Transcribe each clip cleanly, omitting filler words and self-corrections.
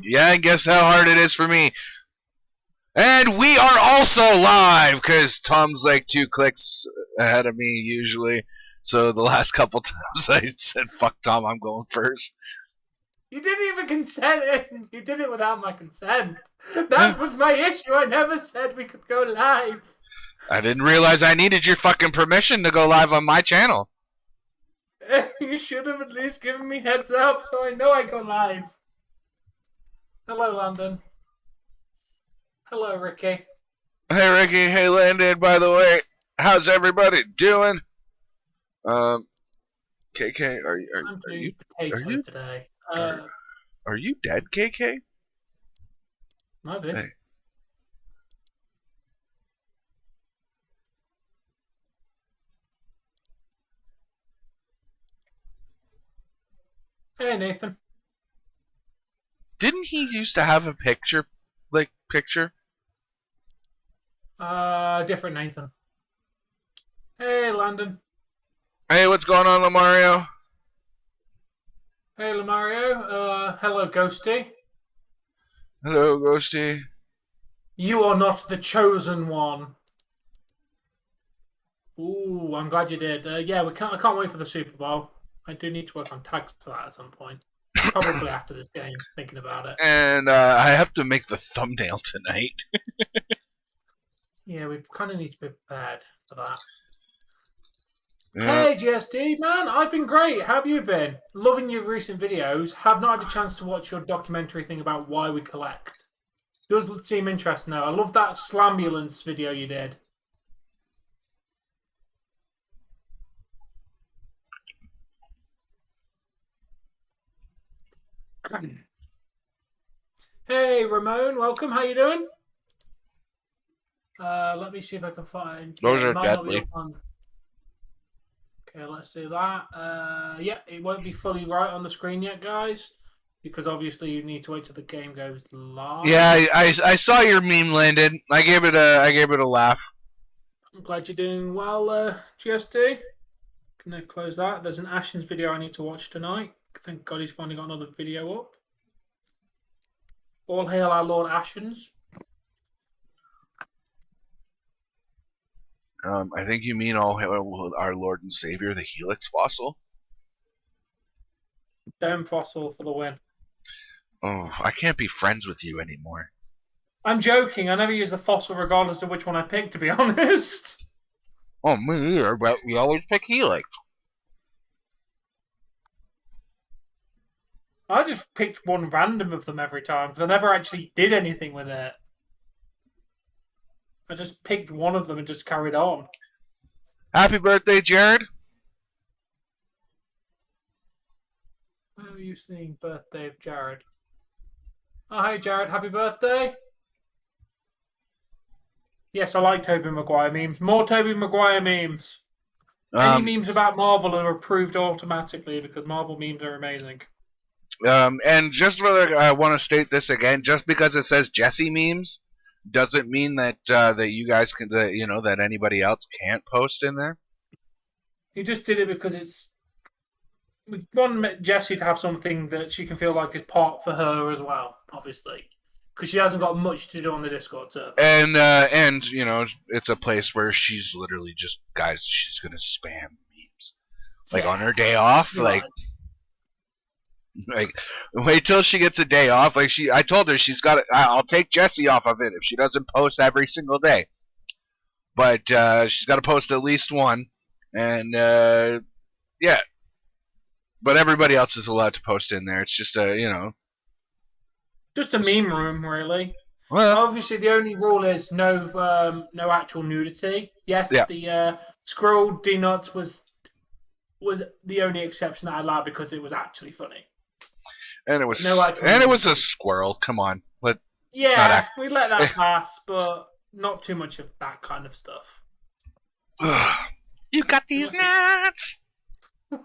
Yeah, and guess how hard it is for me. And we are also live, because Tom's like 2 clicks ahead of me usually. So the last couple times I said, fuck Tom, I'm going first. You didn't even consent. You did it without my consent. That was my issue. I never said we could go live. I didn't realize I needed your fucking permission to go live on my channel. You should have at least given me heads up so I know I go live. Hello, Landon. Hello, Ricky. Hey, Ricky. Hey, Landon. By the way, how's everybody doing? KK, are you today? Are you dead, KK? Might be. Hey, Nathan. Didn't he used to have a picture? Different Nathan. Hey, Landon. Hey, what's going on, Lamario? Hey, Lamario. Hello, Ghosty. Hello, Ghosty. You are not the chosen one. Ooh, I'm glad you did. Yeah, I can't wait for the Super Bowl. I do need to work on tags for that at some point. Probably after this game, thinking about it. And I have to make the thumbnail tonight. Yeah, we kind of need to be prepared for that. Yeah. Hey, GSD, man, I've been great. How have you been? Loving your recent videos. Have not had a chance to watch your documentary thing about why we collect. Does seem interesting, though. I love that Slambulance video you did. Hey, Ramon, welcome. How you doing? Let me see if I can find... Those are deadly. Okay, let's do that. Yeah, it won't be fully right on the screen yet, guys, because obviously you need to wait till the game goes live. Yeah, I saw your meme, Landon. I gave it a laugh. I'm glad you're doing well, GSD. Gonna close that. There's an Ashens video I need to watch tonight. Thank God he's finally got another video up. All hail our Lord Ashens. I think you mean all hail our Lord and Savior, the Helix fossil. Dome fossil for the win. Oh, I can't be friends with you anymore. I'm joking. I never use the fossil regardless of which one I pick, to be honest. Oh, me either, but we always pick Helix. I just picked one random of them every time, because I never actually did anything with it. I just picked one of them and just carried on. Happy birthday, Jared. Where are you seeing birthday of Jared? Oh, hey, Jared. Happy birthday. Yes, I like Tobey Maguire memes. More Tobey Maguire memes. Any memes about Marvel are approved automatically because Marvel memes are amazing. And just for I want to state this again, just because it says Jesse memes doesn't mean that that you guys can, that anybody else can't post in there. He just did it because we want Jessie to have something that she can feel like is part for her as well, obviously, because she hasn't got much to do on the Discord server. And it's a place where she's literally just she's gonna spam memes, like on her day off, like wait till she gets a day off. Like I told her she's got. I'll take Jessie off of it if she doesn't post every single day, but she's got to post at least one, and yeah. But everybody else is allowed to post in there. It's just just a meme room, really. Well, obviously the only rule is no actual nudity. Yes, yeah. The Squirrel D-Nuts was the only exception that I allowed because it was actually funny. And it was it was a squirrel. Come on, we let that pass, but not too much of that kind of stuff. You got these nuts.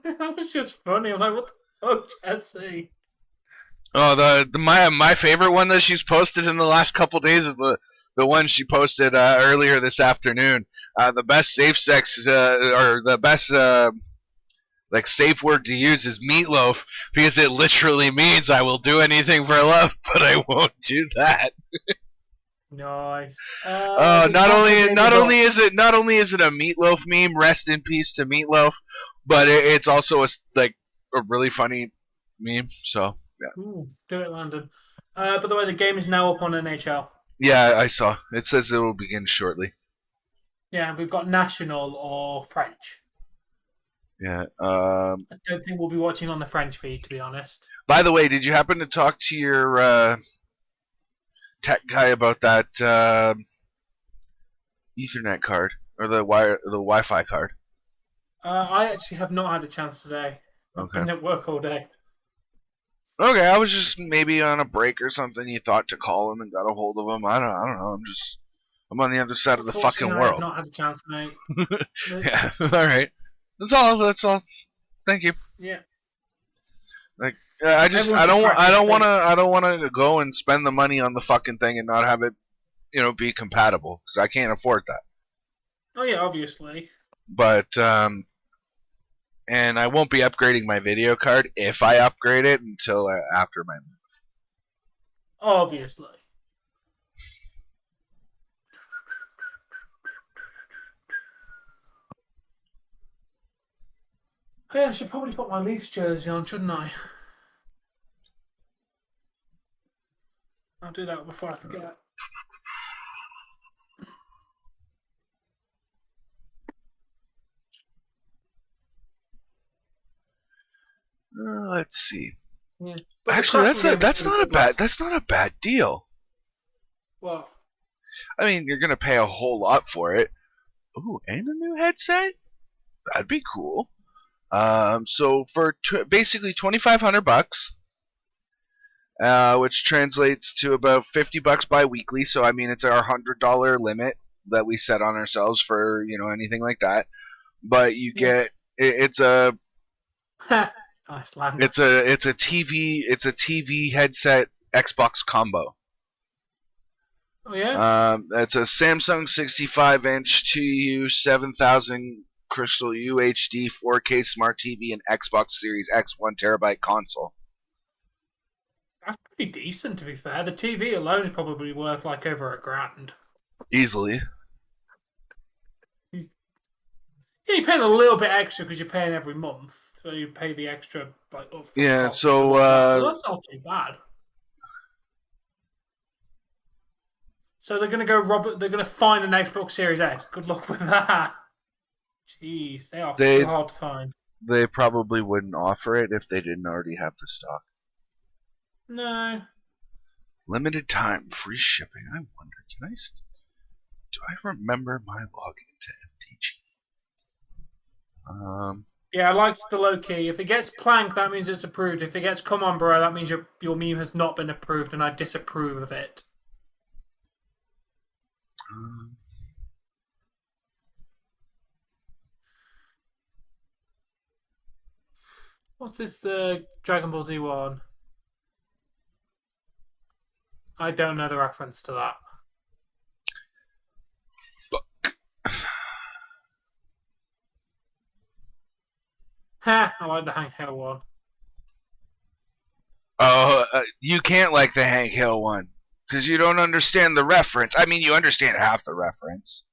That was just funny. I'm like, what the fuck, Jesse? Oh, my favorite one that she's posted in the last couple days is the one she posted earlier this afternoon. The best safe sex or the best Like, safe word to use is meatloaf because it literally means I will do anything for love, but I won't do that. Nice. Not only is it a meatloaf meme, rest in peace to meatloaf, but it's also a really funny meme. So yeah. Ooh, do it, Landon. By the way, the game is now up on NHL. Yeah, I saw. It says it will begin shortly. Yeah, we've got national or French. Yeah. I don't think we'll be watching on the French feed, to be honest. By the way, did you happen to talk to your tech guy about that Ethernet card or the Wi-Fi card? I actually have not had a chance today. I've been at work all day. Okay, I was just maybe on a break or something. You thought to call him and got a hold of him. I don't know. I'm on the other side of the fucking world. I have not had a chance, mate. Yeah. All right. That's all. Thank you. Yeah. Like, I don't want to go and spend the money on the fucking thing and not have it, be compatible because I can't afford that. Oh yeah, obviously. But and I won't be upgrading my video card if I upgrade it until after my move. Obviously. Hey, I should probably put my Leafs jersey on, shouldn't I? I'll do that before I forget. Let's see. Yeah. Actually, that's not a bad deal. What? I mean, you're gonna pay a whole lot for it. Ooh, and a new headset? That'd be cool. So for basically $2,500, which translates to about $50 bi-weekly. So I mean, it's our $100 limit that we set on ourselves for anything like that. But you get it's a nice land. It's a TV headset Xbox combo. Oh yeah. It's a Samsung 65-inch TU 7000 Crystal UHD 4K Smart TV and Xbox Series X 1TB console. That's pretty decent, to be fair. The TV alone is probably worth like over $1,000. Easily. Yeah, you're paying a little bit extra because you're paying every month, so you pay the extra like upfront. Yeah, so that's not too bad. So they're gonna find an Xbox Series X. Good luck with that. Jeez, they are so hard to find. They probably wouldn't offer it if they didn't already have the stock. No. Limited time, free shipping. I wonder, do I remember my login to MTG? Yeah, I like the low key. If it gets plank, that means it's approved. If it gets come on, bro, that means your meme has not been approved, and I disapprove of it. What's this Dragon Ball Z one? I don't know the reference to that. Ha! I like the Hank Hill one. Oh, you can't like the Hank Hill one because you don't understand the reference. I mean, you understand half the reference.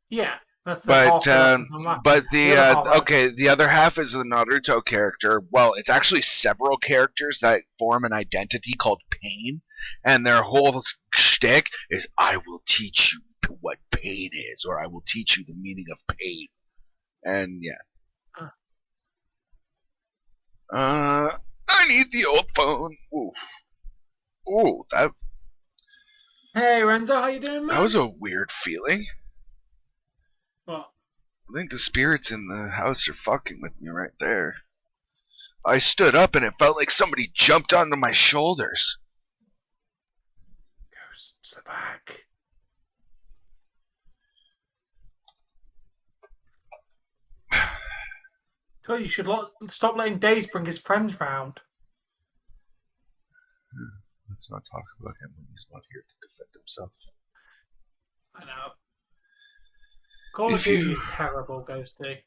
Yeah. That's but the other half is the Naruto character. Well, it's actually several characters that form an identity called Pain, and their whole shtick is "I will teach you what pain is," or "I will teach you the meaning of pain." And yeah, I need the old phone. Ooh, that. Hey Renzo, how you doing, man? That was a weird feeling. What? I think the spirits in the house are fucking with me right there. I stood up and it felt like somebody jumped onto my shoulders. Ghosts are back. So you should stop letting Daze bring his friends round. Let's not talk about him when he's not here to defend himself. I know. Call of Duty is terrible, Ghosty.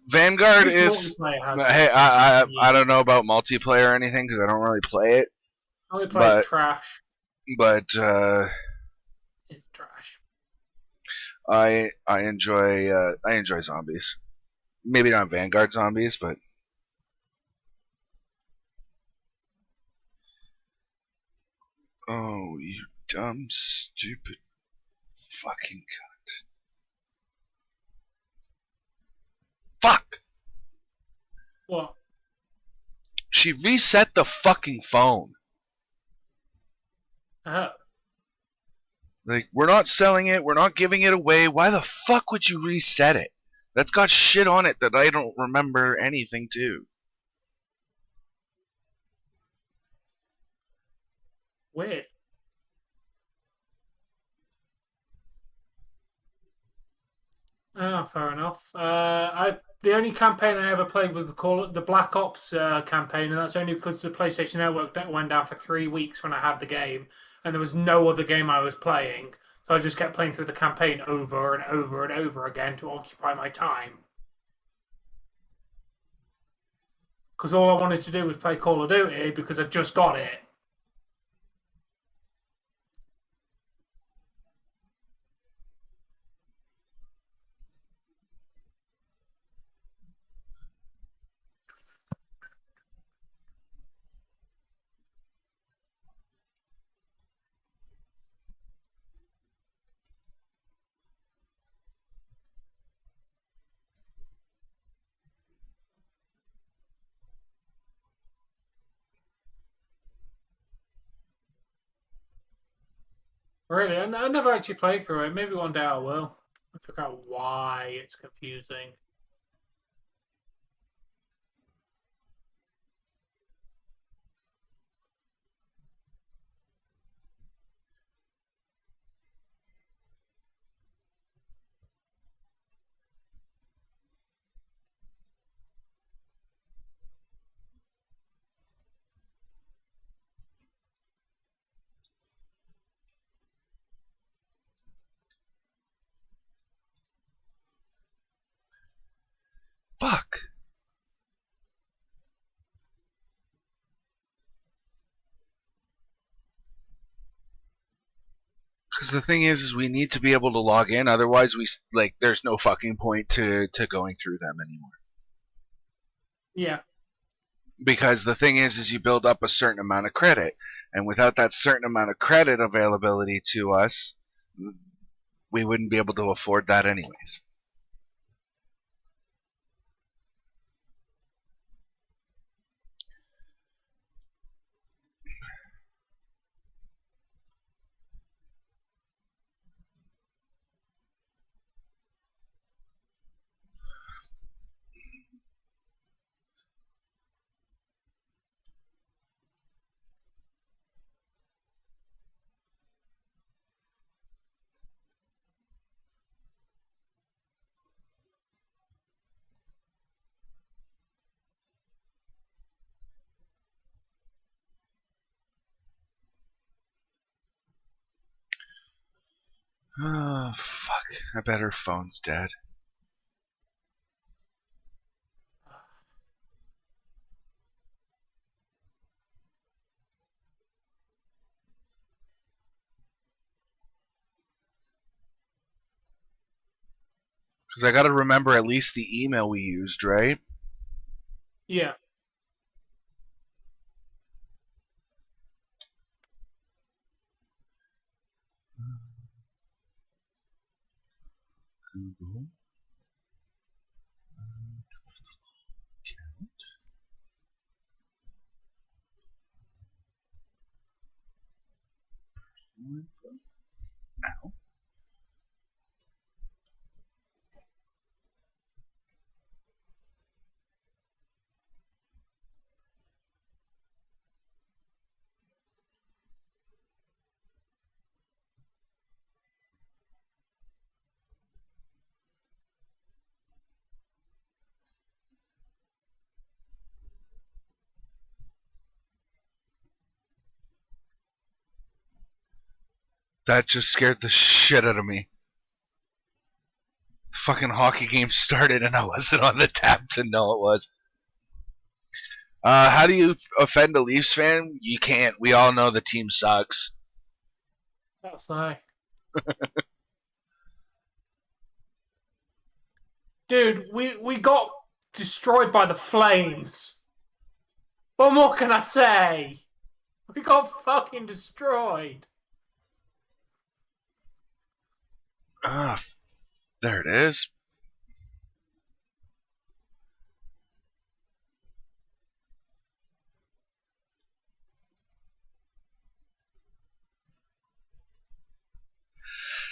Vanguard At least is. multiplayer has Hey, been. I Yeah. don't know about multiplayer or anything because I don't really play it. Multiplayer is But trash. but It's trash. I enjoy zombies. Maybe not Vanguard zombies, but oh, you dumb, stupid, fucking fuck! What? She reset the fucking phone. Oh. Like, we're not selling it. We're not giving it away. Why the fuck would you reset it? That's got shit on it that I don't remember anything to. Weird. Oh, fair enough. The only campaign I ever played was the Black Ops campaign, and that's only because the PlayStation Network went down for 3 weeks when I had the game, and there was no other game I was playing. So I just kept playing through the campaign over and over and over again to occupy my time. Because all I wanted to do was play Call of Duty because I just got it. Really, I never actually played through it. Maybe one day I will. I figure out why it's confusing. Fuck. Because the thing is we need to be able to log in. Otherwise, there's no fucking point to going through them anymore. Yeah. Because the thing is you build up a certain amount of credit, and without that certain amount of credit availability to us, we wouldn't be able to afford that anyways. Oh, fuck. I bet her phone's dead. Because I gotta remember at least the email we used, right? Yeah. Google. Ow. That just scared the shit out of me. fucking hockey game started and I wasn't on the tab to know it was. How do you offend a Leafs fan? You can't. We all know the team sucks. That's nice. Dude, we got destroyed by the Flames. What more can I say? We got fucking destroyed. There it is.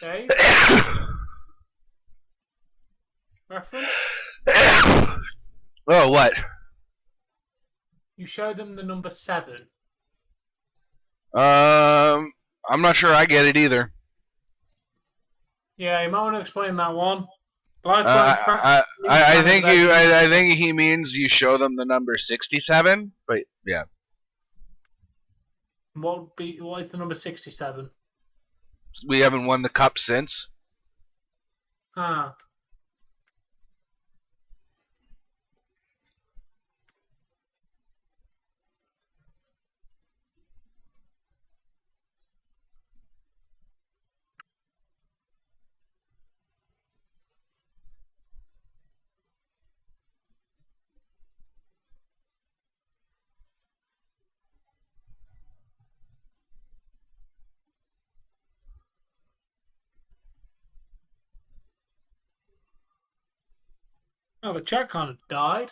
Dave? Reference? Oh, what? You show them the number 7. I'm not sure I get it either. Yeah, you might want to explain that one. I think he means you show them the number 67, but yeah. What is the number 67? We haven't won the cup since. Ah. Oh, the chat kind of died.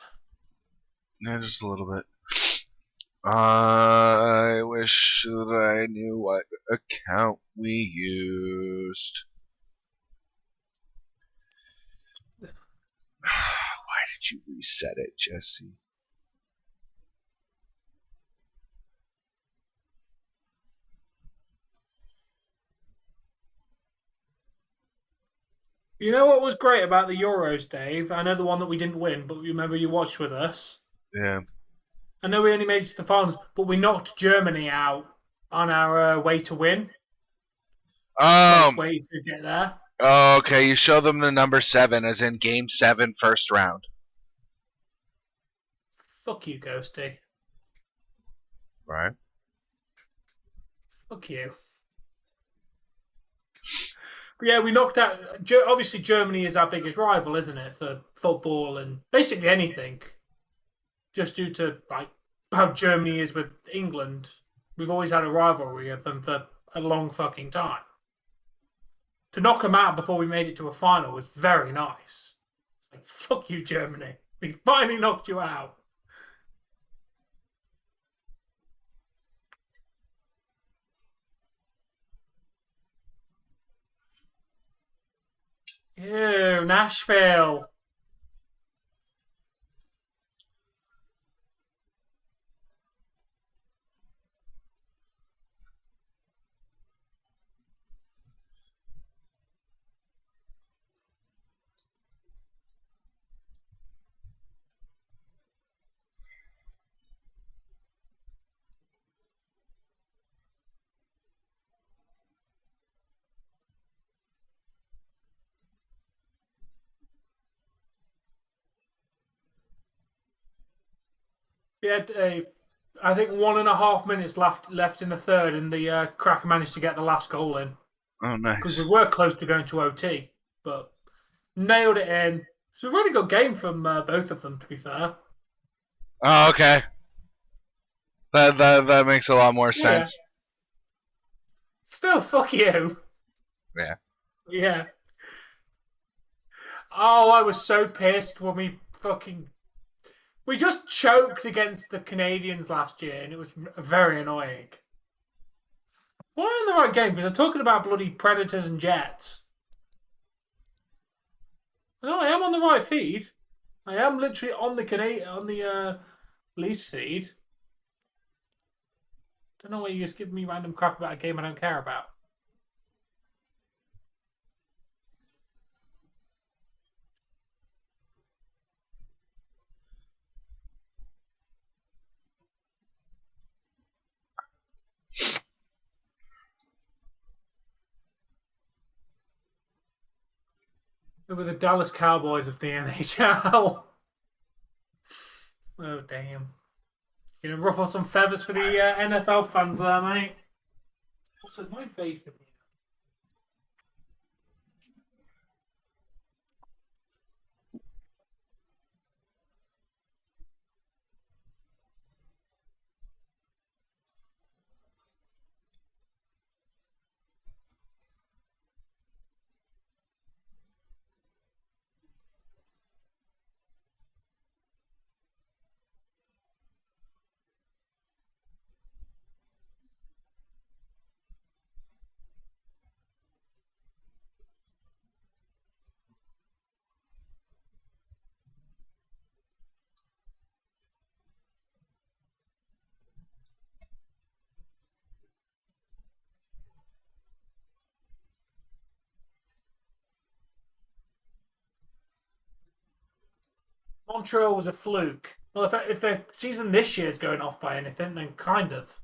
Yeah, just a little bit. I wish that I knew what account we used. Why did you reset it, Jesse? You know what was great about the Euros, Dave? I know the one that we didn't win, but remember you watched with us. Yeah. I know we only made it to the finals, but we knocked Germany out on our way to win. Way to get there. Oh, okay. You show them the number 7, as in Game 7, first round. Fuck you, Ghosty. Right. Fuck you. But yeah, we knocked out. Obviously, Germany is our biggest rival, isn't it, for football and basically anything. Just due to how Germany is with England, we've always had a rivalry of them for a long fucking time. To knock them out before we made it to a final was very nice. It's like, fuck you, Germany. We finally knocked you out. Ew, Nashville. We had I think 1.5 minutes left in the third, and the Cracker managed to get the last goal in. Oh, nice. Because we were close to going to OT, but nailed it in. It's a really good game from both of them, to be fair. Oh, okay. That makes a lot more sense. Still, fuck you. Yeah. Yeah. Oh, I was so pissed when we just choked against the Canadians last year, and it was very annoying. Why am I in the right game? Because they're talking about bloody Predators and Jets. No, I am on the right feed. I am literally on the Leafs feed. Don't know why you just give me random crap about a game I don't care about. They were the Dallas Cowboys of the NHL. Oh, damn. You gonna ruffle some feathers for the NFL fans there, mate? Also, my faith in you. Montreal was a fluke. Well, if their season this year is going off by anything, then kind of.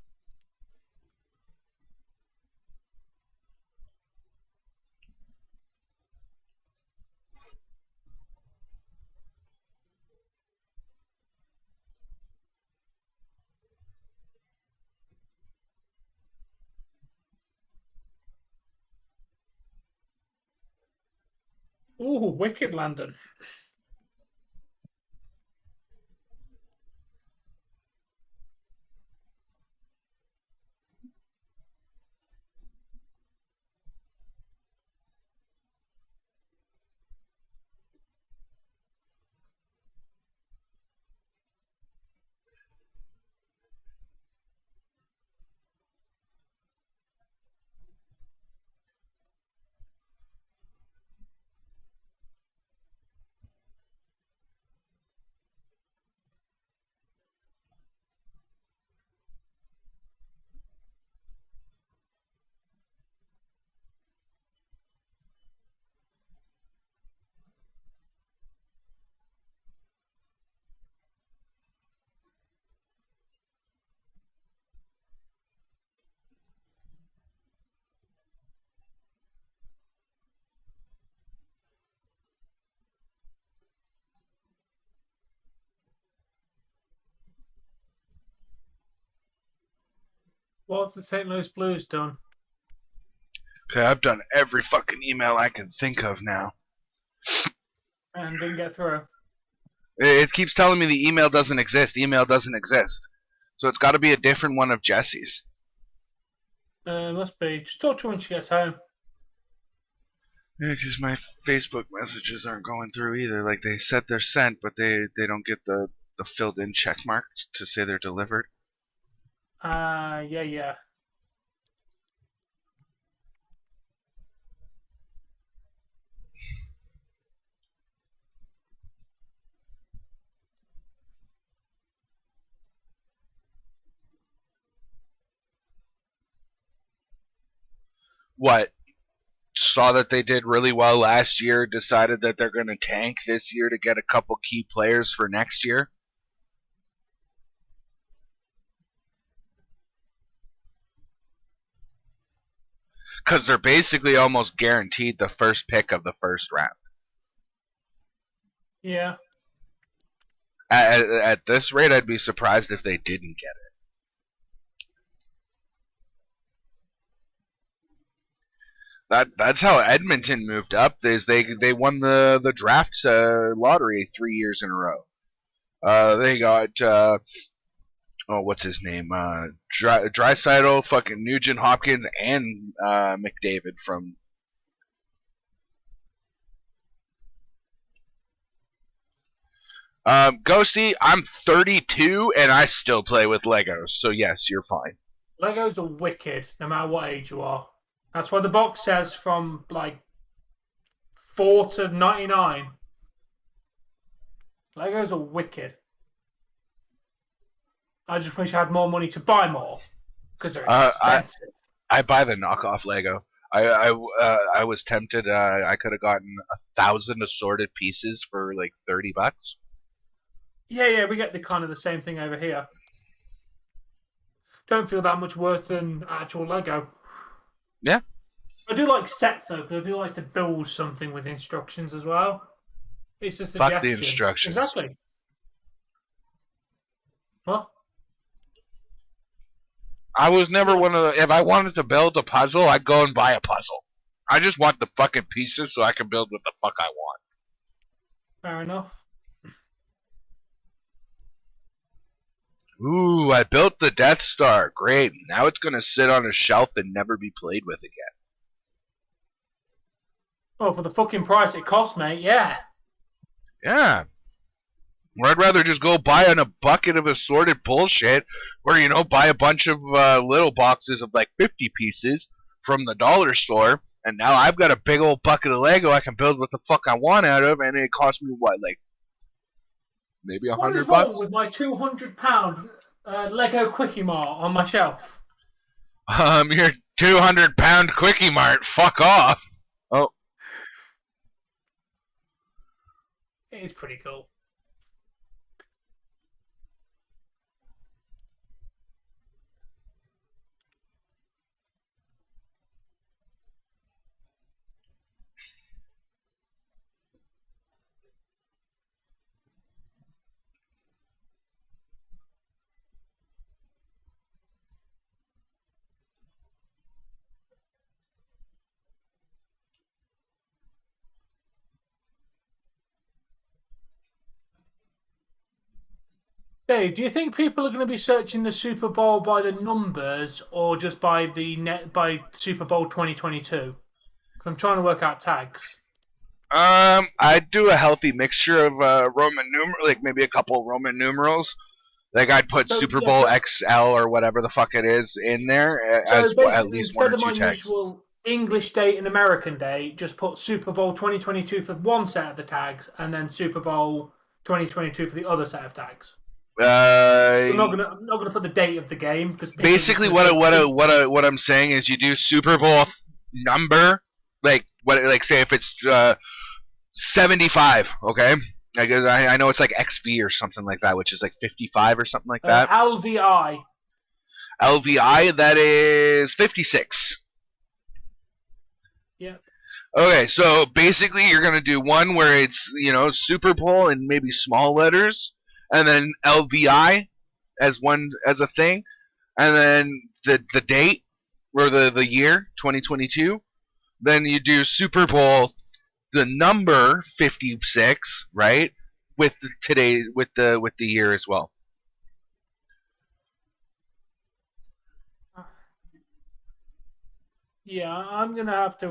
Ooh, wicked Landon. What have the St. Louis Blues done? Okay, I've done every fucking email I can think of now. And didn't get through. It keeps telling me the email doesn't exist. Email doesn't exist. So it's got to be a different one of Jesse's. Must be. Just talk to her when she gets home. Yeah, because my Facebook messages aren't going through either. Like, they said they're sent, but they don't get the filled in check mark to say they're delivered. Yeah. What? Saw that they did really well last year, decided that they're going to tank this year to get a couple key players for next year? Because they're basically almost guaranteed the first pick of the first round. Yeah. At this rate, I'd be surprised if they didn't get it. That's how Edmonton moved up. They won the draft lottery 3 years in a row. They got what's his name? Draisaitl, fucking Nugent Hopkins, and McDavid from. Ghosty, I'm 32 and I still play with Legos, so yes, you're fine. Legos are wicked, no matter what age you are. That's why the box says from like 4 to 99. Legos are wicked. I just wish I had more money to buy more because they're expensive. I buy the knockoff Lego. I was tempted. I could have gotten 1,000 assorted pieces for like $30. Yeah, we get the kind of the same thing over here. Don't feel that much worse than actual Lego. Yeah. I do like sets though, because I do like to build something with instructions as well. It's a suggestion. Fuck the instructions. Exactly. What? I was never one of the. If I wanted to build a puzzle, I'd go and buy a puzzle. I just want the fucking pieces so I can build what the fuck I want. Fair enough. Ooh, I built the Death Star. Great. Now it's gonna sit on a shelf and never be played with again. Oh, for the fucking price it cost, mate. Yeah. Yeah. Or I'd rather just go buy a bucket of assorted bullshit, or buy a bunch of little boxes of like 50 pieces from the dollar store, and now I've got a big old bucket of Lego I can build what the fuck I want out of, and it cost me what, like maybe $100? What is wrong with my £200 Lego Quickie Mart on my shelf? Your 200-pound Quickie Mart. Fuck off. Oh. It is pretty cool. Dave, do you think people are going to be searching the Super Bowl by the numbers or just by by Super Bowl 2022? Because I'm trying to work out tags. I'd do a healthy mixture of Roman numerals, like maybe a couple Roman numerals. Like I'd put Super Bowl XL or whatever the fuck it is in there as at least one or two tags. Instead of my usual English date and American date, just put Super Bowl 2022 for one set of the tags, and then Super Bowl 2022 for the other set of tags. I'm not gonna put the date of the game because basically what I'm saying is you do Super Bowl number, like say if it's 75, okay? I know it's like XV or something like that, which is like 55 or something like that. LVI, that is 56. Yeah. Okay, so basically you're gonna do one where it's Super Bowl and maybe small letters, and then LVI as a thing, and then the date or the year 2022. Then you do Super Bowl the number 56, right? With the year as well. Yeah, I'm gonna have to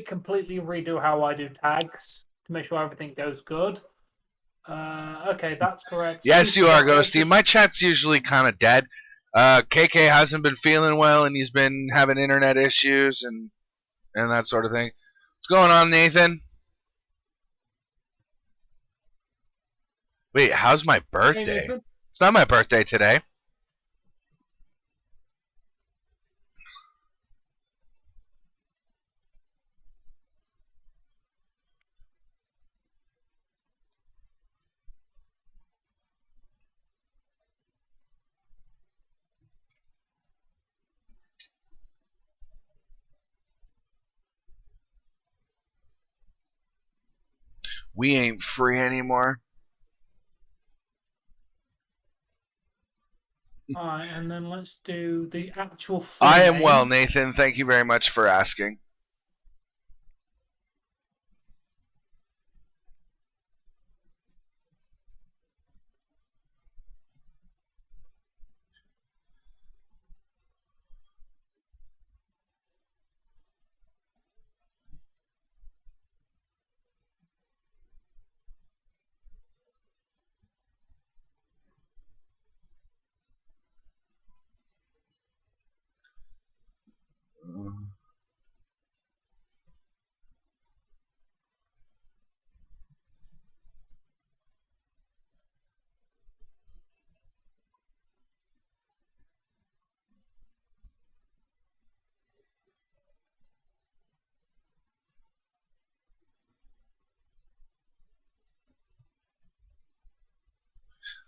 completely redo how I do tags to make sure everything goes good. Okay, that's correct. Yes, you are, Ghosty. My chat's usually kind of dead. KK hasn't been feeling well, and he's been having internet issues and that sort of thing. What's going on, Nathan? Wait, how's my birthday? Hey, it's not my birthday today. We ain't free anymore. Alright, and then let's do the actual I am well, Nathan. Thank you very much for asking.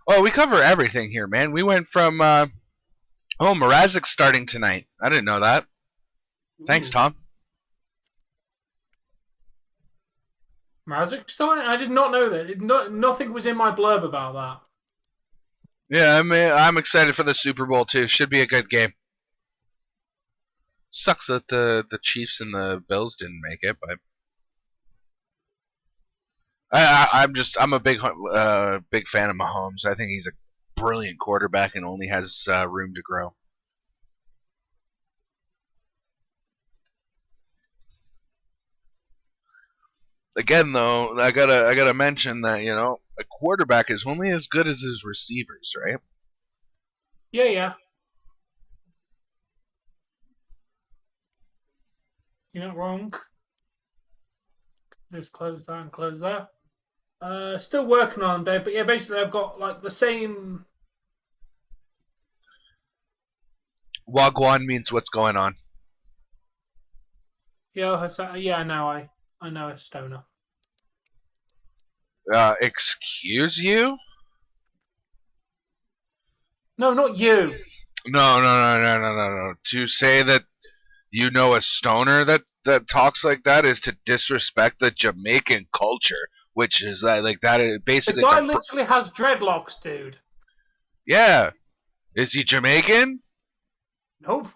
Oh, we cover everything here, man. We went from Mrazek's starting tonight. I didn't know that. Thanks, Tom. Mrazek starting? I did not know that. Nothing was in my blurb about that. Yeah, I'm excited for the Super Bowl too. Should be a good game. Sucks that the Chiefs and the Bills didn't make it, but I'm a big fan of Mahomes. I think he's a brilliant quarterback and only has room to grow. Again, though, I gotta mention that a quarterback is only as good as his receivers, right? Yeah. You're not wrong. Just close that and close that. Still working on them, but yeah, basically I've got like the same. Wagwan means what's going on. Yeah, now I know a stoner. Excuse you? No, not you. No. To say that you know a stoner that talks like that is to disrespect the Jamaican culture, which is that is basically. The guy literally has dreadlocks, dude. Yeah. Is he Jamaican? Nope.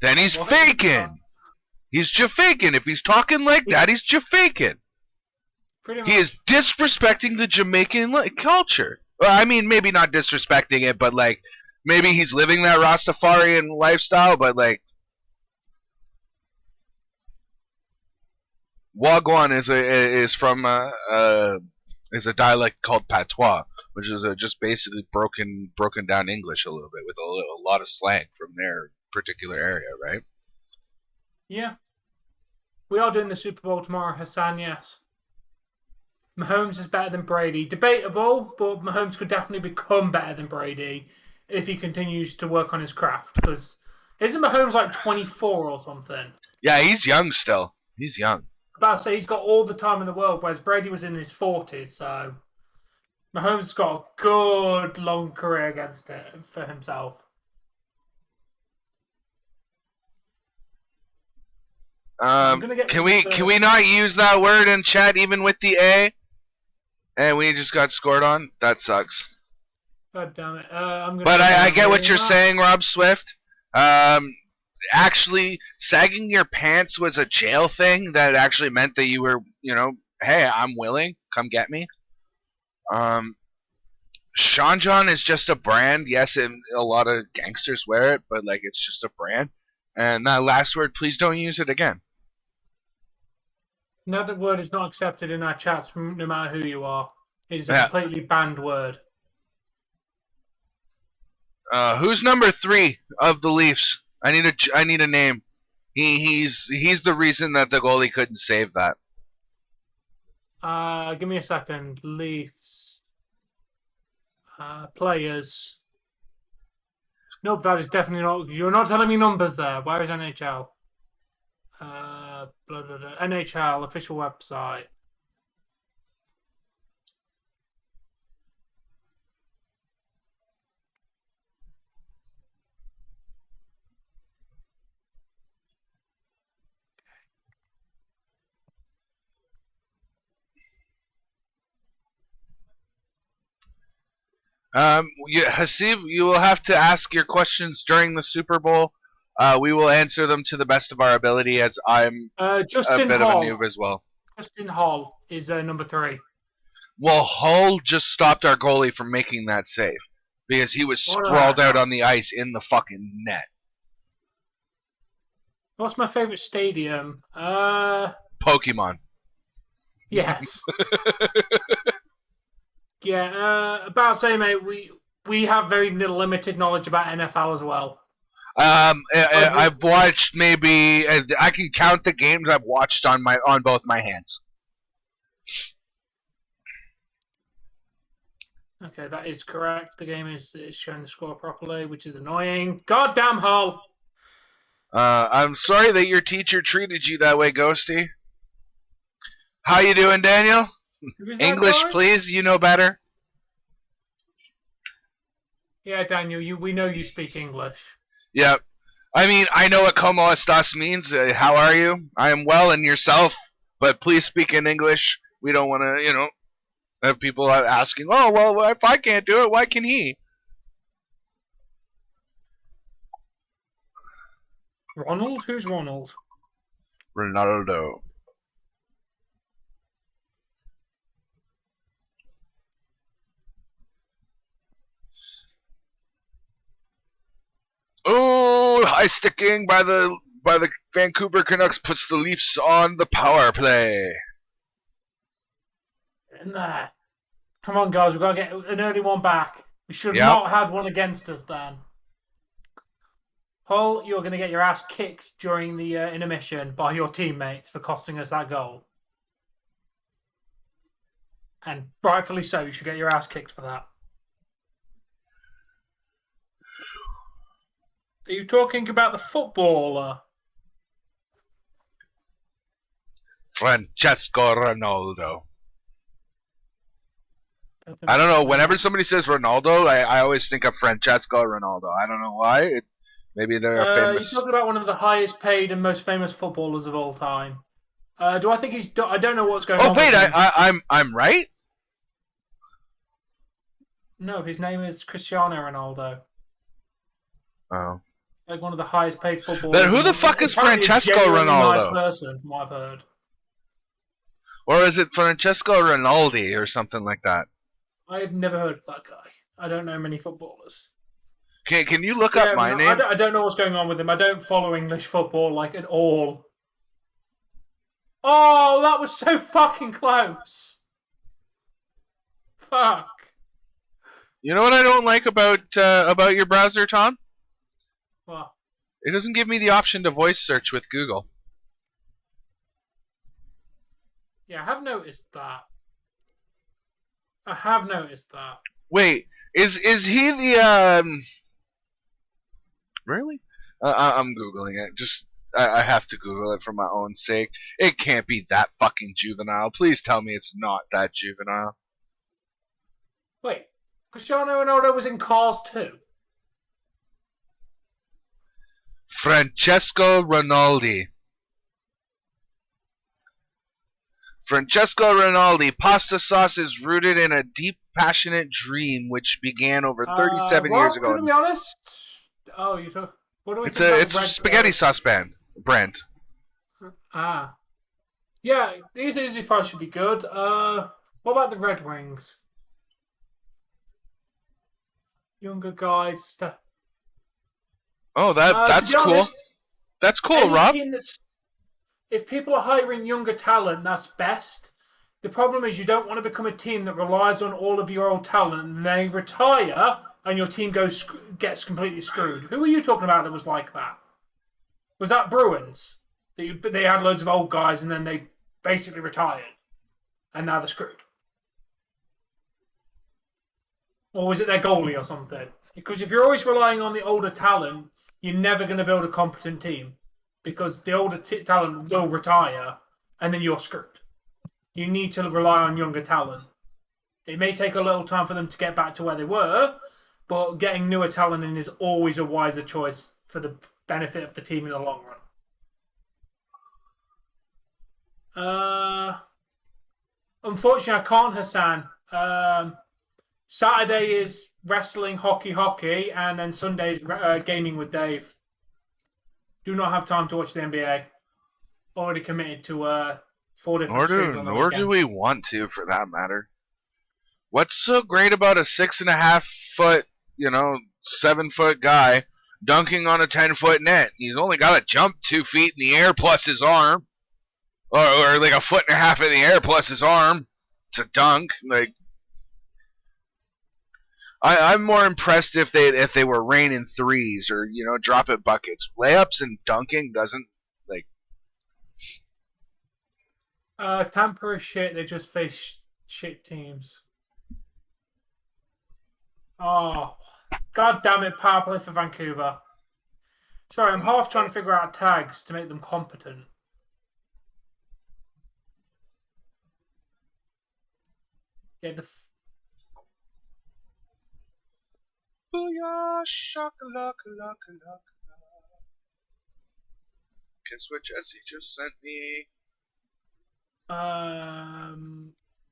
Then he's faking. He's Jafaking. If he's talking like that, he's Jafaking. He is disrespecting the Jamaican culture. Well, I mean, maybe not disrespecting it, but maybe he's living that Rastafarian lifestyle, but Wagwan is from is a dialect called Patois, which is just basically broken down English a little bit with a lot of slang from their particular area, right? Yeah. We are doing the Super Bowl tomorrow, Hassan, yes. Mahomes is better than Brady. Debatable, but Mahomes could definitely become better than Brady if he continues to work on his craft. Because isn't Mahomes like 24 or something? Yeah, he's young still. He's young. About to say he's got all the time in the world, whereas Brady was in his 40s, so Mahomes has got a good long career against it for himself. Can we not use that word in chat even with the A? And we just got scored on? That sucks. God damn it. But I get what you're saying, Rob Swift. Actually, sagging your pants was a jail thing that actually meant that you were, hey, I'm willing. Come get me. Sean John is just a brand. Yes, a lot of gangsters wear it, but it's just a brand. And that last word, please don't use it again. That word is not accepted in our chats, no matter who you are. It is a completely banned word. Who's number 3 of the Leafs? I need a name. He's the reason that the goalie couldn't save that. Give me a second. Leafs. Players. Nope, that is definitely not. You're not telling me numbers there. Where is NHL? NHL official website. Hasib, you will have to ask your questions during the Super Bowl. We will answer them to the best of our ability, as I'm Justin a bit Hall. of a noob as well. Justin Hall is number 3. Well, Hull just stopped our goalie from making that save because he was sprawled out on the ice in the fucking net. What's my favorite stadium? Pokemon. Yes. Yeah, about to say, mate, we have very limited knowledge about NFL as well. I've watched maybe I can count the games I've watched on both my hands. Okay, that is correct. The game is showing the score properly, which is annoying. Goddamn Hull! I'm sorry that your teacher treated you that way, Ghosty. How you doing, Daniel? English, please. You know better. Yeah, Daniel. We know you speak English. Yep. I mean, I know what "como estas" means. How are you? I am well, and yourself. But please speak in English we don't want to, have people asking, oh, well, if I can't do it, why can he? Ronald? Who's Ronald? Ronaldo. Oh, high sticking by the Vancouver Canucks puts the Leafs on the power play. In there. Come on, guys. We've got to get an early one back. We should Yep. not have had one against us then. Hull, you're going to get your ass kicked during the intermission by your teammates for costing us that goal. And rightfully so. You should get your ass kicked for that. Are you talking about the footballer? Francesco Ronaldo. I don't know. Whenever somebody says Ronaldo, I always think of Francesco Ronaldo. I don't know why. Maybe they're a famous. You're talking about one of the highest paid and most famous footballers of all time. Do I think he's? I don't know what's going on. Oh wait, I'm right. No, his name is Cristiano Ronaldo. Oh. Like one of the highest paid footballers. Then who the fuck is Francesco Ronaldo? Nice person, from what I've heard. Or is it Francesco Rinaldi or something like that? I've never heard of that guy. I don't know many footballers. Can you look up my name? I don't know what's going on with him. I don't follow English football like at all. Oh, that was so fucking close. Fuck. You know what I don't like about your browser, Tom? What? It doesn't give me the option to voice search with Google. Yeah, I have noticed that. Wait, is he the Really? I'm googling it. I have to Google it for my own sake. It can't be that fucking juvenile. Please tell me it's not that juvenile. Wait, Cristiano Ronaldo was in Cars 2. Francesco Rinaldi. Francesco Rinaldi. Pasta sauce is rooted in a deep, passionate dream which began over 37 years ago. To be honest, you talk. What do we It's a spaghetti sauce brand. Yeah, these easy fries should be good. What about the Red Wings? Younger guys, stuff. Oh, that's cool. Honest, that's cool, Rob. If people are hiring younger talent, that's best. The problem is you don't want to become a team that relies on all of your old talent and they retire and your team gets completely screwed. Who are you talking about that was like that? Was that Bruins? They had loads of old guys and then they basically retired and now they're screwed. Or was it their goalie or something? Because if you're always relying on the older talent, you're never going to build a competent team. Because the older talent will retire, and then you're screwed. You need to rely on younger talent. It may take a little time for them to get back to where they were, but getting newer talent in is always a wiser choice for the benefit of the team in the long run. Unfortunately, I can't, Hassan. Saturday is wrestling, hockey, and then Sunday is gaming with Dave. Do not have time to watch the NBA. Already committed to 4 different streams on the weekend. Nor do we want to, for that matter. What's so great about a 6.5 foot, 7 foot guy dunking on a 10-foot net? He's only got to jump 2 feet in the air plus his arm, or like 1.5 feet in the air plus his arm. It's a dunk. Like, I'm more impressed if they were raining threes or drop it buckets. Layups and dunking doesn't like. Tampa is shit. They just face shit teams. Oh, god damn it! Power play for Vancouver. Sorry, I'm half trying to figure out tags to make them competent. Yeah, Booyah, shakalaka. Guess what Jesse just sent me?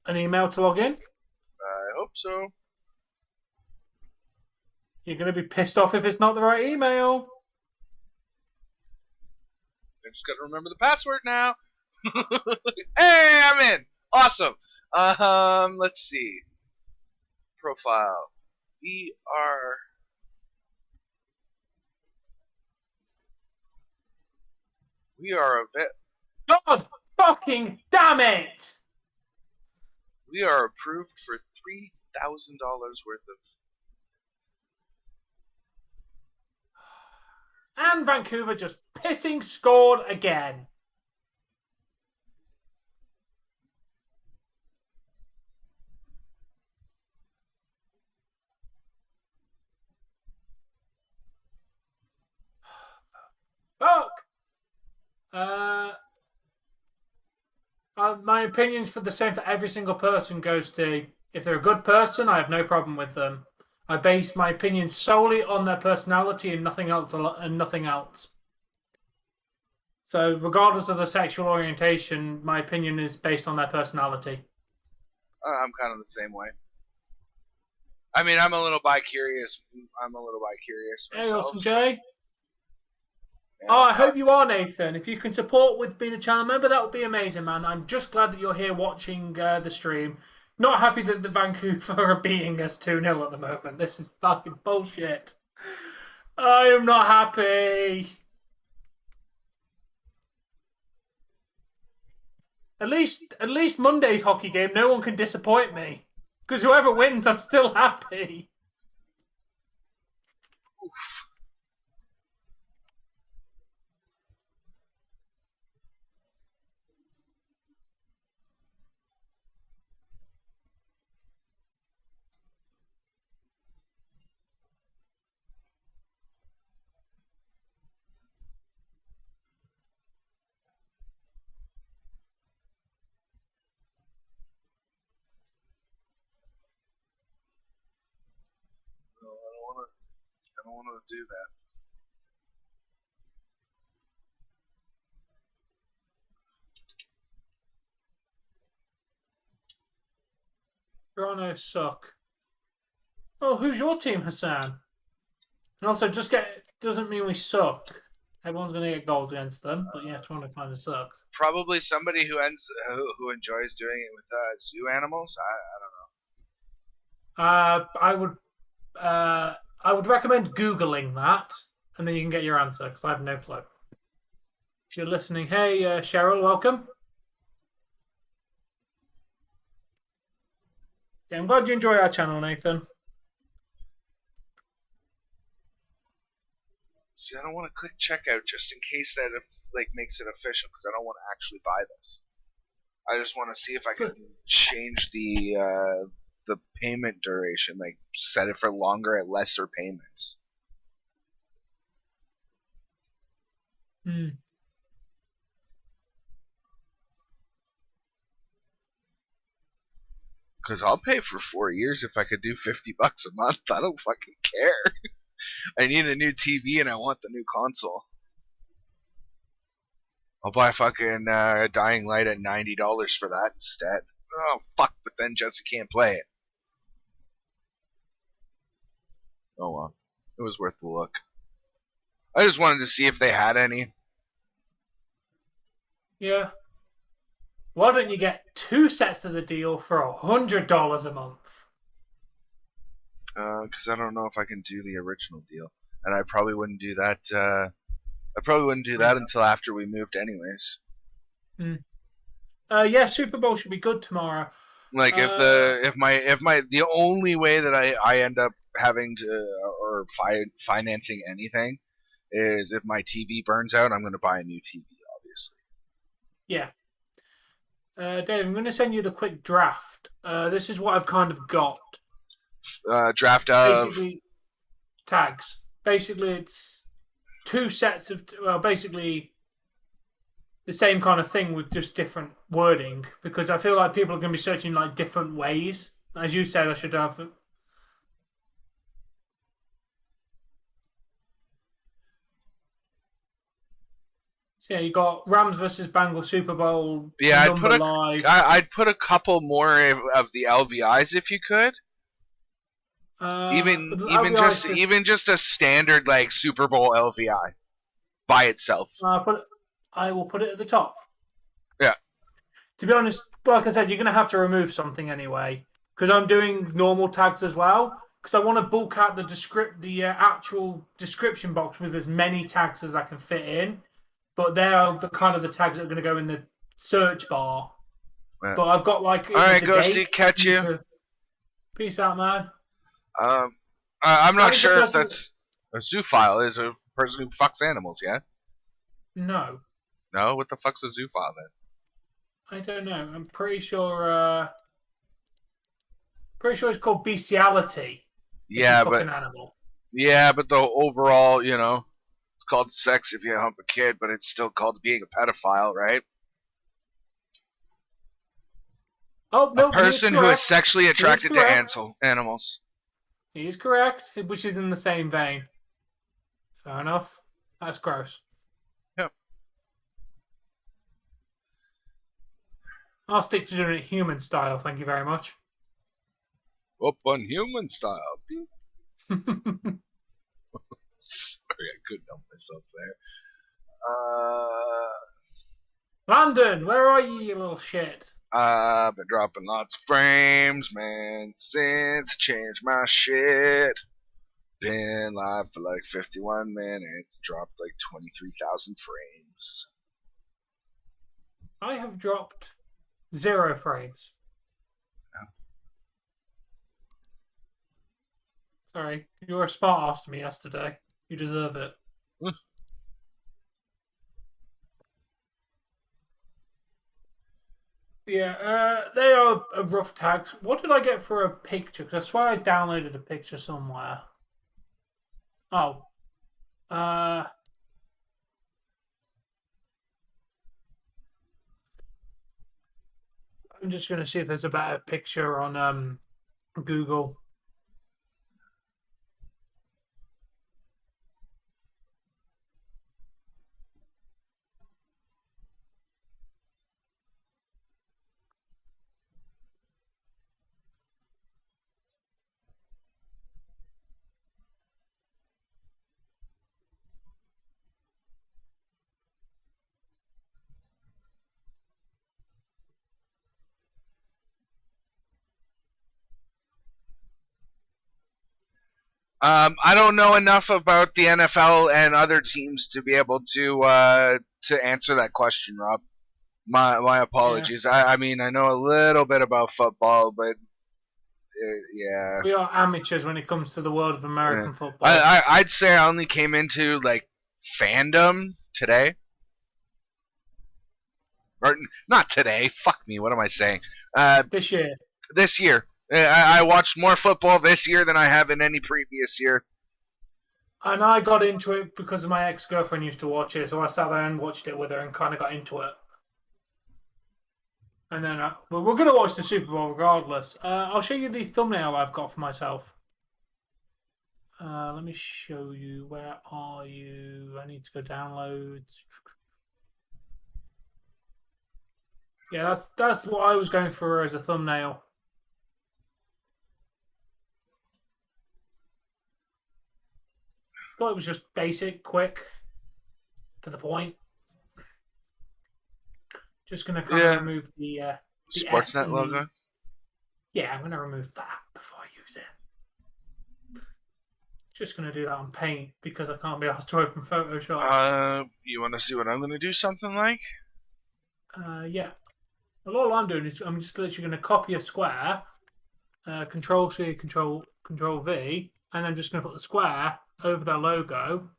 an email to log in? I hope so. You're going to be pissed off if it's not the right email. I just got to remember the password now. Hey, I'm in. Awesome. Let's see. Profile. We are. We are a bit. God fucking damn it! We are approved for $3,000 worth of. And Vancouver just pissing scored again. Fuck! My opinions for the same for every single person goes to, if they're a good person, I have no problem with them. I base my opinions solely on their personality and nothing else. So, regardless of the sexual orientation, my opinion is based on their personality. I'm kind of the same way. I mean, I'm a little bi-curious. Hey, Myself. Awesome Jay. Yeah. Oh, I hope you are, Nathan. If you can support with being a channel member, that would be amazing, man. I'm just glad that you're here watching the stream. Not happy that the Vancouver are beating us 2-0 at the moment. This is fucking bullshit. I am not happy. At least Monday's hockey game, no one can disappoint me. Because whoever wins, I'm still happy. Oof. No, I don't want to do that. Toronto suck. Oh, who's your team, Hassan? And also, doesn't mean we suck. Everyone's going to get goals against them, but yeah, Toronto kind of sucks. Probably somebody who enjoys doing it with zoo animals. I don't know. I would recommend Googling that, and then you can get your answer, because I have no clue. If you're listening, hey, Cheryl, welcome. Yeah, I'm glad you enjoy our channel, Nathan. See, I don't want to click checkout just in case that makes it official because I don't want to actually buy this. I just want to see if I can change the payment duration, like set it for longer at lesser payments. Because I'll pay for 4 years if I could do $50 a month. I don't fucking care. I need a new TV and I want the new console. I'll buy fucking Dying Light at $90 for that instead. Oh fuck! But then Jesse can't play it. Oh well, it was worth the look. I just wanted to see if they had any. Yeah. Why don't you get 2 sets of the deal for $100 a month? Because I don't know if I can do the original deal, and I probably wouldn't do that. I probably wouldn't do that until after we moved, anyways. Yeah, Super Bowl should be good tomorrow. Like if the only way that I end up having to or financing anything is if my TV burns out, I'm going to buy a new TV, obviously. Yeah. Dave, I'm going to send you the quick draft. This is what I've kind of got. Draft of basically tags. Basically, it's 2 sets of basically the same kind of thing with just different wording, because I feel like people are going to be searching like different ways. As you said, I should have. So yeah, you got Rams versus Bengals Super Bowl, a Yeah, number live. I'd put a couple more of the LVIs if you could. LBI is Even just a standard like Super Bowl LVI by itself. I will put it at the top. Yeah. To be honest, like I said, you're going to have to remove something anyway because I'm doing normal tags as well because I want to bulk out the actual description box with as many tags as I can fit in. But they are the kind of the tags that are going to go in the search bar. Yeah. But I've got like all right, Ghosty, catch you. Peace out, man. I'm not sure if that's a zoophile. Is a person who fucks animals, yeah? No. No? What the fuck's a zoophile then? I don't know. I'm pretty sure. Pretty sure it's called bestiality. Yeah, but animal. Yeah, but the overall, you know, it's called sex if you hump a kid, but it's still called being a pedophile, right? Oh no! A person who is sexually attracted to animals. He is correct, which is in the same vein. Fair enough. That's gross. Yep. I'll stick to doing it human style, thank you very much. Up on human style. Sorry, I couldn't help myself there. Landon, where are you little shit? I've been dropping lots of frames, man, since I changed my shit. Been live for like 51 minutes, dropped like 23,000 frames. I have dropped 0 frames. Yeah. Sorry, you were a smart ass to me yesterday. You deserve it. Yeah, they are rough tags. What did I get for a picture? Because I swear I downloaded a picture somewhere. Oh. I'm just going to see if there's a better picture on Google. I don't know enough about the NFL and other teams to be able to answer that question, Rob. My apologies. Yeah. I mean, I know a little bit about football, but yeah. We are amateurs when it comes to the world of American football. I'd say I only came into like fandom today. Or not today. Fuck me. What am I saying? This year. This year. I watched more football this year than I have in any previous year. And I got into it because my ex-girlfriend used to watch it, so I sat there and watched it with her and kind of got into it. And then we're going to watch the Super Bowl regardless. I'll show you the thumbnail I've got for myself. Let me show you. Where are you? I need to go downloads. Yeah, that's what I was going for as a thumbnail. Well, it was just basic, quick, to the point. Just going to kind of remove the Sportsnet logo. Yeah, I'm going to remove that before I use it. Just going to do that on Paint because I can't be asked to open Photoshop. You want to see what I'm going to do something like? Yeah. Well, all I'm doing is I'm just literally going to copy a square, Control C, Control V, and I'm just going to put the square over their logo,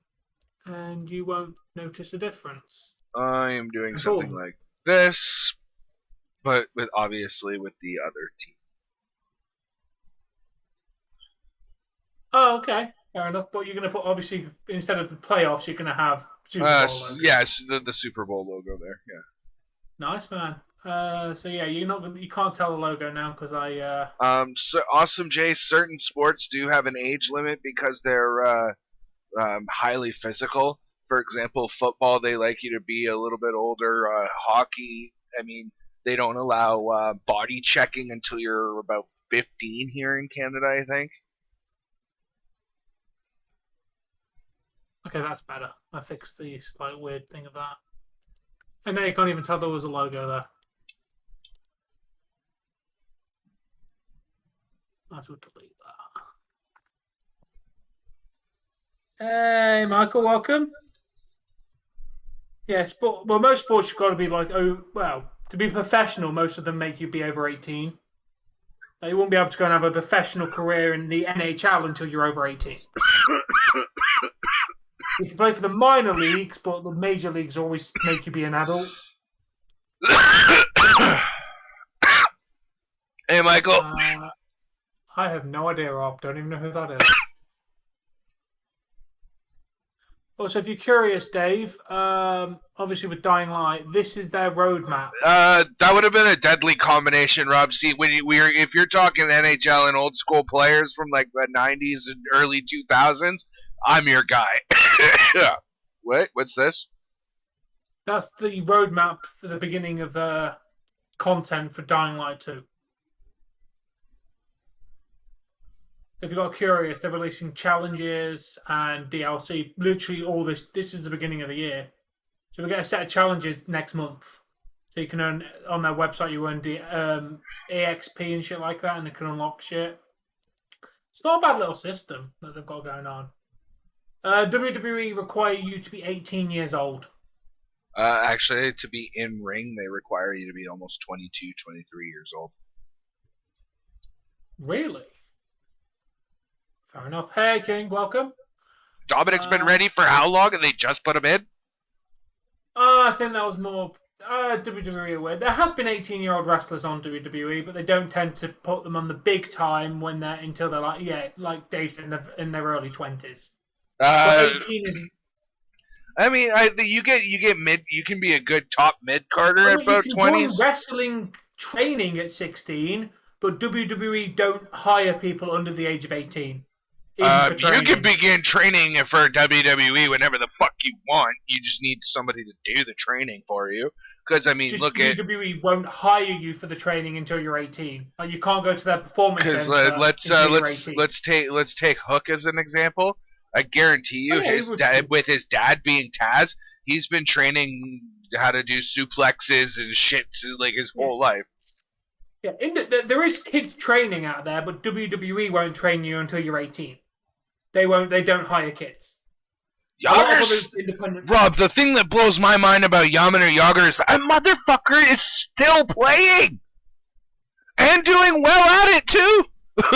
and you won't notice a difference. I am doing something like this, but obviously with the other team. Oh, okay. Fair enough. But you're going to put, obviously, instead of the playoffs, you're going to to Super Bowl logo. Yes, the Super Bowl logo there, yeah. Nice, man. So yeah, you can't tell the logo now because I. So Awesome J, certain sports do have an age limit because they're highly physical. for example, football, they like you to be a little bit older. Hockey, I mean, they don't allow body checking until you're about 15 here in Canada, I think. Okay, that's better. I fixed the slight weird thing of that. And now you can't even tell there was a logo there. Might as well delete that. Hey, Michael, welcome. Yeah, sport. Well, most sports you've got to be like, to be professional, most of them make you be over 18. You won't be able to go and have a professional career in the NHL until you're over 18. You can play for the minor leagues, but the major leagues always make you be an adult. Hey, Michael. I have no idea, Rob. Don't even know who that is. Also, if you're curious, Dave, obviously with Dying Light, this is their roadmap. That would have been a deadly combination, Rob. See, if you're talking NHL and old school players from like the 90s and early 2000s, I'm your guy. Wait, what's this? That's the roadmap for the beginning of content for Dying Light 2. If you got curious, they're releasing challenges and DLC. Literally all this. This is the beginning of the year. So we get a set of challenges next month. So you can earn, on their website, you earn EXP and shit like that, and you can unlock shit. It's not a bad little system that they've got going on. WWE require you to be 18 years old. Actually, to be in ring, they require you to be almost 22, 23 years old. Really? Fair enough. Hey, King, welcome. Dominic's been ready for how long, and they just put him in? I think that was more WWE aware. There has been 18-year-old wrestlers on WWE, but they don't tend to put them on the big time until they're like Dave's in their early 20s. 18 is. I mean, you get mid. You can be a good top mid carder at about 20s. You can join wrestling training at 16, but WWE don't hire people under the age of 18. You can begin training for WWE whenever the fuck you want. You just need somebody to do the training for you. Because I mean, WWE won't hire you for the training until you're 18. You can't go to their performance center. Let's take Hook as an example. I guarantee you, with his dad being Taz, he's been training how to do suplexes and shit like his whole life. Yeah, there is kids training out there, but WWE won't train you until you're 18. They won't. They don't hire kids. Rob, the thing that blows my mind about Yamuna Yager is that motherfucker is still playing and doing well at it too.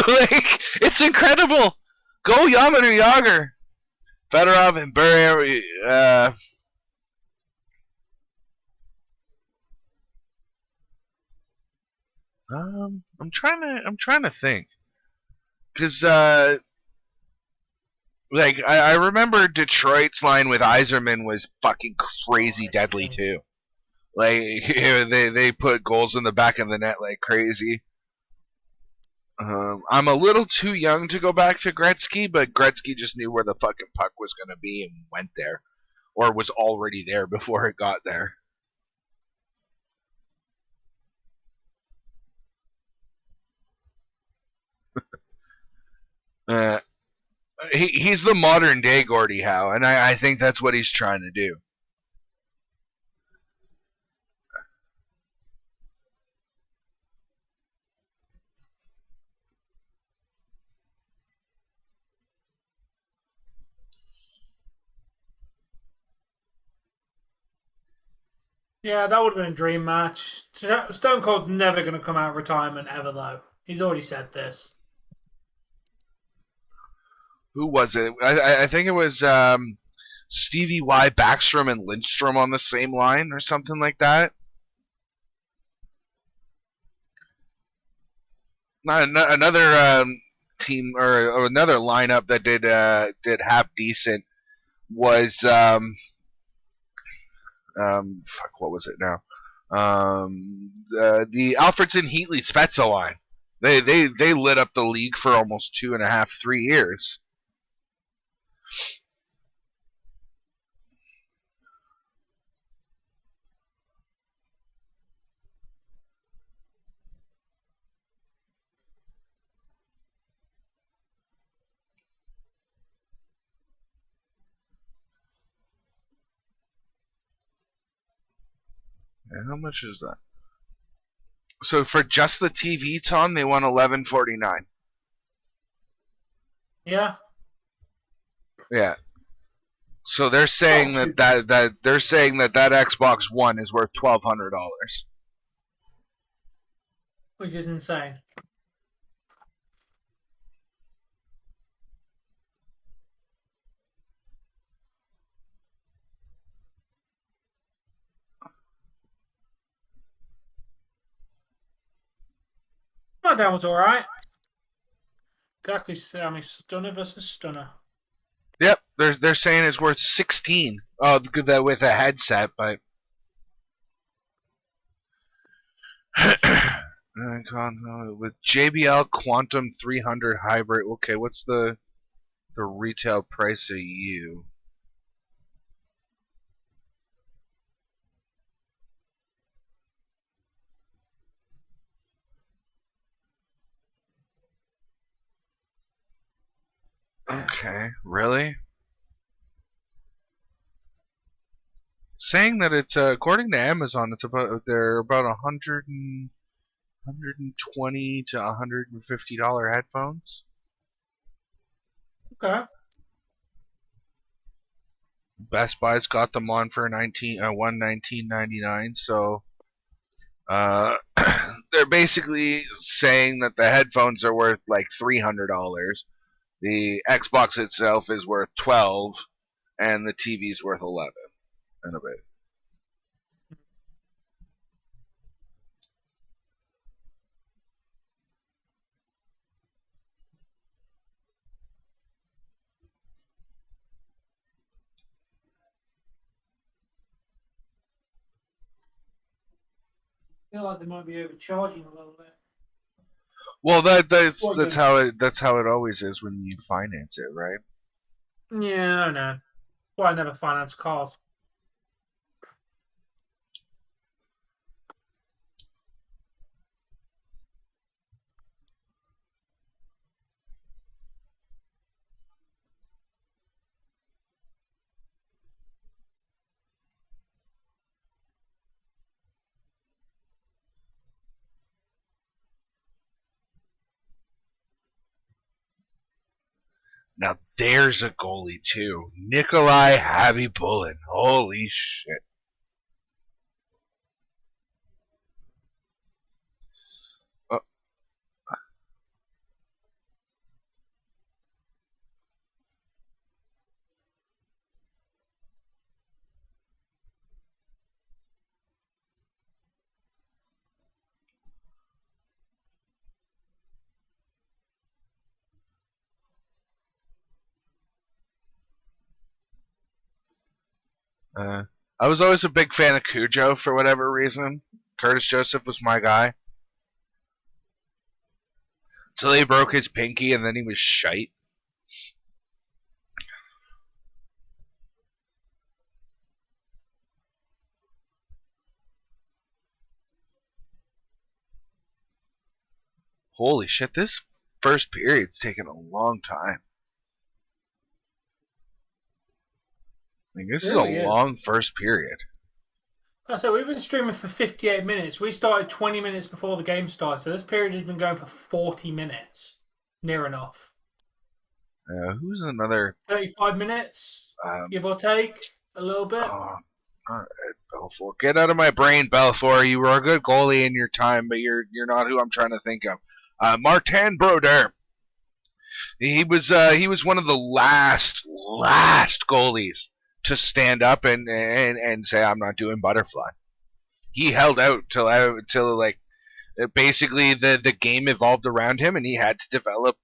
Like, it's incredible. Go Yamuna Yager. Fedorov and Burry. I'm trying to think, because I remember Detroit's line with Yzerman was fucking crazy deadly too. Like, they put goals in the back of the net like crazy. I'm a little too young to go back to Gretzky, but Gretzky just knew where the fucking puck was gonna be and went there, or was already there before it got there. He's the modern day Gordie Howe, and I think that's what he's trying to do. Yeah, that would have been a dream match. Stone Cold's never going to come out of retirement ever, though. He's already said this. Who was it? I think it was Stevie Y, Backstrom, and Lindstrom on the same line or something like that. Another team or another lineup that did half decent was what was it now? The Alfredson Heatley Spezza line. They lit up the league for almost 2.5, 3 years. And how much is that? So for just the TV, Tom, they want $11.49. Yeah. Yeah. So they're saying that they're saying that Xbox One is worth $1,200. Which is insane. Oh, that was alright. Exactly. I mean, stunner versus stunner. Yep, they're saying it's worth 16. Oh, that with a headset, but with JBL Quantum 300 Hybrid. Okay, what's the retail price of you? Okay, really? Saying that it's according to Amazon, they're about 120 to $150 headphones. Okay. Best Buy's got them on for $119.99. So they're basically saying that the headphones are worth like $300. The Xbox itself is worth $12, and the TV's worth $11 and a bit. I feel like they might be overcharging a little bit. Well, that's how it always is when you finance it, right? Yeah, I know. Well, I never finance cars. Now there's a goalie too, Nikolai Habibulin. Holy shit! I was always a big fan of Cujo for whatever reason. Curtis Joseph was my guy. Till he broke his pinky and then he was shite. Holy shit, this first period's taken a long time. I mean, this is a long first period. So we've been streaming for 58 minutes. We started 20 minutes before the game started. So this period has been going for 40 minutes. Near enough. Who's another? 35 minutes, give or take, a little bit. All right, Belfour. Get out of my brain, Belfour. You were a good goalie in your time, but you're not who I'm trying to think of. Martin Brodeur. He was one of the last goalies to stand up and say I'm not doing butterfly. He held out till like basically the game evolved around him, and he had to develop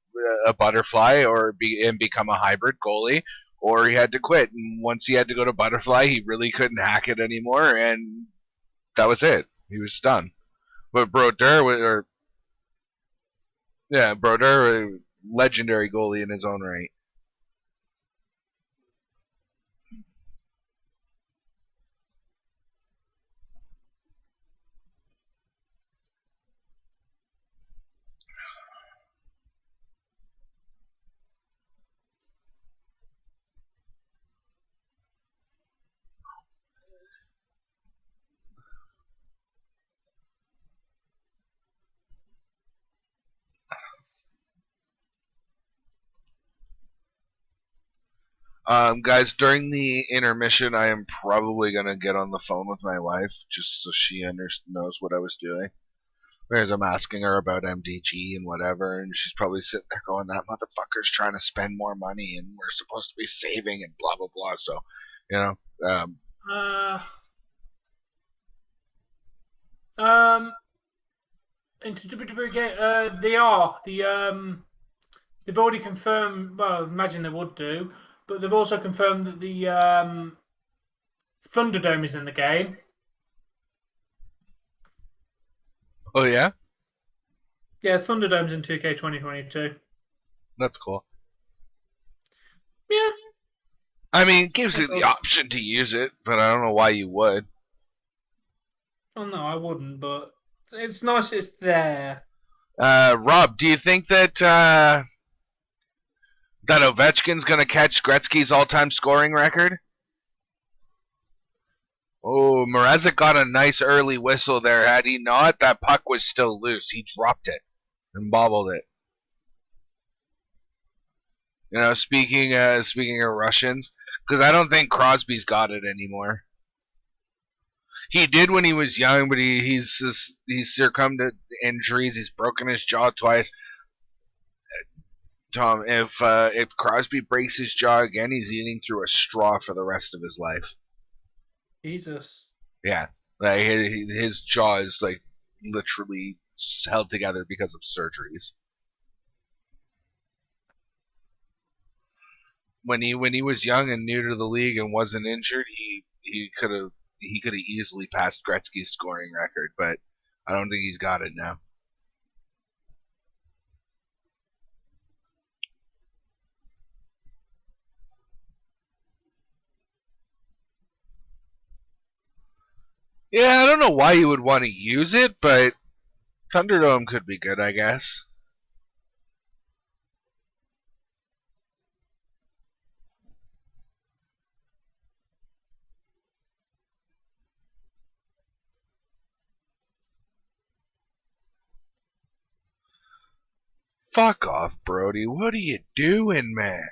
a butterfly and become a hybrid goalie, or he had to quit. And once he had to go to butterfly, he really couldn't hack it anymore, and that was it. He was done. But Brodeur, legendary goalie in his own right. Guys, during the intermission, I am probably gonna get on the phone with my wife just so she knows what I was doing. Whereas I'm asking her about MDG and whatever, and she's probably sitting there going, "That motherfucker's trying to spend more money, and we're supposed to be saving and blah blah blah." So, you know, Uh, um, into WWE game, they are they've already confirmed. Well, I imagine they would do, but they've also confirmed that the Thunderdome is in the game. oh yeah, Yeah, Thunderdome's in 2K 2022. that's cool. Yeah. I mean, it gives you the option to use it, but I don't know why you would. Oh no, I wouldn't, but it's nice it's there. Rob, do you think that Ovechkin's gonna catch Gretzky's all-time scoring record? Oh, Mrazek got a nice early whistle there. Had he not, that puck was still loose. He dropped it and bobbled it. You know, speaking of Russians, because I don't think Crosby's got it anymore. He did when he was young, but he's succumbed to injuries. He's broken his jaw twice. Tom, if Crosby breaks his jaw again, he's eating through a straw for the rest of his life. Jesus. Yeah, like his jaw is like literally held together because of surgeries. When he was young and new to the league and wasn't injured, he could have easily passed Gretzky's scoring record, but I don't think he's got it now. Yeah, I don't know why you would want to use it, but Thunderdome could be good, I guess. Fuck off, Brody. What are you doing, man?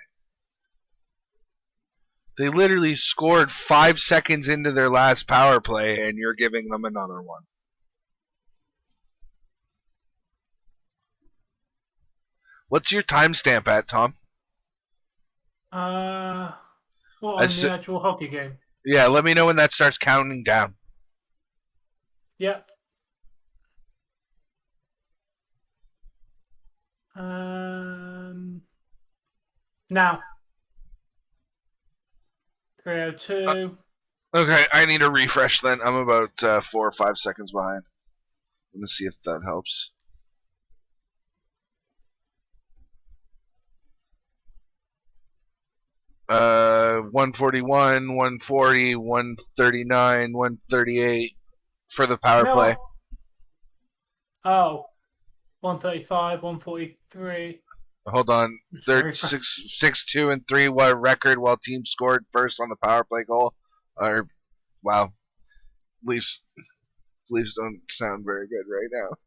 They literally scored 5 seconds into their last power play, and you're giving them another one. What's your timestamp at, Tom? What, on the actual hockey game? Yeah, let me know when that starts counting down. Yeah. Now. 302. Okay, I need a refresh then. I'm about 4 or 5 seconds behind. Let me see if that helps. Uh, 141, 140, 139, 138 for the power play. Oh. 135, 143. Hold on. 6, 2, and 3 record while team scored first on the power play goal. Wow. Leafs don't sound very good right now.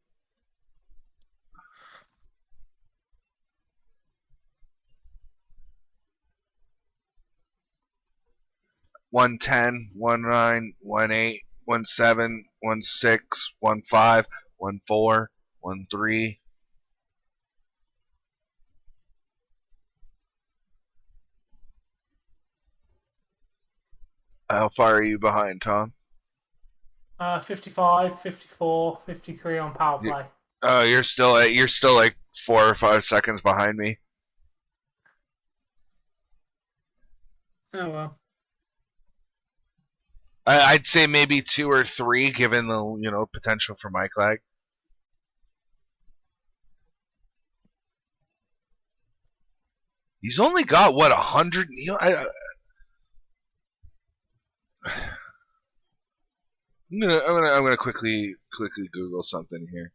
One 9, 1 8, 1 7, 1 6, 1 5, 1 4, 1 3. How far are you behind, Tom? 55, 54, 53 on power play. You're still like 4 or 5 seconds behind me. Oh well. I'd say maybe 2 or 3, given the potential for mic lag. He's only got what 100. I'm gonna quickly Google something here.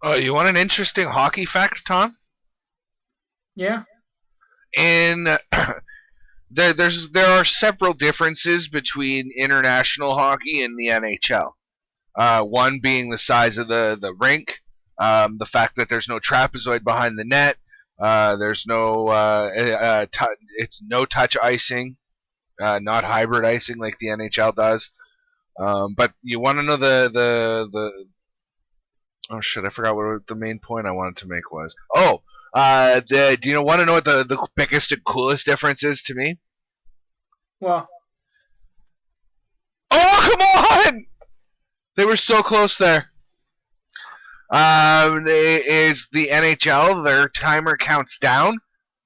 Oh, you want an interesting hockey fact, Tom? Yeah. In there are several differences between international hockey and the NHL. One being the size of the rink, the fact that there's no trapezoid behind the net, there's no it's no touch icing, not hybrid icing like the NHL does. But you want to know the oh shit, I forgot what the main point I wanted to make was. Oh, do you want to know what the biggest and coolest difference is to me? Well. Oh, come on! They were so close there. Is the NHL, their timer counts down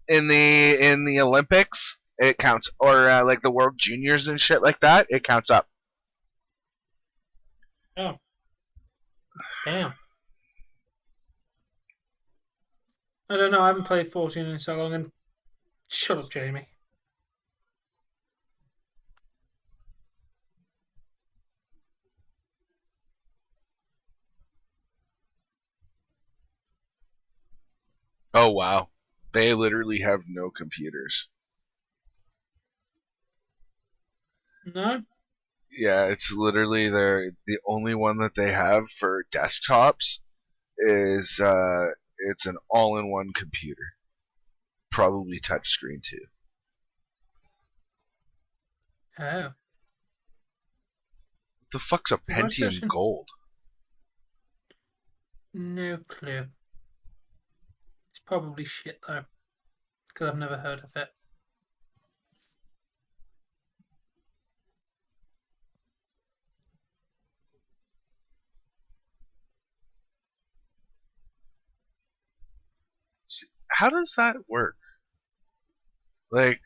in the Olympics. It counts, or like the World Juniors and shit like that. It counts up. Oh. Damn. I don't know. I haven't played 14 in so long. And shut up, Jamie. Oh wow, they literally have no computers. No. Yeah, it's literally the only one that they have for desktops is it's an all-in-one computer, probably touchscreen too. Oh. What the fuck's a Pentium Gold? No clue. It's probably shit though, because I've never heard of it. How does that work? Like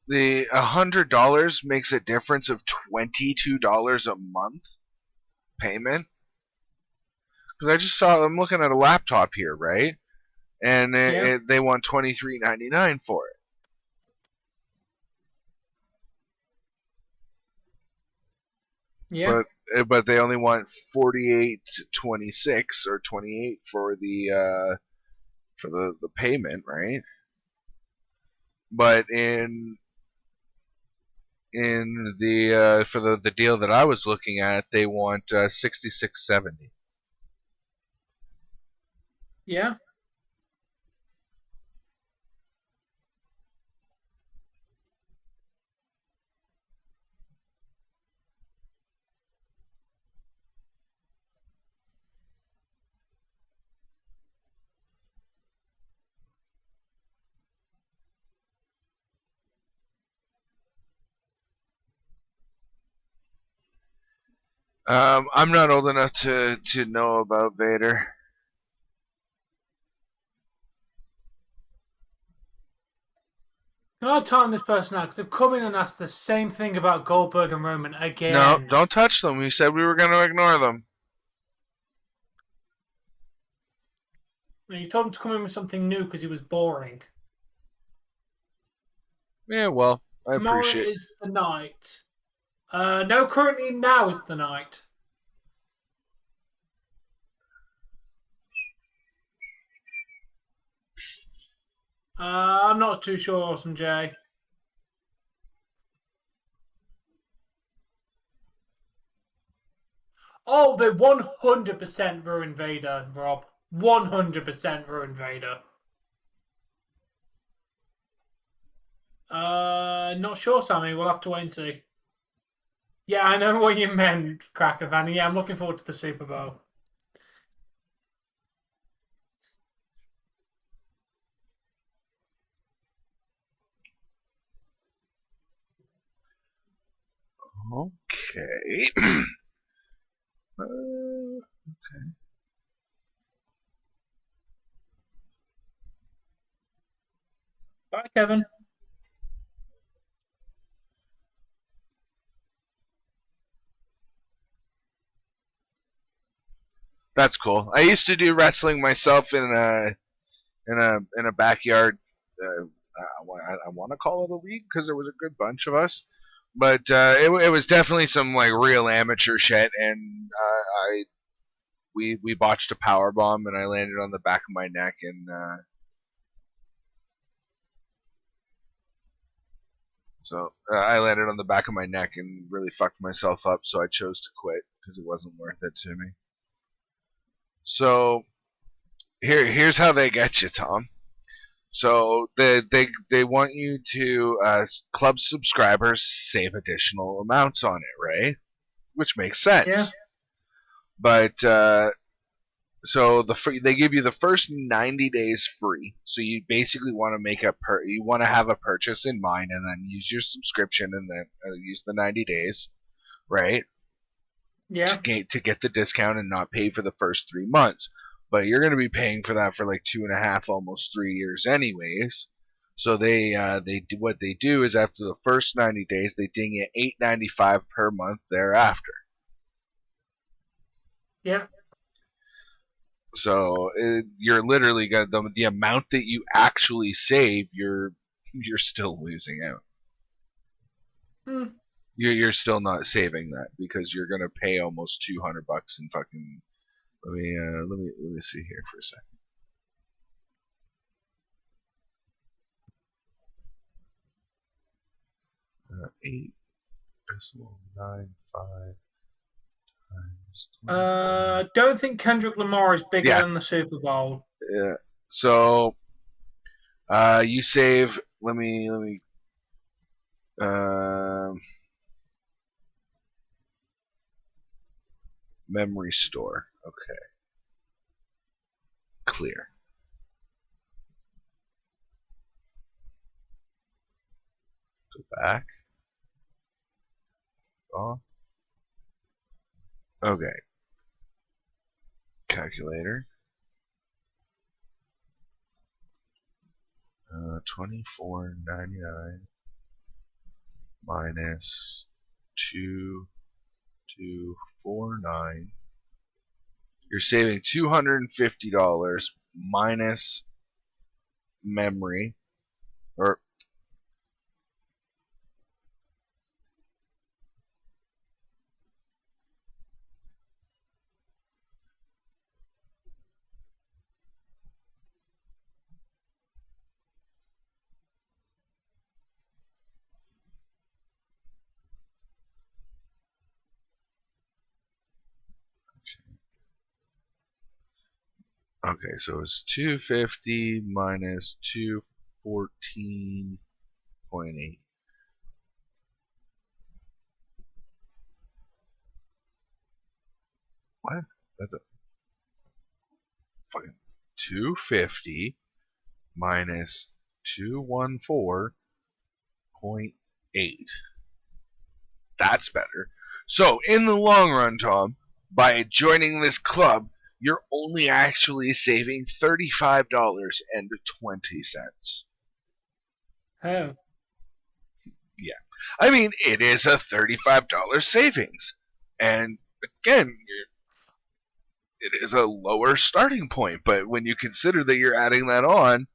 the $100 makes a difference of $22 a month payment. Because I just saw I'm looking at a laptop here, right? And they want $23.99 for it. Yeah. But they only want $48.26 or $28 for the payment, right? But in the for the deal that I was looking at, they want $66.70. Yeah. I'm not old enough to know about Vader. Can I time this person out? Because they've come in and asked the same thing about Goldberg and Roman again. No, don't touch them. We said we were going to ignore them. You told him to come in with something new because he was boring. Yeah, well, I Tomorrow appreciate it. Is the night. No, currently now is the night. I'm not too sure, Awesome J. Oh, they 100% ruined Vader, Rob. 100% ruined Vader. Not sure, Sammy. We'll have to wait and see. Yeah, I know what you meant, Cracker Van. Yeah, I'm looking forward to the Super Bowl. Okay. Okay. Bye, Kevin. That's cool. I used to do wrestling myself in a backyard. I want to call it a league because there was a good bunch of us, but it was definitely some like real amateur shit, and we botched a power bomb, and I landed on the back of my neck, and I landed on the back of my neck and really fucked myself up. So I chose to quit because it wasn't worth it to me. So here's how they get you, Tom. So they want you to club subscribers save additional amounts on it, right? Which makes sense. Yeah. But so they give you the first 90 days free. So you basically want to you want to have a purchase in mind, and then use your subscription, and then use the 90 days, right? Yeah. To get the discount and not pay for the first 3 months. But you're going to be paying for that for like 2.5, almost 3 years, anyways. So what they do is after the first 90 days, they ding you $8.95 per month thereafter. Yeah. So you're literally got the amount that you actually save. You're still losing out. You're still not saving that because you're gonna pay almost $200 in fucking. Let me see here for a second. $8.95 times 20. Don't think Kendrick Lamar is bigger than the Super Bowl. Yeah. So, you save. Let me. Memory store. Okay. Clear. Go back. Oh. Okay. Calculator. 24.99 minus 2,249. You're saving $250 minus memory, or okay, so it's 250 minus 214.8. What? That's a fucking 250 minus 214.8. That's better. So in the long run, Tom, by joining this club, you're only actually saving $35.20. Oh. Yeah. I mean, it is a $35 savings. And again, it is a lower starting point, but when you consider that you're adding that on,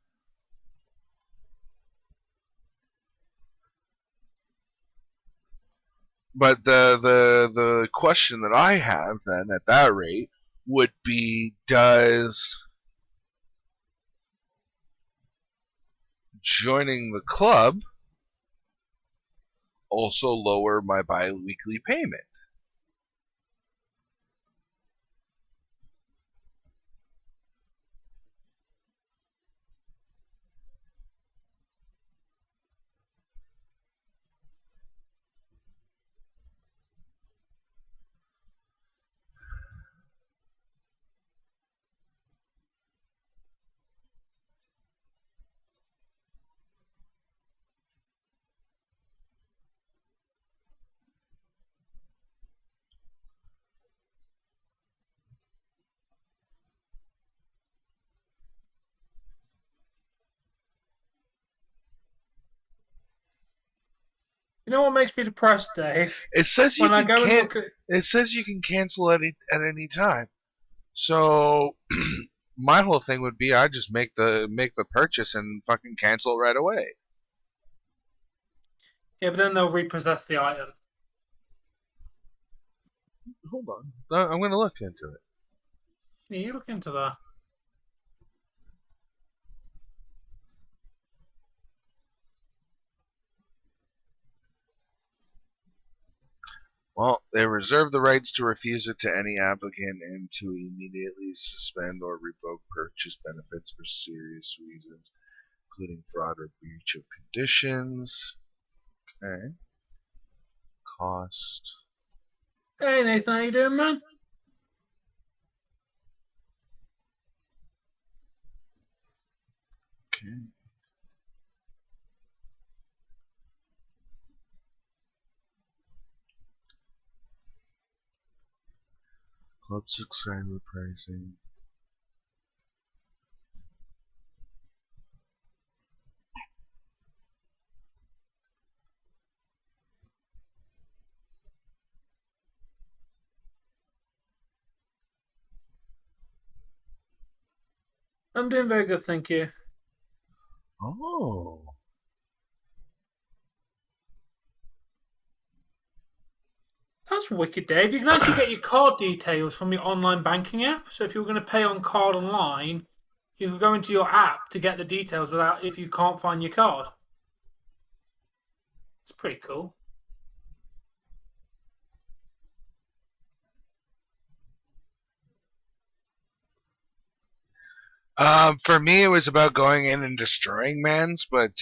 but the question that I have then at that rate would be, does joining the club also lower my bi-weekly payment? You know what makes me depressed, Dave? It says you When it says you can cancel at any time. So my whole thing would be I just make the purchase and fucking cancel right away. Yeah, but then they'll repossess the item. Hold on. I'm going to look into it. Yeah, you look into that. Well, they reserve the rights to refuse it to any applicant and to immediately suspend or revoke purchase benefits for serious reasons, including fraud or breach of conditions. Okay. Cost. Hey Nathan, how you doing, man? Okay. Club subscriber pricing. I'm doing very good, thank you. Oh. That's wicked, Dave. You can actually get your card details from your online banking app. So if you're going to pay on card online, you can go into your app to get the details without if you can't find your card. It's pretty cool. For me, it was about going in and destroying mans, but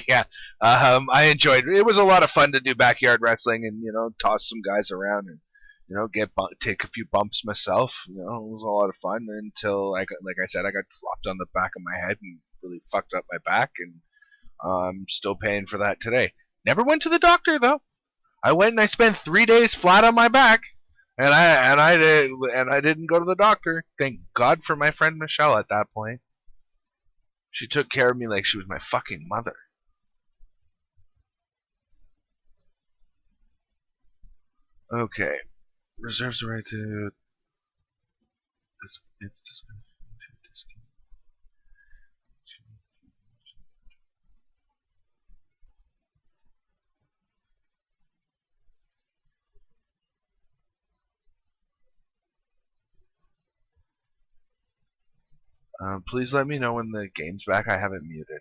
yeah, I enjoyed it. It was a lot of fun to do backyard wrestling and toss some guys around and take a few bumps myself. It was a lot of fun until like I said, I got dropped on the back of my head and really fucked up my back, and I'm still paying for that today. Never went to the doctor though. I went and I spent 3 days flat on my back. And I didn't go to the doctor. Thank God for my friend Michelle at that point. She took care of me like she was my fucking mother. Okay. Reserves the right to it's please let me know when the game's back. I have it muted.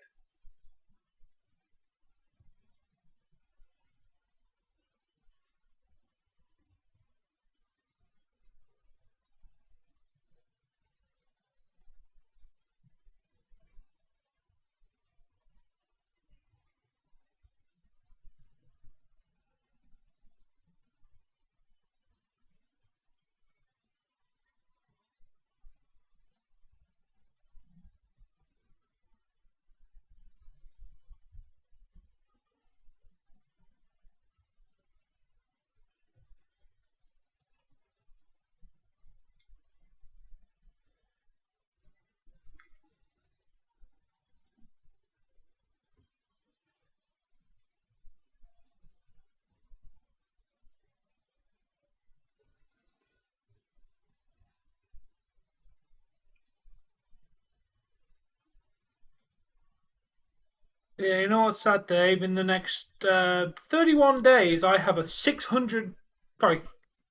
Yeah, you know what's sad, Dave? In the next 31 days, I have sorry,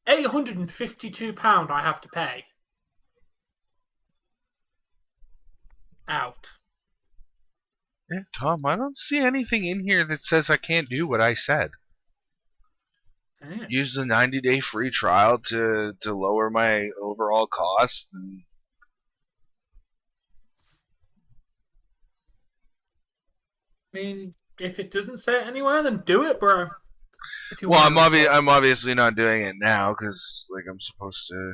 £852 I have to pay. Out. Yeah, Tom, I don't see anything in here that says I can't do what I said. Yeah. Use the 90-day free trial to lower my overall cost. I mean, if it doesn't say it anywhere, then do it, bro. If you Well, want to. I'm obviously not doing it now because I'm supposed to,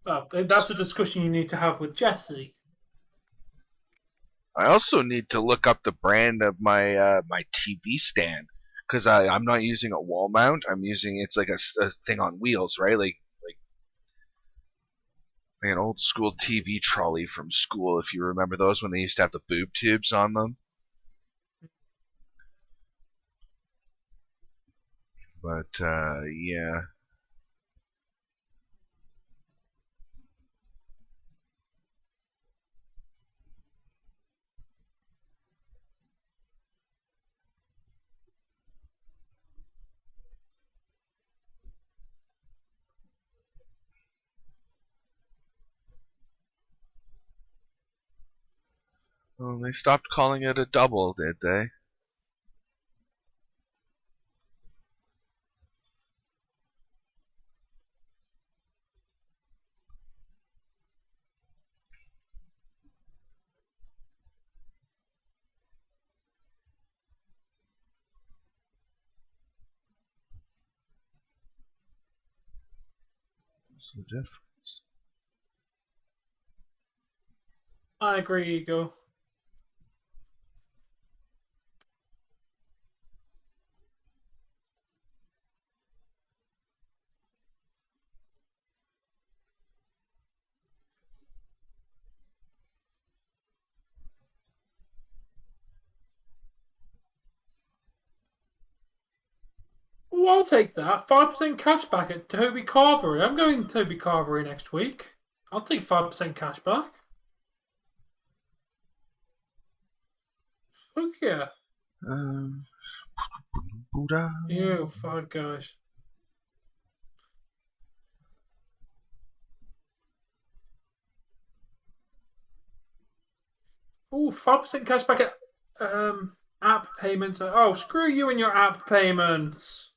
Well, that's a discussion you need to have with Jesse. I also need to look up the brand of my TV stand because I'm not using a wall mount. I'm using it's like a thing on wheels, right? Like an old school TV trolley from school, if you remember those when they used to have the boob tubes on them. But yeah. Oh, they stopped calling it a double, did they? What's the difference? I agree, Eagle. Oh, I'll take that. 5% cash back at Toby Carvery. I'm going Toby Carvery next week. I'll take 5% cash back. Fuck yeah. Yeah, 5 guys. Oh, 5% cash back at app payments. Oh, screw you and your app payments.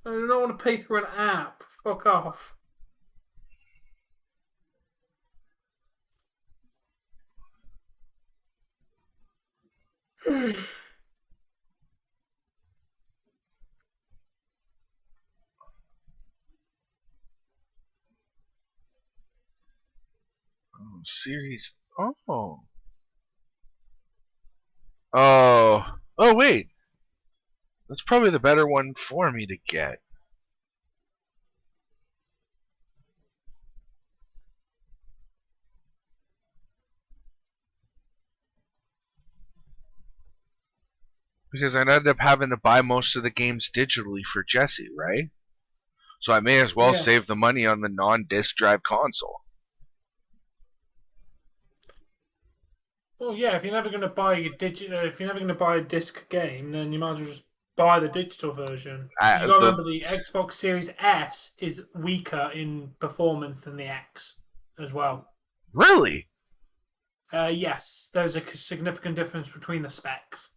I don't want to pay through an app. Fuck off. Oh, series. Oh. Oh. Oh, wait. That's probably the better one for me to get. Because I'd end up having to buy most of the games digitally for Jesse, right? So I may as well save the money on the non-disc drive console. Well, yeah. If you're never going to buy if you're never going to buy a disc game, then you might as well just buy the digital version. You got to remember the Xbox Series S is weaker in performance than the X as well. Really? Yes, there's a significant difference between the specs.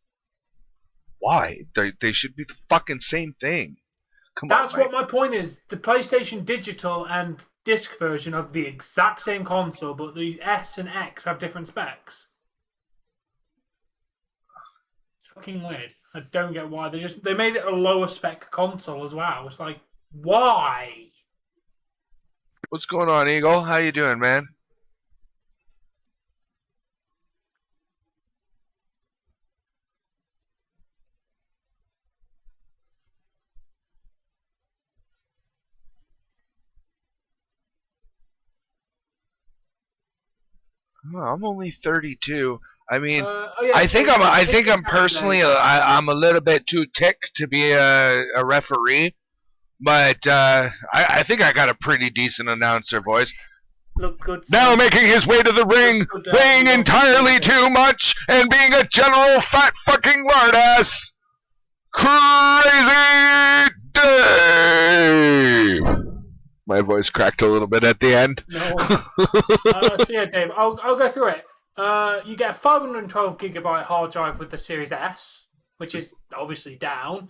Why? They should be the fucking same thing. Come That's on, what my point is. The PlayStation Digital and disc version are the exact same console, but the S and X have different specs. It's fucking weird. I don't get why. They made it a lower spec console as well. It's like, why? What's going on, Eagle? How you doing, man? Oh, I'm only 32. I mean, I think I'm personally I'm a little bit too tick to be a referee, but I think I got a pretty decent announcer voice. Look good. Now making his way to the ring, weighing entirely too much and being a general fat fucking lardass, Crazy Dave. My voice cracked a little bit at the end. No. So yeah, Dave, I'll go through it. You get a 512 gigabyte hard drive with the Series S, which is obviously down.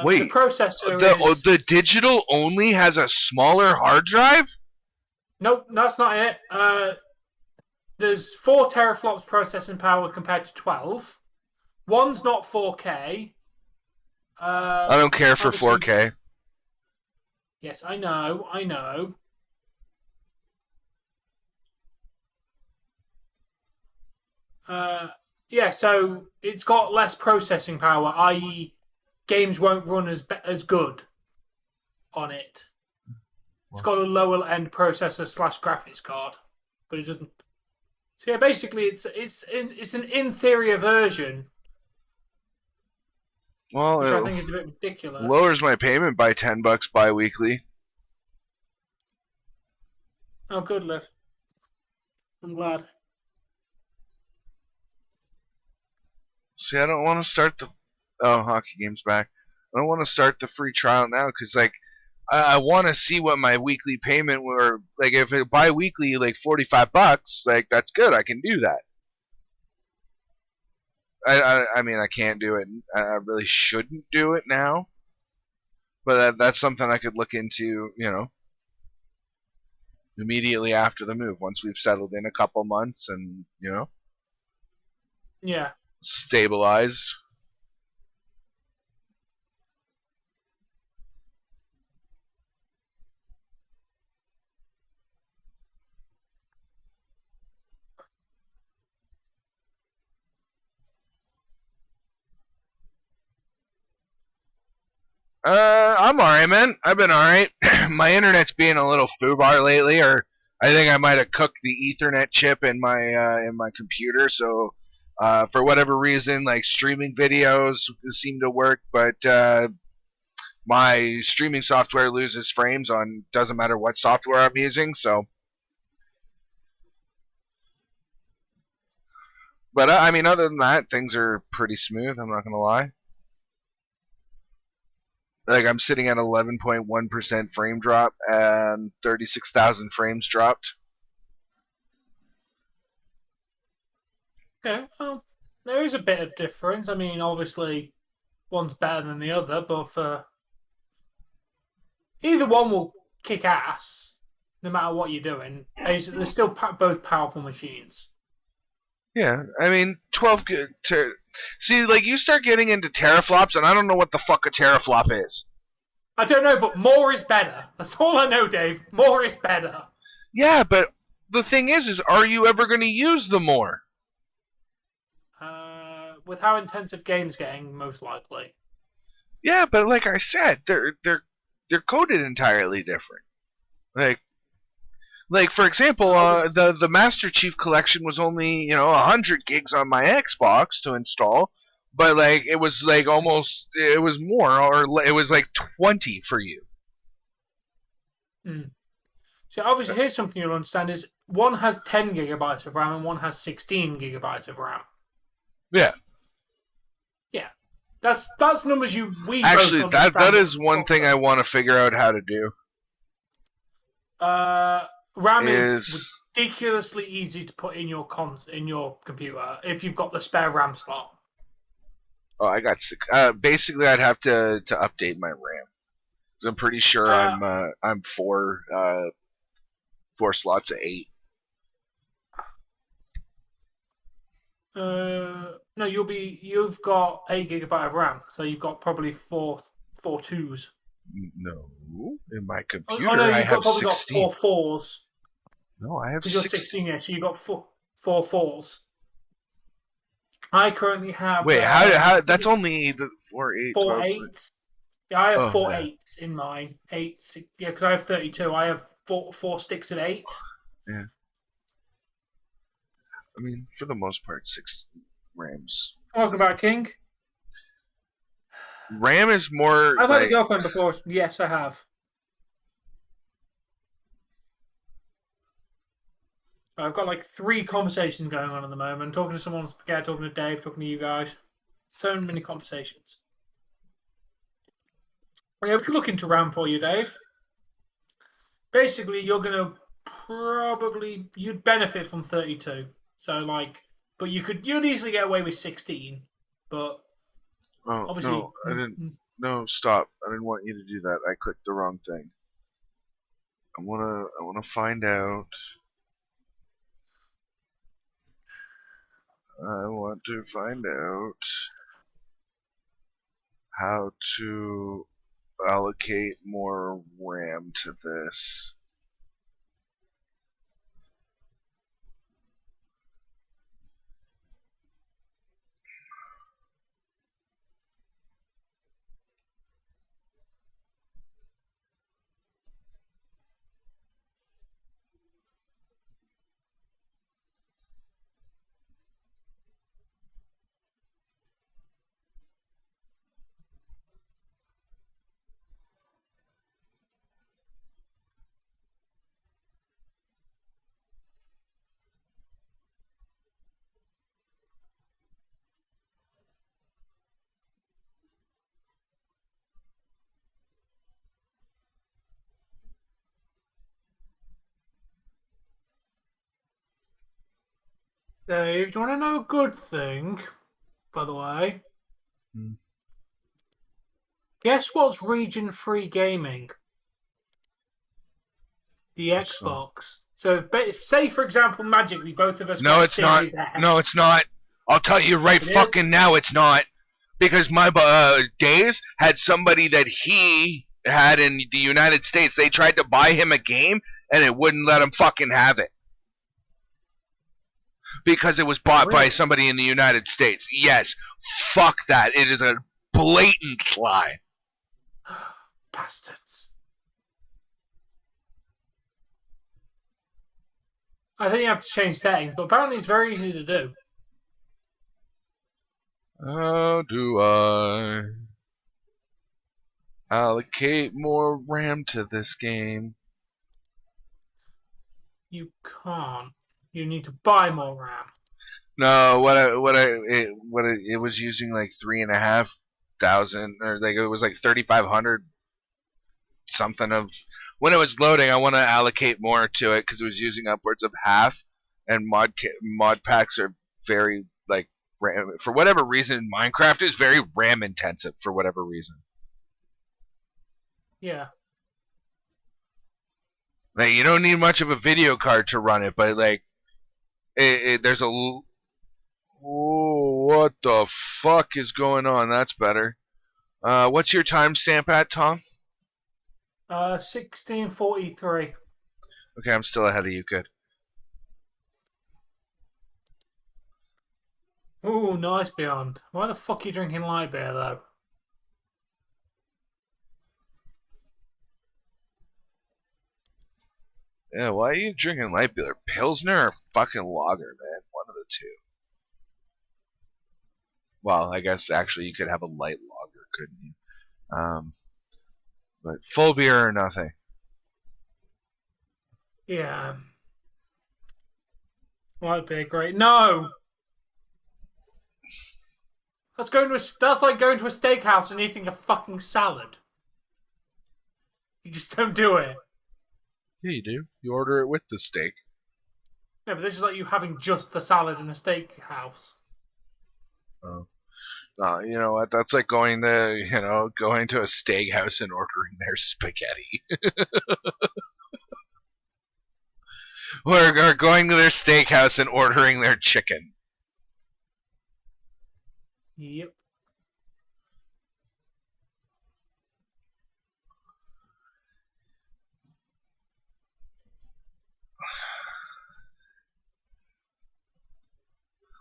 Wait, the processor the digital only has a smaller hard drive? Nope, that's not it. There's 4 teraflops processing power compared to 12. One's not 4K. I don't care for 4K. Yes, I know. Yeah, so it's got less processing power, i.e., games won't run as good on it. It's got a lower end processor / graphics card, but it doesn't. So yeah, basically, it's an inferior version. Well, which I think is a bit ridiculous. Lowers my payment by $10 bi-weekly. Oh, good, Liv. I'm glad. See, I don't want to start the hockey game's back. I don't want to start the free trial now because I want to see what my weekly payment were. Like, if it bi-weekly, like $45, like that's good. I can do that. I mean, I can't do it. I really shouldn't do it now. But that's something I could look into, immediately after the move, once we've settled in a couple months and, Yeah. stabilize. I'm alright, man. I've been alright. My internet's being a little foobar lately, or I think I might have cooked the Ethernet chip in my computer. So, for whatever reason, like streaming videos seem to work, but my streaming software loses frames on doesn't matter what software I'm using. So, but I mean, other than that, things are pretty smooth. I'm not gonna lie. Like, I'm sitting at 11.1% frame drop and 36,000 frames dropped. Okay, well, there is a bit of difference. I mean, obviously, one's better than the other, but for either one will kick ass, no matter what you're doing. They're still both powerful machines. Yeah, I mean, 12 good. See, like, you start getting into teraflops, and I don't know what the fuck a teraflop is. I don't know, but more is better. That's all I know, Dave. More is better. Yeah, but the thing is are you ever going to use the more? With how intensive games getting, most likely. Yeah, but like I said, they're coded entirely different. Like for example, the Master Chief Collection was only 100 gigs on my Xbox to install, but like it was like almost it was more, or it was like 20 for you. So obviously, here's something you'll understand: is one has 10 gigabytes of RAM and one has 16 gigabytes of RAM. Yeah. Yeah, that's numbers we actually both understand. That is one thing I want to figure out how to do. RAM is ridiculously easy to put in your computer if you've got the spare RAM slot. Oh, I got 6. Basically, I'd have to update my RAM. Cause I'm pretty sure I'm 4 slots of 8. No, you've got 8 gigabyte of RAM, so you've got probably four twos. No, in my computer no, I have probably 16. got 4 fours. No, I have 16. You're 16, yeah, so you got four fours. I currently have. Wait, how? That's only the 4 8. 4 8s. Yeah, I have 4 yeah. 8s in mine. 8, yeah, because I have 32. I have four sticks of 8. Yeah. I mean, for the most part, 6 RAMs. Welcome back, King. RAM is more. I've had a girlfriend before. Yes, I have. I've got like 3 conversations going on at the moment. Talking to someone, talking to Dave, talking to you guys. So many conversations. Yeah, we could look into RAM for you, Dave. Basically, you're going to you'd benefit from 32. So like, but you'd easily get away with 16. But obviously, no, I didn't. No, stop! I didn't want you to do that. I clicked the wrong thing. I wanna find out. I want to find out how to allocate more RAM to this. Dave, do you want to know a good thing, by the way? Hmm. Guess what's region-free gaming? The So. Xbox. So, if, say, for example, magically, both of us No, got a it's not. Series X. No, it's not. I'll tell you right It is? fucking now it's not. Because my Days had somebody that he had in the United States. They tried to buy him a game, and it wouldn't let him fucking have it. Because it was bought by Really? somebody in the United States. Yes. Fuck that. It is a blatant lie. Bastards. I think you have to change settings, but apparently it's very easy to do. How do I allocate more RAM to this game? You can't. You need to buy more RAM. No, it was using like 3,500 or like it was like 3,500 something of when it was loading. I want to allocate more to it because it was using upwards of half, and mod packs are very like RAM, for whatever reason. Minecraft is very RAM intensive for whatever reason. Yeah. Like you don't need much of a video card to run it, but like there's a. Oh, what the fuck is going on? That's better. What's your timestamp at, Tom? 1643. Okay, I'm still ahead of you. Good. Ooh, nice Beyond. Why the fuck are you drinking light beer, though? Yeah, why are you drinking light beer? Pilsner or fucking lager, man? One of the two. Well, I guess actually you could have a light lager, couldn't you? But full beer or nothing. Yeah. Light beer, great. No! That's like going to a steakhouse and eating a fucking salad. You just don't do it. Yeah, you do. You order it with the steak. Yeah, but this is like you having just the salad in a steakhouse. Oh. You know what? That's like going to a steakhouse and ordering their spaghetti. or going to their steakhouse and ordering their chicken. Yep.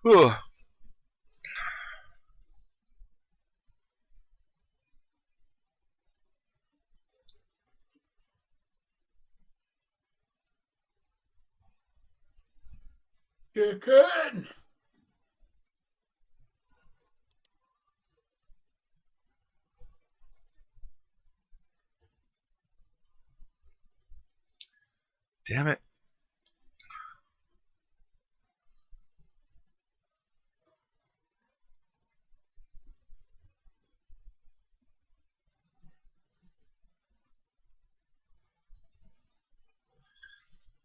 Whew. Chicken! Damn it.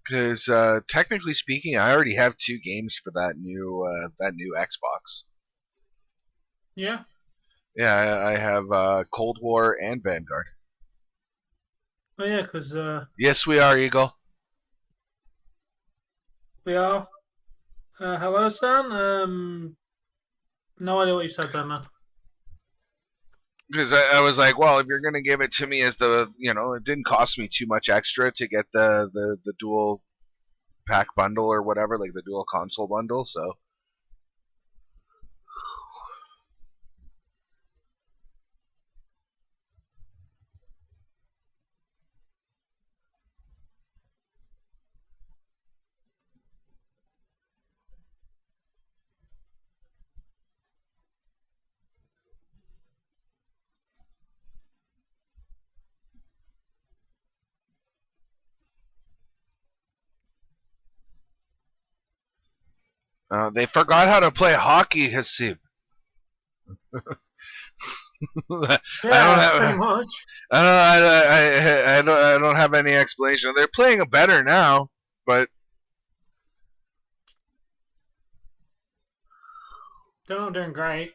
Because technically speaking, I already have 2 games for that new Xbox. Yeah. Yeah, I have Cold War and Vanguard. Oh yeah, because Yes, we are, Eagle. we are. Hello, Sam. No idea what you said there, man. Because I was like, well, if you're gonna give it to me as the, it didn't cost me too much extra to get the dual pack bundle or whatever, like the dual console bundle. So they forgot how to play hockey, Hasib. Yeah, pretty much. I don't have any explanation. They're playing better now, but They're not doing great.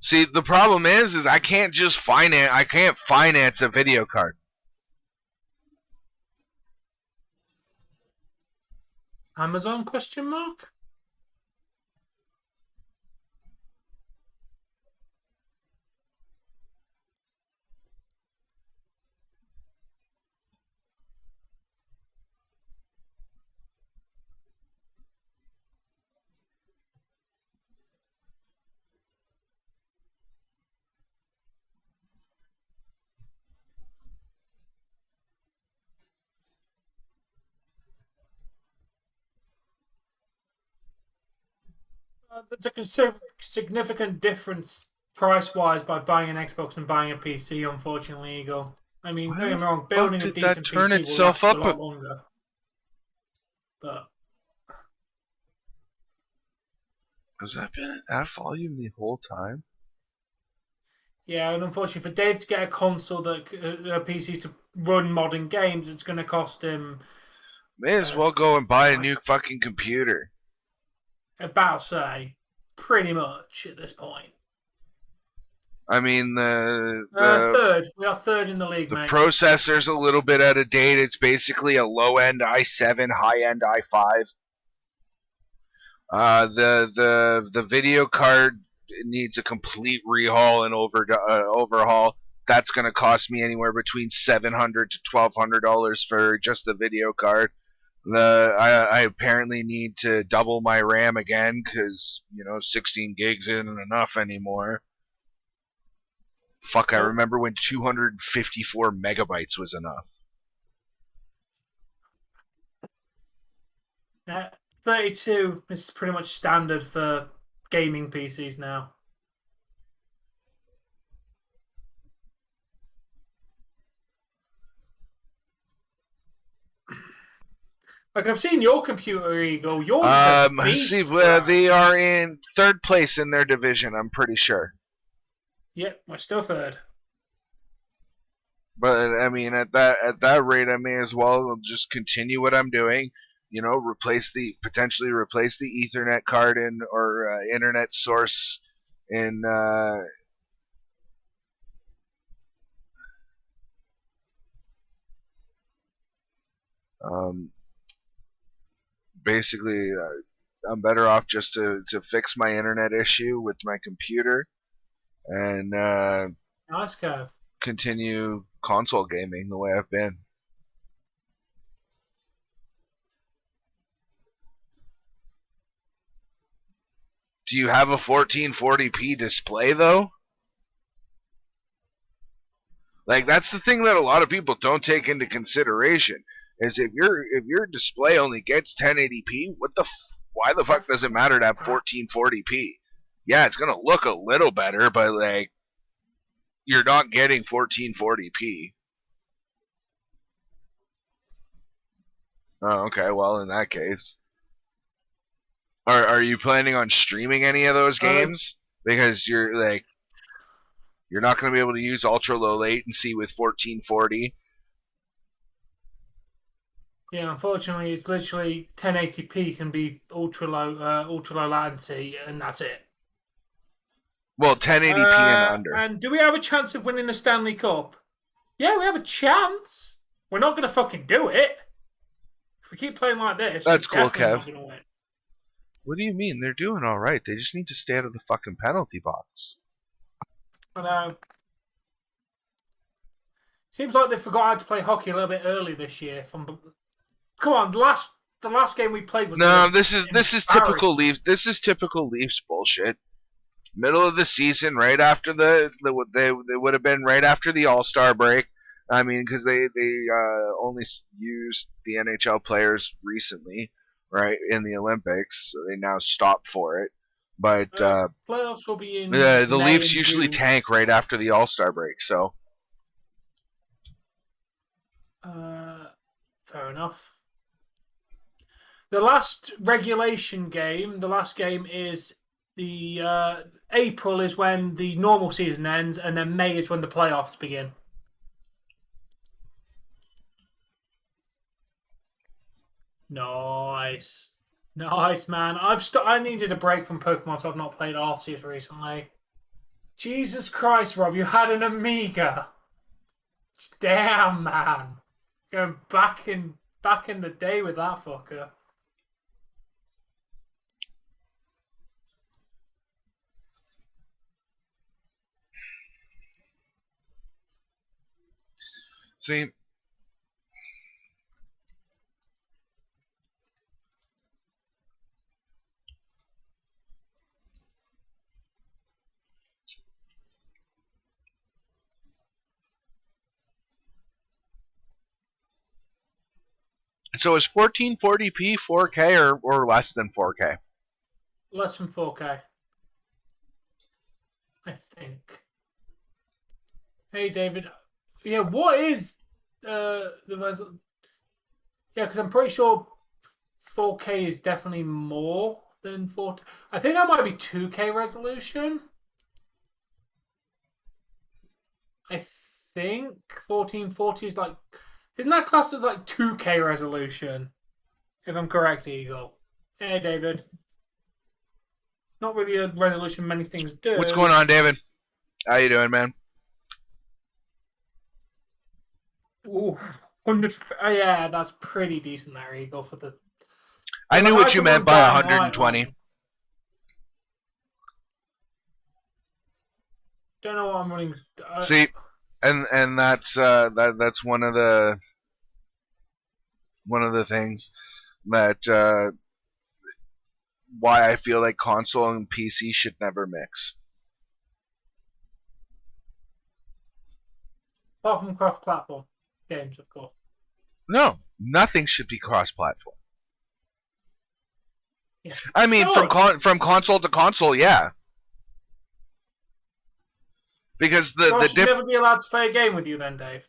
See, the problem is I can't just finance a video card. Amazon question mark? There's a significant difference price-wise by buying an Xbox and buying a PC, unfortunately, Eagle. I mean, Why don't get the me wrong, fuck building a did that decent turn PC will itself last you a up? lot longer. But Has that been at volume the whole time? yeah, and unfortunately for Dave to get a console that a PC to run modern games, it's going to cost him May as well go and buy a new fucking computer. about say pretty much at this point. I mean Third. We are third in the league, the mate. processor's a little bit out of date. It's basically a low-end i7, high-end i5. The video card needs a complete rehaul and overhaul. That's going to cost me anywhere between $700 to $1,200 for just the video card. I apparently need to double my RAM again because 16 gigs isn't enough anymore. Fuck, I remember when 254 megabytes was enough. 32 is pretty much standard for gaming PCs now. Like, I've seen your computer, Eagle. Yours is a beast. They are in third place in their division, I'm pretty sure. Yep, we're still third. But I mean, at that rate, I may as well just continue what I'm doing. Potentially replace the Ethernet card or internet source in. Basically, I'm better off just to fix my internet issue with my computer and nice, Kev. Continue console gaming the way I've been. Do you have a 1440p display though? Like, that's the thing that a lot of people don't take into consideration is if your display only gets 1080p, why the fuck does it matter to have 1440p? Yeah, it's gonna look a little better, but like you're not getting 1440p. Oh, okay. Well, in that case, are you planning on streaming any of those games? Because you're not going to be able to use ultra low latency with 1440. Yeah, unfortunately, it's literally 1080p can be ultra low latency, and that's it. Well, 1080p and under. And do we have a chance of winning the Stanley Cup? Yeah, we have a chance. We're not going to fucking do it. If we keep playing like this, that's cool, Kev. Not gonna win. What do you mean? They're doing all right. They just need to stay out of the fucking penalty box. I know. Seems like they forgot how to play hockey a little bit early this year. Come on, the last game we played was this is typical Leafs. This is typical Leafs bullshit. Middle of the season, right after they would have been right after the All-Star break. I mean, because they only used the NHL players recently, right, in the Olympics, so they now stopped for it. But playoffs will be in. The Leafs usually tank right after the All-Star break, so. Fair enough. The last regulation game, the last game is the April is when the normal season ends, and then May is when the playoffs begin. Nice. Nice, man. I needed a break from Pokemon, so I've not played Arceus recently. Jesus Christ, Rob, you had an Amiga. Damn, man. Going back in the day with that fucker. See, so is 1440p 4K or less than 4K? Less than 4K. I think. Hey, David. Yeah, what is the resolution? Yeah, because I'm pretty sure 4K is definitely more than 4K. I think that might be 2K resolution. I think 1440 is like... Isn't that classed as like 2K resolution? If I'm correct, Eagle. Hey, David. Not really a resolution many things do. What's going on, David? How you doing, man? Ooh, 100. Oh, yeah, that's pretty decent there, Eagle, for the... I knew what you meant by 120. Don't know what I'm running. See, and that's one of the things that why I feel like console and PC should never mix. Apart from cross-platform games, of course. No, nothing should be cross-platform. Yeah. I mean, from console to console, yeah. Because the should never be allowed to play a game with you, then, Dave.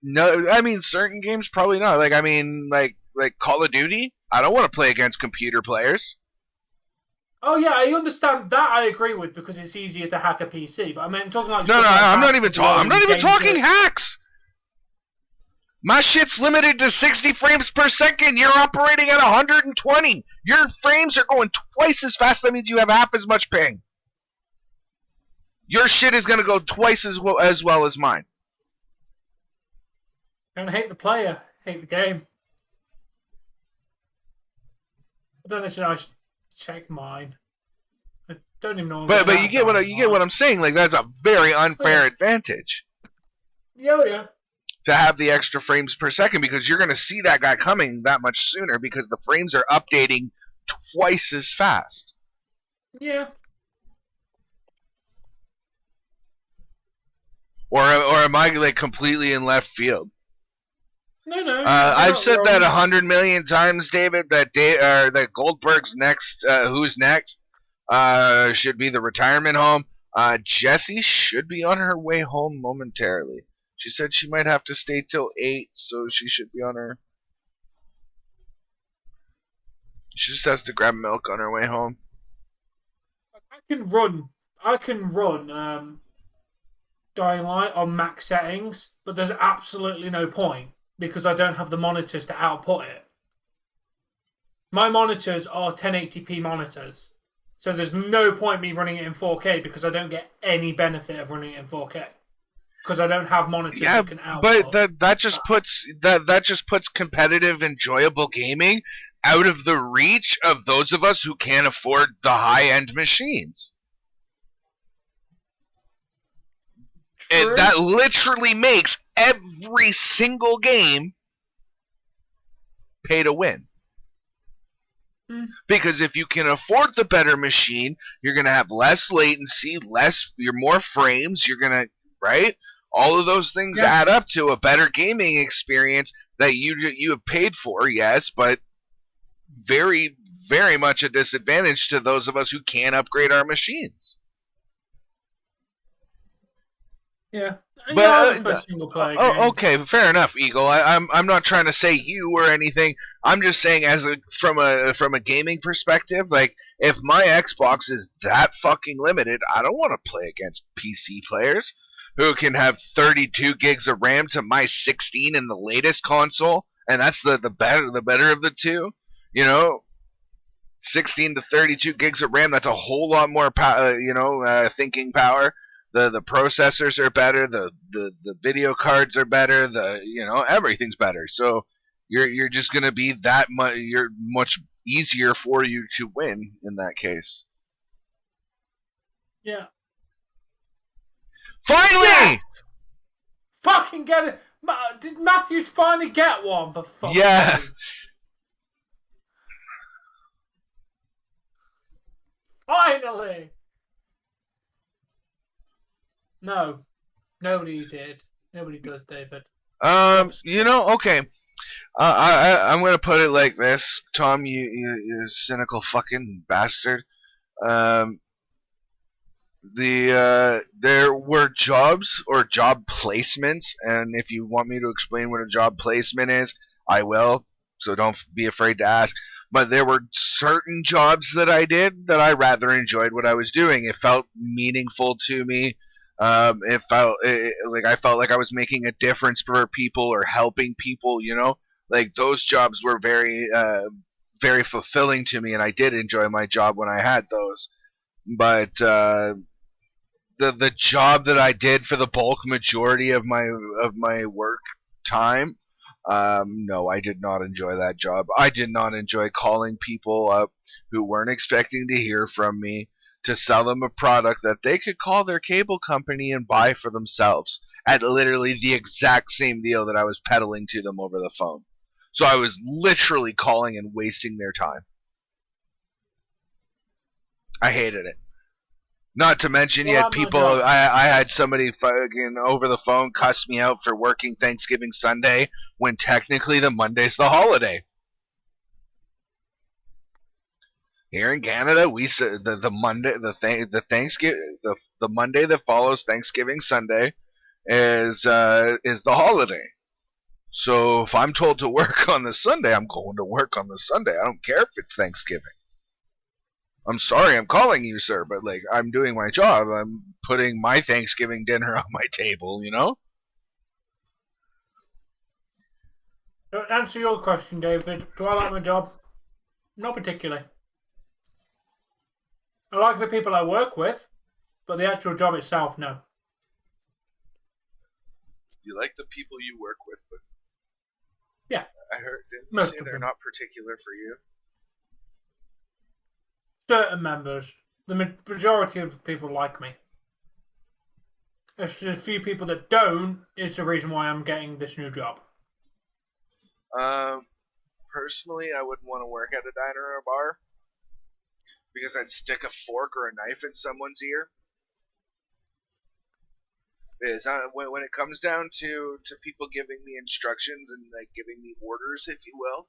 No, I mean certain games probably not. Like I mean, like Call of Duty. I don't want to play against computer players. Oh yeah, I understand that. I agree with because it's easier to hack a PC. But I mean, I'm talking like no, I'm not even talking hacks. My shit's limited to 60 frames per second. You're operating at 120. Your frames are going twice as fast. That means you have half as much ping. Your shit is gonna go twice as well as mine. I don't hate the player, hate the game. I don't know. I should check mine. I don't even know. But you get what I'm saying. Like that's a very unfair advantage. Yeah. To have the extra frames per second because you're gonna see that guy coming that much sooner because the frames are updating twice as fast. Yeah. Or am I like completely in left field? No. I've said that 100 million times, David. That Goldberg's next, who's next, should be the retirement home. Jessie should be on her way home momentarily. She said she might have to stay till 8, so she should be on her. She just has to grab milk on her way home. I can run Dying Light on max settings, but there's absolutely no point because I don't have the monitors to output it. My monitors are 1080p monitors, so there's no point me running it in 4K because I don't get any benefit of running it in 4K because I don't have monitors that can output. But that just puts competitive, enjoyable gaming out of the reach of those of us who can't afford the high-end machines. That literally makes every single game pay to win. Because if you can afford the better machine, you're going to have less latency, you're more frames, you're going to, right? All of those things add up to a better gaming experience that you have paid for, yes, but very, very much a disadvantage to those of us who can't upgrade our machines. Yeah. But okay, fair enough, Eagle. I'm not trying to say you or anything. I'm just saying from a gaming perspective, like if my Xbox is that fucking limited, I don't want to play against PC players who can have 32 gigs of RAM to my 16 in the latest console and that's the better of the two. 16 to 32 gigs of RAM. That's a whole lot more thinking power. The processors are better. The video cards are better. Everything's better. So you're just gonna be that much. You're much easier for you to win in that case. Yeah. Finally! Yes! Fucking get it! Did Matthews finally get one? For fuck's sake? Finally! No. Nobody did. Nobody does, David. Okay. I'm gonna put it like this, Tom. You cynical fucking bastard. There were jobs or job placements, and if you want me to explain what a job placement is, I will. So don't be afraid to ask. But there were certain jobs that I did that I rather enjoyed what I was doing. It felt meaningful to me. It felt like I felt like I was making a difference for people or helping people. Like those jobs were very, very fulfilling to me, and I did enjoy my job when I had those. But the job that I did for the bulk majority of my work time, no, I did not enjoy that job. I did not enjoy calling people up who weren't expecting to hear from me to sell them a product that they could call their cable company and buy for themselves at literally the exact same deal that I was peddling to them over the phone. So I was literally calling and wasting their time. I hated it. Not to mention, you had people. I had somebody fucking over the phone cuss me out for working Thanksgiving Sunday when technically the Monday's the holiday. Here in Canada, we the Monday, the Monday that follows Thanksgiving Sunday is the holiday. So if I'm told to work on the Sunday, I'm going to work on the Sunday. I don't care if it's Thanksgiving. I'm sorry I'm calling you, sir, but I'm doing my job. I'm putting my Thanksgiving dinner on my table, To answer your question, David, do I like my job? Not particularly. I like the people I work with, but the actual job itself, no. You like the people you work with, but yeah, I heard. Didn't you say they're not particular for you? Certain members. The majority of people like me. There's a few people that don't. It's the reason why I'm getting this new job. Personally, I wouldn't want to work at a diner or a bar because I'd stick a fork or a knife in someone's ear. Because when it comes down to people giving me instructions and giving me orders, if you will,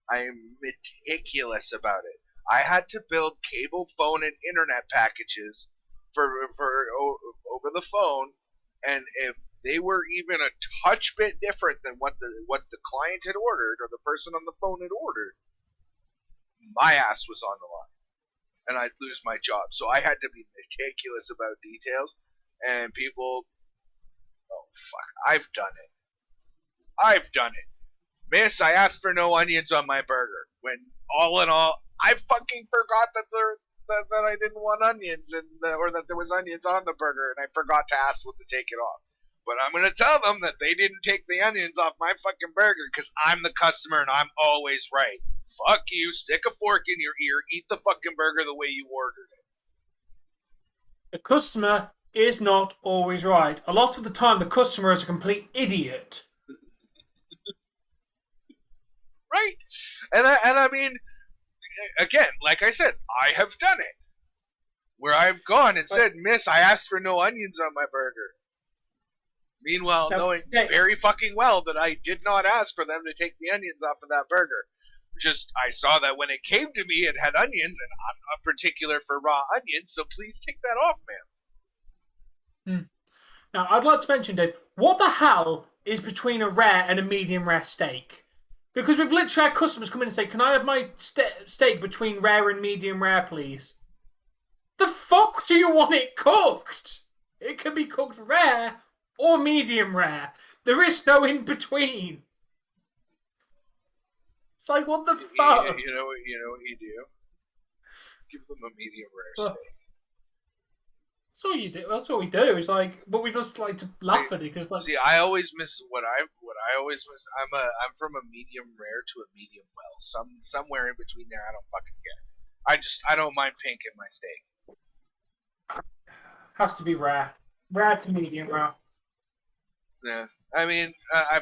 I am meticulous about it. I had to build cable, phone, and internet packages for over the phone, and if they were even a touch bit different than what the client had ordered or the person on the phone had ordered, my ass was on the line, and I'd lose my job. So I had to be meticulous about details, and people, oh fuck, I've done it. Miss, I asked for no onions on my burger. When all in all, I fucking forgot that I didn't want onions or that there was onions on the burger, and I forgot to ask them to take it off. But I'm gonna tell them that they didn't take the onions off my fucking burger because I'm the customer and I'm always right. Fuck you! Stick a fork in your ear. Eat the fucking burger the way you ordered it. The customer is not always right. A lot of the time, the customer is a complete idiot. Right? And I mean, again, like I said, I have done it. Where I've gone and said, Miss, I asked for no onions on my burger. Meanwhile, knowing very fucking well that I did not ask for them to take the onions off of that burger. Just, I saw that when it came to me, it had onions, and I'm not particular for raw onions, so please take that off, ma'am. Now, I'd like to mention, Dave, what the hell is between a rare and a medium rare steak? Because we've literally had customers come in and say, can I have my steak between rare and medium rare, please? The fuck do you want it cooked? It can be cooked rare or medium rare. There is no in between. It's like, what the fuck? You know what you do? Give them a medium rare steak. That's all you do. That's what we do. It's like, but we just like to laugh at it because, like, see, I always miss what I always miss. I'm from a medium rare to a medium well. Somewhere in between there. I don't fucking care. I don't mind pink in my steak. has to be rare, rare to medium rare. Yeah, I mean, I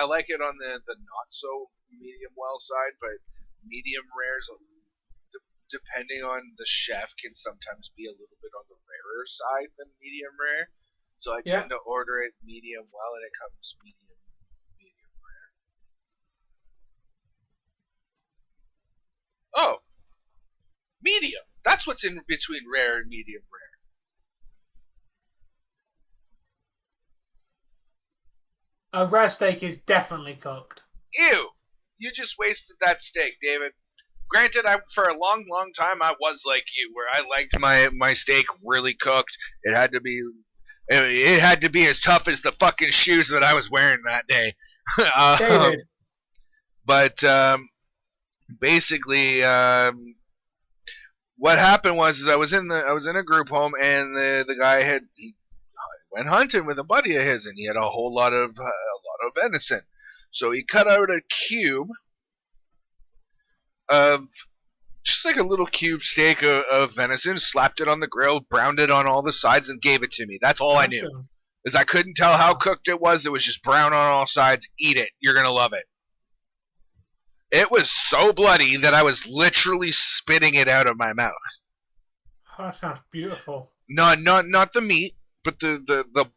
like it on the not so medium well side, but medium rares, depending on the chef, can sometimes be a little bit on the rarer side than medium rare. So I tend to order it medium well, and it comes medium rare. Oh, medium. That's what's in between rare and medium rare. A rare steak is definitely cooked. Ew! You just wasted that steak, David. Granted, for a long, long time I was like you, where I liked my steak really cooked. It had to be as tough as the fucking shoes that I was wearing that day. David. But basically, what happened was I was in a group home, and the guy he went hunting with a buddy of his, and he had a lot of venison. So he cut out a cube of just like a little cube steak of venison, slapped it on the grill, browned it on all the sides, and gave it to me. That's all I knew. Because I couldn't tell how cooked it was. It was just brown on all sides. Eat it. You're going to love it. It was so bloody that I was literally spitting it out of my mouth. Oh, that sounds beautiful. Not the meat, but the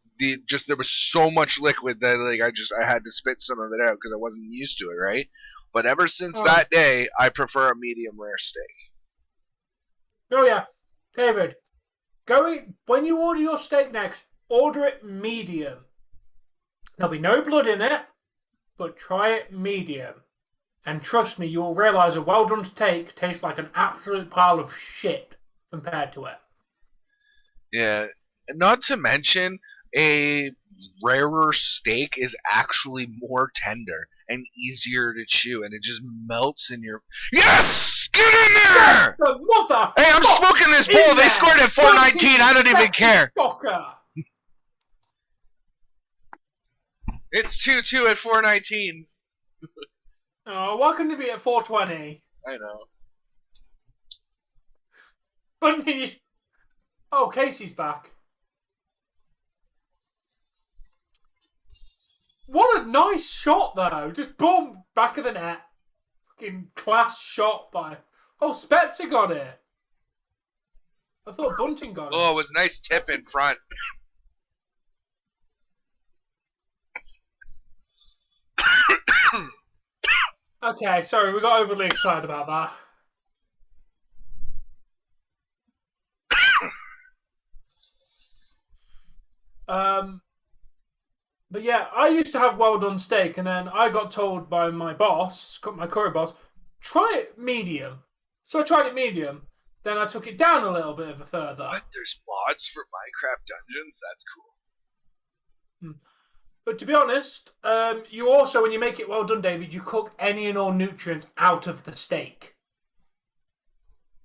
just there was so much liquid that like I had to spit some of it out because I wasn't used to it, right? But ever since that day, I prefer a medium rare steak. Oh yeah, David. When you order your steak next, order it medium. There'll be no blood in it, but try it medium. And trust me, you will realise a well done steak tastes like an absolute pile of shit compared to it. Yeah, not to mention a rarer steak is actually more tender and easier to chew, and it just melts in your. Yes! Get in there! Hey, I'm smoking this bowl. They scored at 419. I don't even care. It's 2-2 at 419. Oh, why couldn't it be at 420? I know. But oh, Casey's back. What a nice shot, though. Just boom, back of the net. Fucking class shot by. Oh, Spencer got it. I thought Bunting got it. Oh, it was a nice tip in front. Okay, sorry, we got overly excited about that. But yeah, I used to have well done steak, and then I got told by my boss, my curry boss, try it medium. So I tried it medium. Then I took it down a little bit further. What? There's mods for Minecraft Dungeons? That's cool. But to be honest, you also, when you make it well done, David, you cook any and all nutrients out of the steak.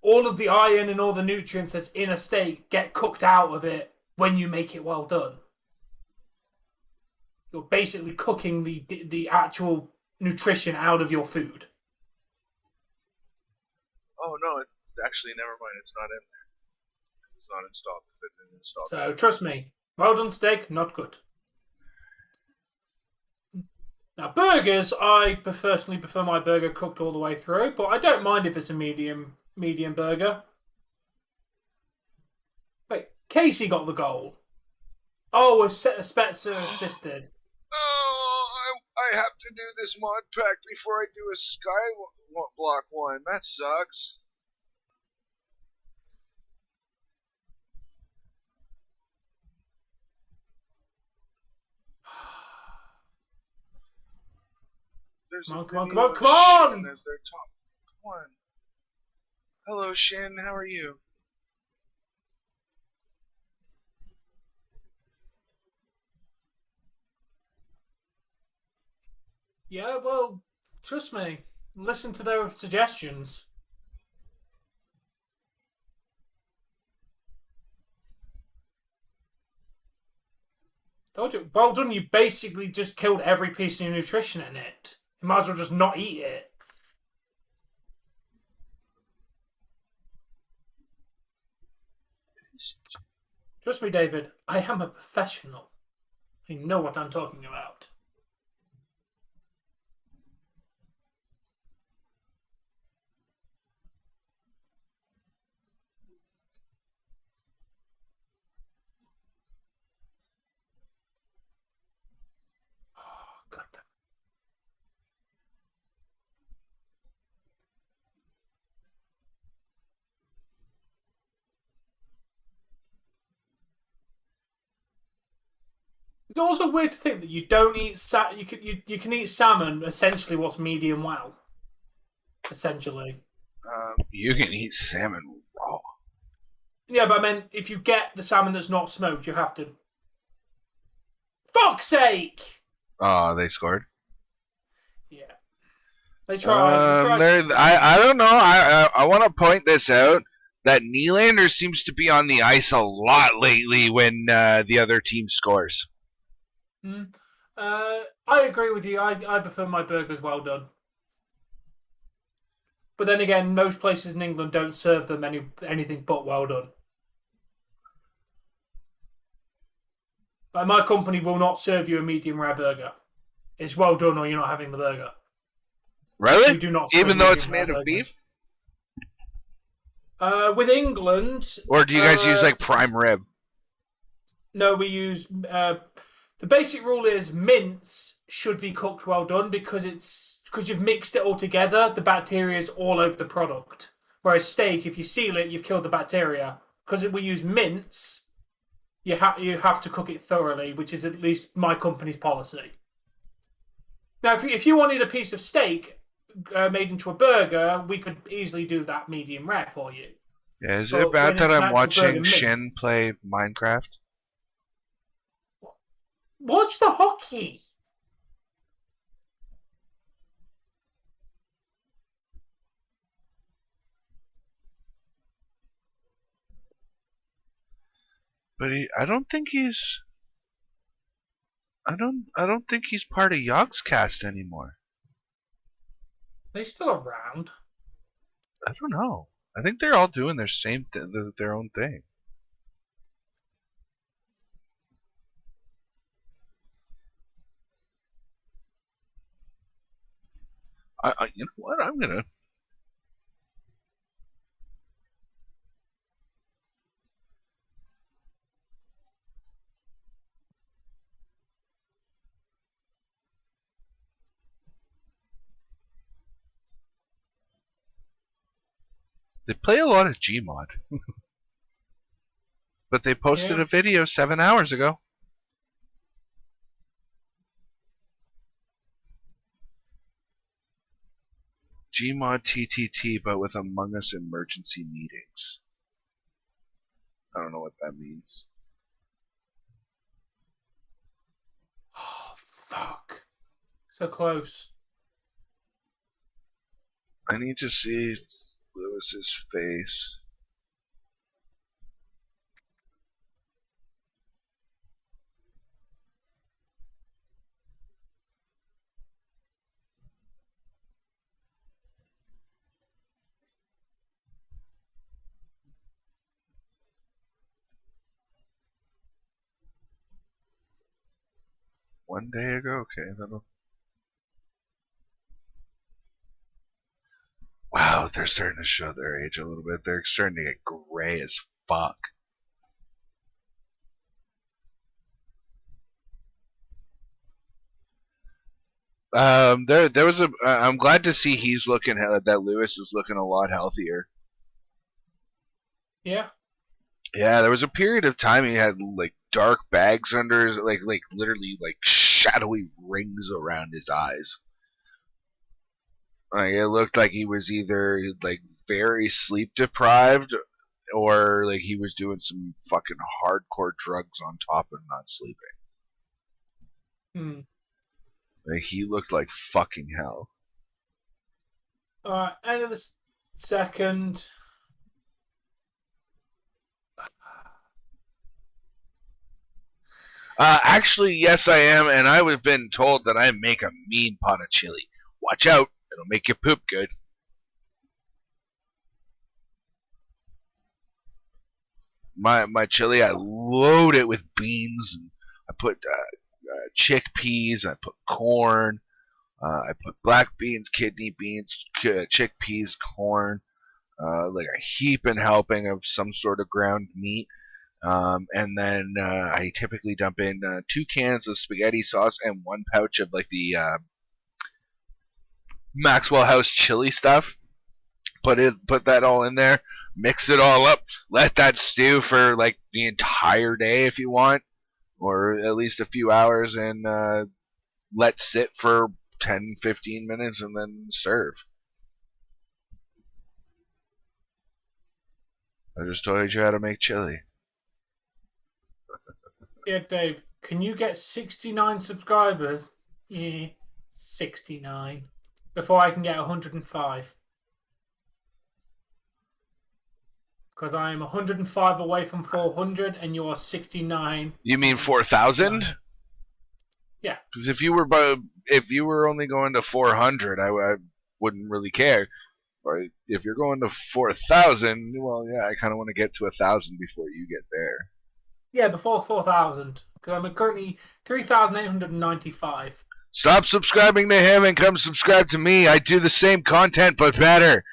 All of the iron and all the nutrients that's in a steak get cooked out of it when you make it well done. You're basically cooking the actual nutrition out of your food. Oh no, it's actually never mind. It's not in there. It's not installed because it didn't install. So trust me, well done steak, not good. Now burgers, I personally prefer my burger cooked all the way through, but I don't mind if it's a medium burger. Wait, Casey got the goal. Oh, Spencer assisted. Oh, I have to do this mod pack before I do a Skyblock one. That sucks. Come on! As their top one. Hello, Shin. How are you? Yeah, well, trust me. listen to their suggestions. Told you. Well done, you basically just killed every piece of nutrition in it. You might as well just not eat it. Trust me, David, I am a professional. I know what I'm talking about. Oh, God. It's also weird to think that you don't eat you can eat salmon, essentially what's medium well. Essentially. You can eat salmon raw. Yeah, but I mean, if you get the salmon that's not smoked, you have to. Fuck's sake! Oh, they scored. Yeah, they tried. They tried. I don't know. I want to point this out that Nylander seems to be on the ice a lot lately when the other team scores. I agree with you. I prefer my burgers well done. But then again, most places in England don't serve them anything but well done. Like my company will not serve you a medium rare burger. It's well done, or you're not having the burger. Really? We do not. Even though it's made of beef? With England. Or do you guys use like prime rib? No, we use. The basic rule is mince should be cooked well done because you've mixed it all together. The bacteria is all over the product. Whereas steak, if you seal it, you've killed the bacteria. Because we use mince, you have to cook it thoroughly, which is at least my company's policy. Now, if you wanted a piece of steak made into a burger, we could easily do that medium rare for you. Yeah, is it bad that I'm watching Shin play Minecraft? Watch the hockey. But I don't think he's. I don't think he's part of Yogscast anymore. They're still around. I don't know. I think they're all doing their own thing. You know what? I'm gonna. They play a lot of Gmod. But they posted a video 7 hours ago. Gmod TTT, but with Among Us emergency meetings. I don't know what that means. Oh, fuck. So close. I need to see Lewis's face. One day ago? Okay, that'll... Wow, they're starting to show their age a little bit. They're starting to get gray as fuck. There was a. I'm glad to see he's looking that Lewis is looking a lot healthier. Yeah. Yeah, there was a period of time he had like dark bags under his, like literally like shadowy rings around his eyes. Like it looked like he was either like very sleep deprived or like he was doing some fucking hardcore drugs on top of not sleeping. Hmm. Like he looked like fucking hell. Alright, end of the second. Actually, yes, I am, and I have been told that I make a mean pot of chili. Watch out, it'll make you poop good. My chili, I load it with beans. And I put chickpeas. I put corn. I put black beans, kidney beans, chickpeas, corn. Like a heaping helping of some sort of ground meat. And then I typically dump in 2 cans of spaghetti sauce and 1 pouch of like the Maxwell House chili stuff. Put that all in there. Mix it all up. Let that stew for like the entire day if you want, or at least a few hours, and let sit for 10-15 minutes, and then serve. I just told you how to make chili. Yeah, Dave, can you get 69 subscribers? Yeah, 69. Before I can get 105. Because I am 105 away from 400 and you are 69. You mean 4,000? Yeah. Because if you were only going to 400, I wouldn't really care. But if you're going to 4,000, well, yeah, I kind of want to get to 1,000 before you get there. Yeah, before 4,000. Because I'm currently 3,895. Stop subscribing to him and come subscribe to me. I do the same content, but better.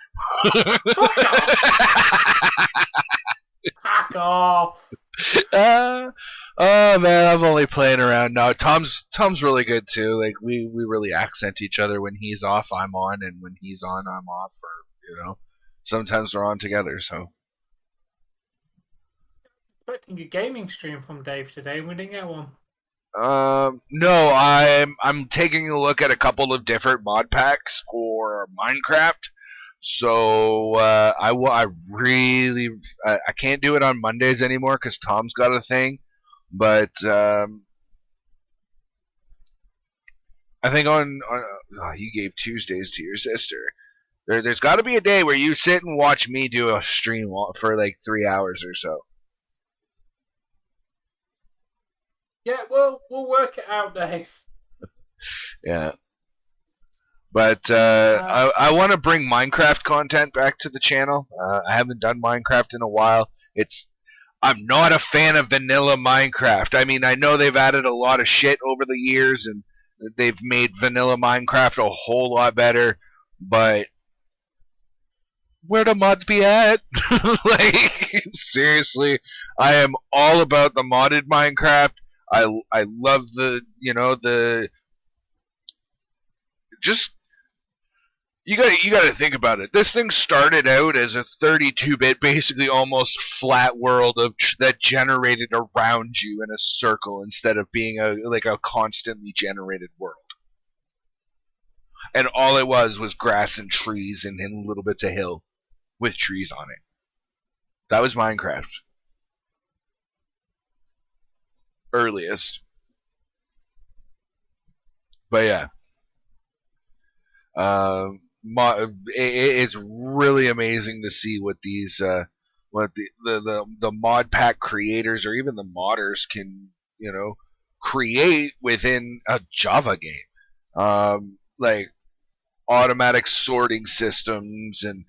Fuck off! Fuck off! Oh man, I'm only playing around. No, Tom's really good too. Like we really accent each other. When he's off, I'm on, and when he's on, I'm off. Or sometimes we're on together. So Expecting a gaming stream from Dave today. We didn't get one. no, I'm taking a look at a couple of different mod packs for Minecraft. So I really I can't do it on Mondays anymore because Tom's got a thing. But I think you gave Tuesdays to your sister. There's got to be a day where you sit and watch me do a stream for like 3 hours or so. Yeah, well, we'll work it out, Dave. Yeah. But I want to bring Minecraft content back to the channel. I haven't done Minecraft in a while. I'm not a fan of vanilla Minecraft. I mean, I know they've added a lot of shit over the years, and they've made vanilla Minecraft a whole lot better, but where the mods be at? Like, seriously, I am all about the modded Minecraft. I love the just you got to think about it. This thing started out as a 32-bit, basically almost flat world that generated around you in a circle instead of being a constantly generated world. And all it was grass and trees and little bits of hill with trees on it. That was Minecraft. Earliest. But yeah. It's really amazing to see what these what the mod pack creators or even the modders can create within a Java game. Like automatic sorting systems and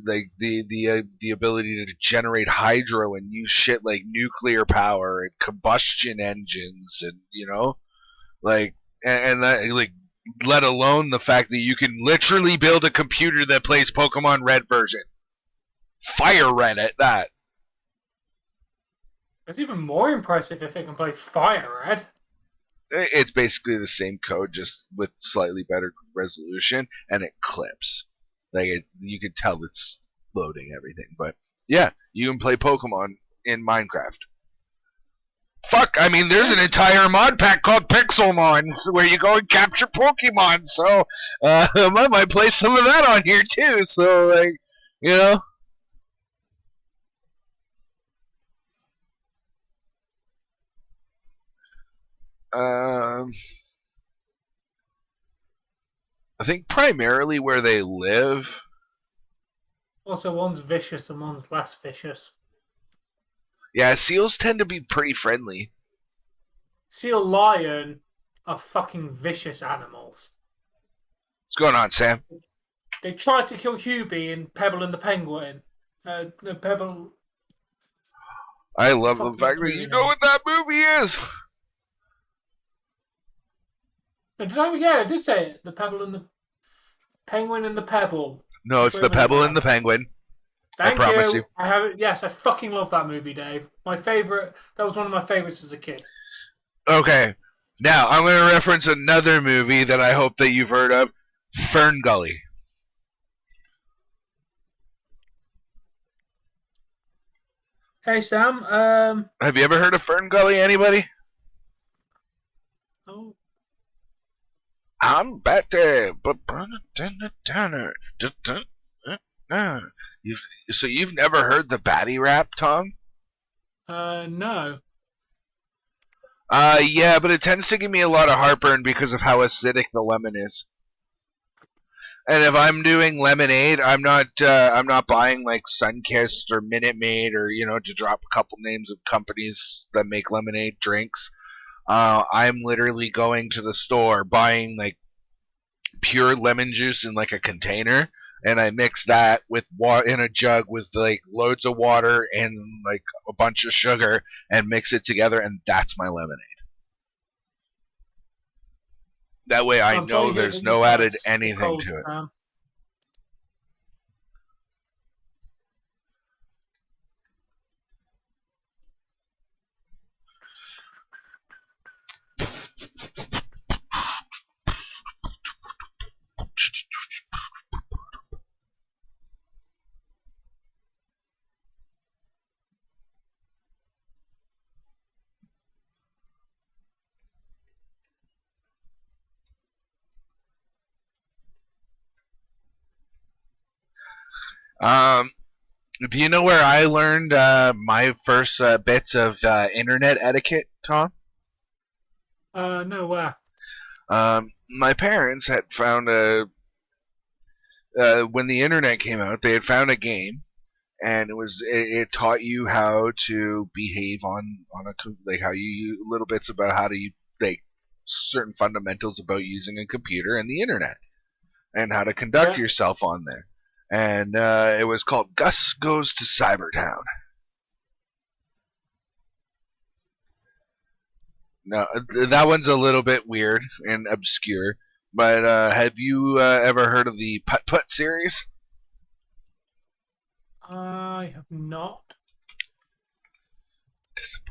like the ability to generate hydro and use shit like nuclear power and combustion engines and like and that like let alone the fact that you can literally build a computer that plays Pokemon Red version. Fire Red at that. It's even more impressive if it can play Fire Red. It's basically the same code, just with slightly better resolution, and it clips. You can tell it's loading everything. But yeah, you can play Pokemon in Minecraft. Fuck, I mean, there's an entire mod pack called Pixelmon where you go and capture Pokemon, so I might play some of that on here too, so, like, you know. I think primarily where they live. Also, one's vicious and one's less vicious. Yeah, seals tend to be pretty friendly. Seal lion are fucking vicious animals. What's going on, Sam? They tried to kill Hubie in Pebble and the Penguin. The Pebble. I love the Fuck, fact that you know what that movie is. Yeah, I did say it. The Pebble and the Penguin and the Pebble. No, it's the Pebble and the Penguin. Thank I promise you. you. I have it. Yes, I fucking love that movie, Dave. My favorite. That was one of my favorites as a kid. Okay, now I'm going to reference another movie that I hope that you've heard of, Fern Gully. Hey Sam. Have you ever heard of Fern Gully? Anybody? Oh. I'm better, but you've never heard the baddie rap, Tom? No. Yeah, but it tends to give me a lot of heartburn because of how acidic the lemon is. And if I'm doing lemonade, I'm not buying like Sunkist or Minute Maid or to drop a couple names of companies that make lemonade drinks. I'm literally going to the store buying like pure lemon juice in like a container, and I mix that with water in a jug with like loads of water and like a bunch of sugar and mix it together, and that's my lemonade. That way I know there's no added anything to it. Do you know where I learned my first bits of internet etiquette, Tom? No, where? My parents had found when the internet came out, they had found a game, and it taught you how to behave on a like how you little bits about how to like certain fundamentals about using a computer and the internet, and how to conduct yourself on there. And it was called Gus Goes to Cybertown. No, that one's a little bit weird and obscure. But have you ever heard of the Putt Putt series? I have not. Disappointing.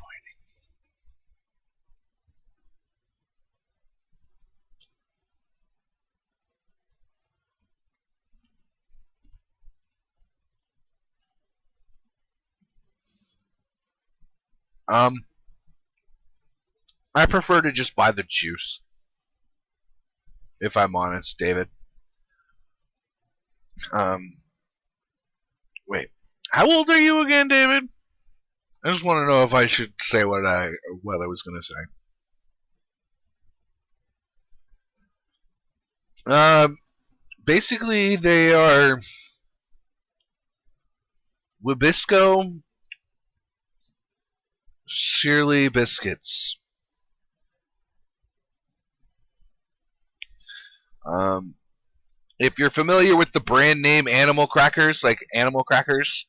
I prefer to just buy the juice. If I'm honest, David. Wait. How old are you again, David? I just want to know if I should say what I was going to say. Basically, they are Wabisco Shirley biscuits. If you're familiar with the brand name Animal Crackers, like Animal Crackers,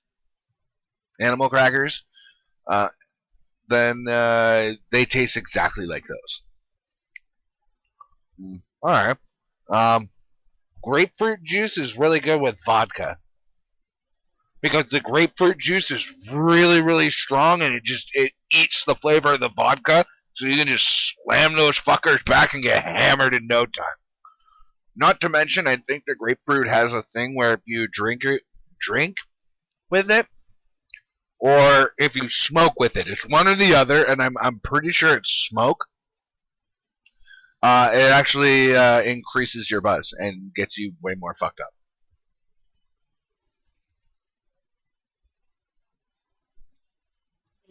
then they taste exactly like those. All right. Grapefruit juice is really good with vodka because the grapefruit juice is really, really strong, and it eats the flavor of the vodka, so you can just slam those fuckers back and get hammered in no time. Not to mention, I think the grapefruit has a thing where if you drink with it, or if you smoke with it, it's one or the other, and I'm pretty sure it's smoke. It actually increases your buzz and gets you way more fucked up.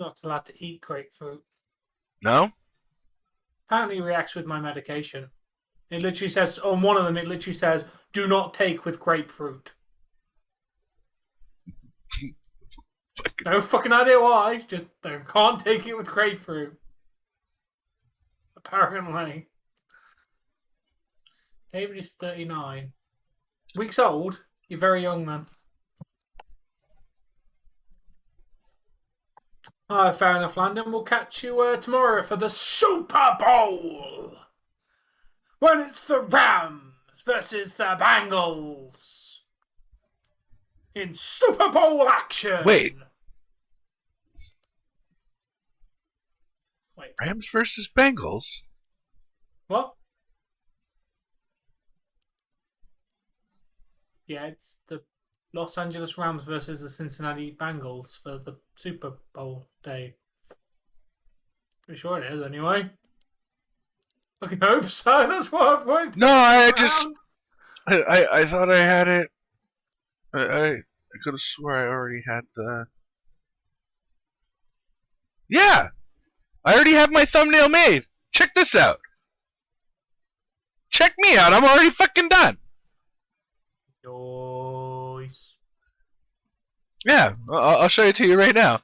I'm not allowed to eat grapefruit. No? Apparently, it reacts with my medication. It literally says, on one of them, it literally says, do not take with grapefruit. No fucking idea why, just they can't take it with grapefruit. Apparently. David is 39. Weeks old? You're very young, man. Alright, fair enough, Landon. We'll catch you tomorrow for the Super Bowl! When it's the Rams versus the Bengals! In Super Bowl action! Wait. Wait. Rams versus Bengals? What? Yeah, it's the Los Angeles Rams versus the Cincinnati Bengals for the Super Bowl day. Pretty sure it is, anyway. I can hope so. That's what I'm going to. No, I thought I had it. I could have swore I already had the. Yeah, I already have my thumbnail made. Check this out. Check me out. I'm already fucking done. Nice. Yeah, I'll show it to you right now.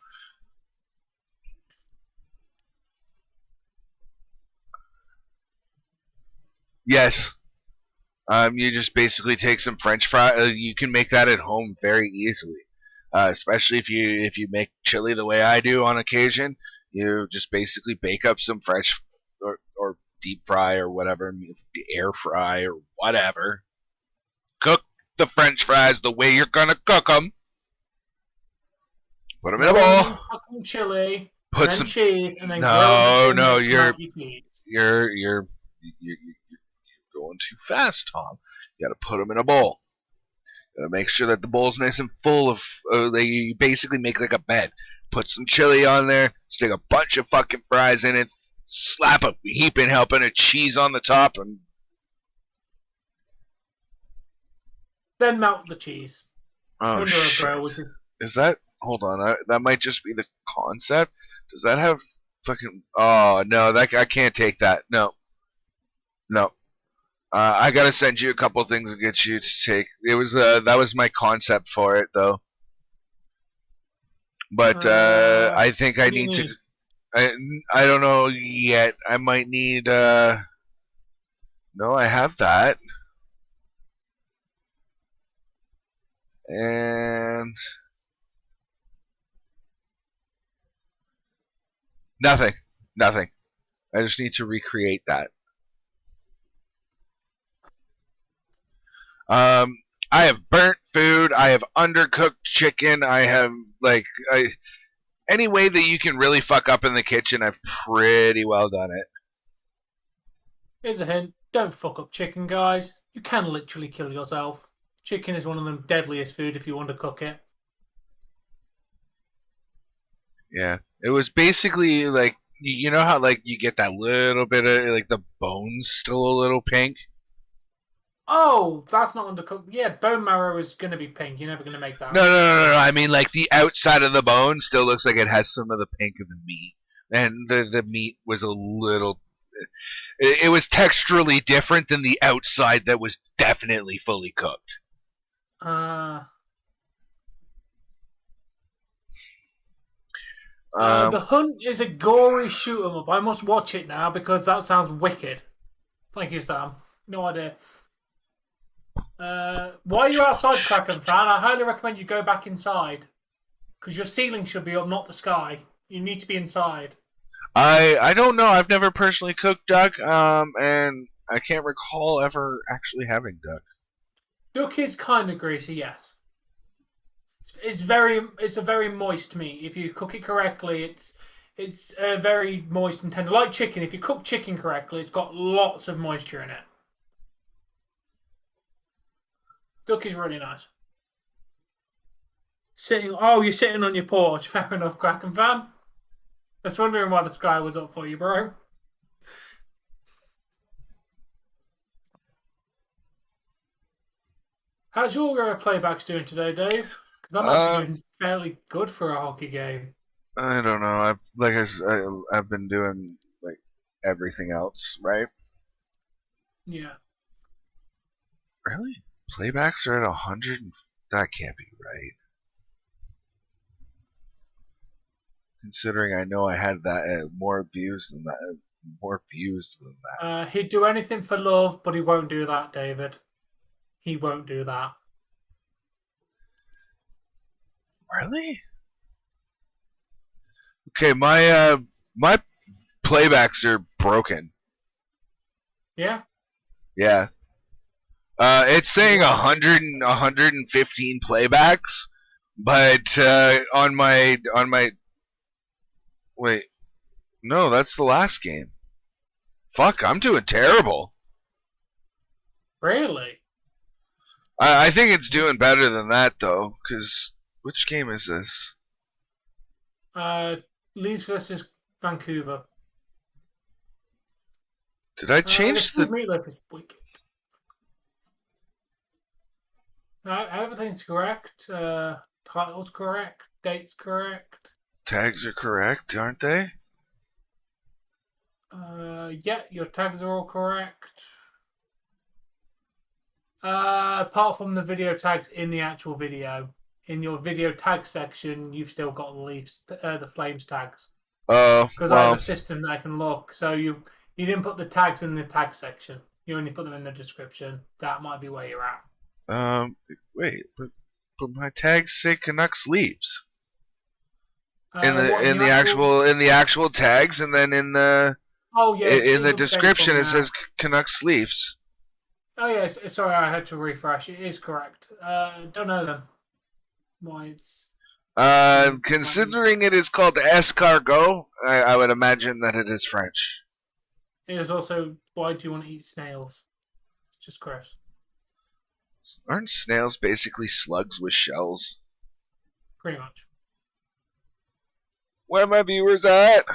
Yes. You just basically take some French fries. You can make that at home very easily, especially if you make chili the way I do on occasion. You just basically bake up some French or deep fry or whatever, air fry or whatever. Cook the French fries the way you're gonna cook them. Put them in a bowl. Fucking chili. Put then some cheese and then no, you're you're going too fast, Tom. You gotta put them in a bowl. You gotta make sure that the bowl's nice and full of. You basically make like a bed. Put some chili on there. Stick a bunch of fucking fries in it. Slap a heaping helping of cheese on the top, and then melt the cheese. Oh shit! Grill, which is that? Hold on. That might just be the concept. Does that have fucking? Oh no, that I can't take that. No. I gotta send you a couple things to get you to take. It was that was my concept for it though. But I think I need to. I don't know yet. I might need. No, I have that. And nothing. I just need to recreate that. I have burnt food. I have undercooked chicken. I have any way that you can really fuck up in the kitchen, I've pretty well done it. Here's a hint. Don't fuck up chicken, guys. You can literally kill yourself. Chicken is one of the deadliest food if you want to cook it. Yeah. It was basically like, you know how like you get that little bit of like the bones still a little pink? Oh, that's not undercooked. Yeah, bone marrow is going to be pink. You're never going to make that. No. I mean, like the outside of the bone still looks like it has some of the pink of the meat, and the meat was a little. It was texturally different than the outside that was definitely fully cooked. The Hunt is a gory shoot 'em up. I must watch it now because that sounds wicked. Thank you, Sam. No idea. While you're outside, Kraken fan, I highly recommend you go back inside. Because your ceiling should be up, not the sky. You need to be inside. I don't know. I've never personally cooked duck, and I can't recall ever actually having duck. Duck is kind of greasy, yes. It's a very moist meat. If you cook it correctly, it's very moist and tender. Like chicken. If you cook chicken correctly, it's got lots of moisture in it. Duck is really nice. You're sitting on your porch. Fair enough, Kraken fan. I was wondering why the sky was up for you, bro. How's your playbacks doing today, Dave? Because I'm actually doing fairly good for a hockey game. I don't know. I've been doing like everything else, right? Yeah. Really? Playbacks are at 100? That can't be right. Considering I know I had that more views than that. He'd do anything for love, but he won't do that, David. He won't do that. Really? Okay, my playbacks are broken. Yeah. Yeah. It's saying 115 playbacks, but on my wait, no, that's the last game. Fuck, I'm doing terrible. Really? I think it's doing better than that though, because which game is this? Leeds versus Vancouver. Did I change the? Meatloaf is wicked. Right, everything's correct. Title's correct. Date's correct. Tags are correct, aren't they? Yeah, your tags are all correct. Apart from the video tags in the actual video, in your video tag section, you've still got the Leafs, the Flames tags. Because I have a system that I can look. So you didn't put the tags in the tag section. You only put them in the description. That might be where you're at. Wait, but my tags say Canucks Leafs in the actual tags, and then in the in the description it says Canucks Leafs. Oh yes, sorry, I had to refresh. It is correct. Don't know then why it's. Considering it is called escargot, I would imagine that it is French. It is also, why do you want to eat snails? It's just gross. Aren't snails basically slugs with shells? Pretty much. Where are my viewers at?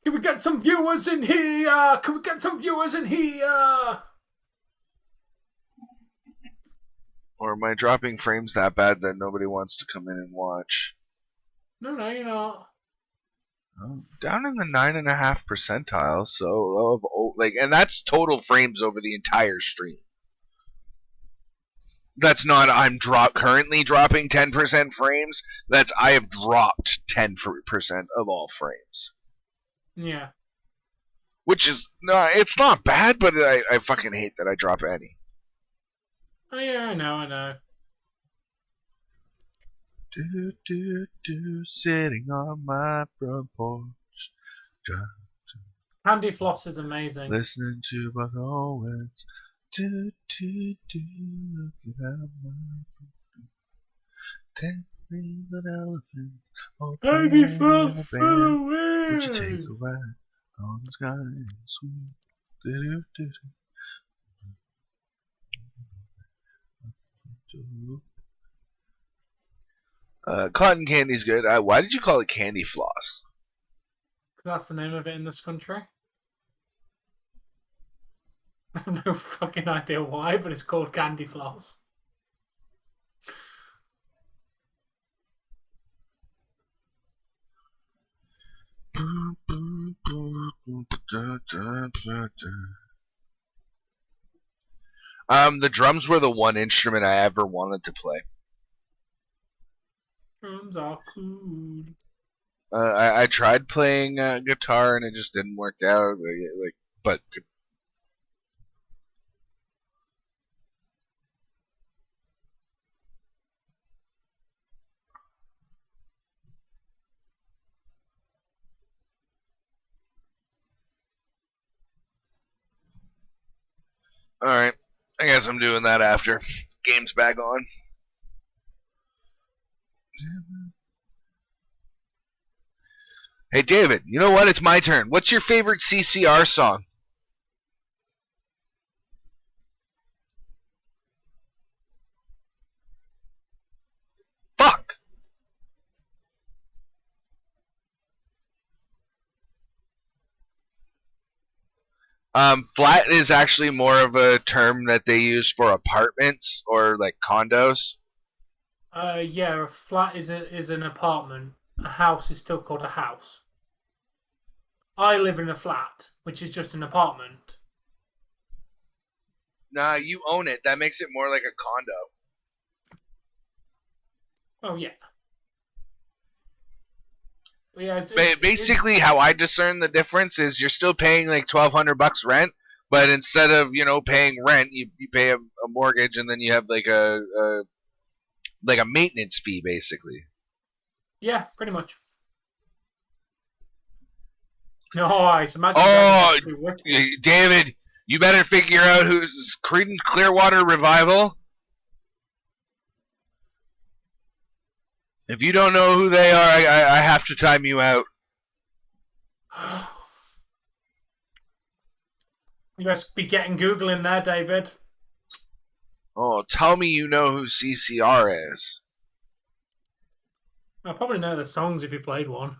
Can we get some viewers in here? Can we get some viewers in here? Or am I dropping frames that bad that nobody wants to come in and watch? No, you're not. Down in the 9.5 percentile, so and that's total frames over the entire stream. That's not I'm currently dropping 10% frames. That's I have dropped 10% of all frames. Yeah. Which is it's not bad, but I fucking hate that I drop any. Oh yeah, I know. Sitting on my front porch. Candy floss is amazing. Listening to Buck Owens. Looking at my ten rings an elephant. Oh, Candy floss for the win. Would you take a ride on the sky and sweet? Cotton candy's good. Why did you call it candy floss? That's the name of it in this country. I have no fucking idea why, but it's called candy floss. The drums were the one instrument I ever wanted to play. Drums are cool. I tried playing guitar and it just didn't work out. But alright, I guess I'm doing that after. Game's back on. Hey David, you know what? It's my turn. What's your favorite CCR song? Fuck! Flat is actually more of a term that they use for apartments or like condos. Yeah, a flat is an apartment. A house is still called a house. I live in a flat, which is just an apartment. Nah, you own it. That makes it more like a condo. Oh yeah. But yeah, Basically, how I discern the difference is you're still paying like $1,200 rent, but instead of paying rent, you pay a mortgage, and then you have like a maintenance fee, basically. Yeah, pretty much. Nice. Imagine. Oh, David, you better figure out who's Creedence Clearwater Revival. If you don't know who they are, I have to time you out. You must be getting Google in there, David. Oh, tell me you know who CCR is. I probably know the songs if you played one.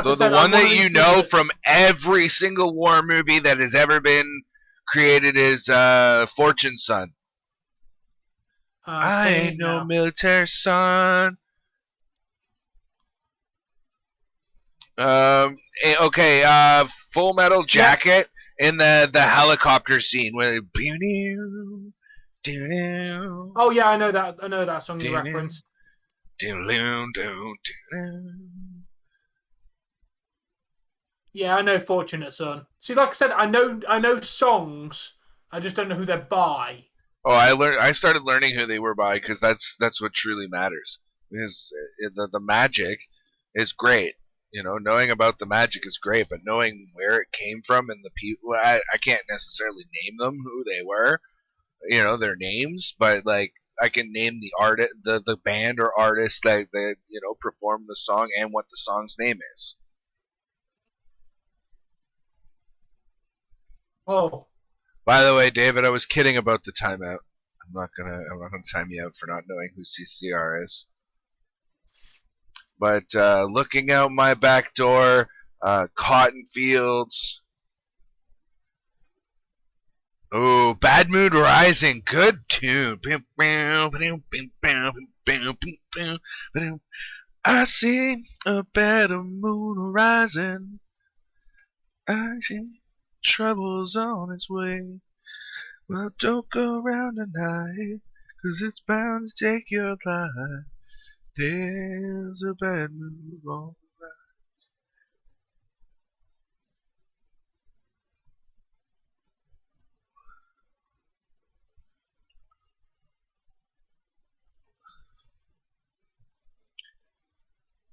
So the one that you know from every single war movie that has ever been created is Fortune Son. I ain't no military son. Okay, Full Metal Jacket in the helicopter scene where oh yeah, I know that song you referenced. Yeah, I know Fortunate Son. See, like I said, I know songs. I just don't know who they're by. Oh, I started learning who they were by because that's what truly matters. Because the magic is great. Knowing about the magic is great, but knowing where it came from and the people, I can't necessarily name them who they were, their names, but like I can name the artist, the band or artist that performed the song and what the song's name is. Oh. By the way, David, I was kidding about the timeout. I'm not gonna time you out for not knowing who CCR is. But looking out my back door, cotton fields. Oh, Bad Mood Rising, good tune. I see a better moon rising. I see trouble's on its way. Well, don't go around tonight, 'cause it's bound to take your life. There's a bad mood on the rise.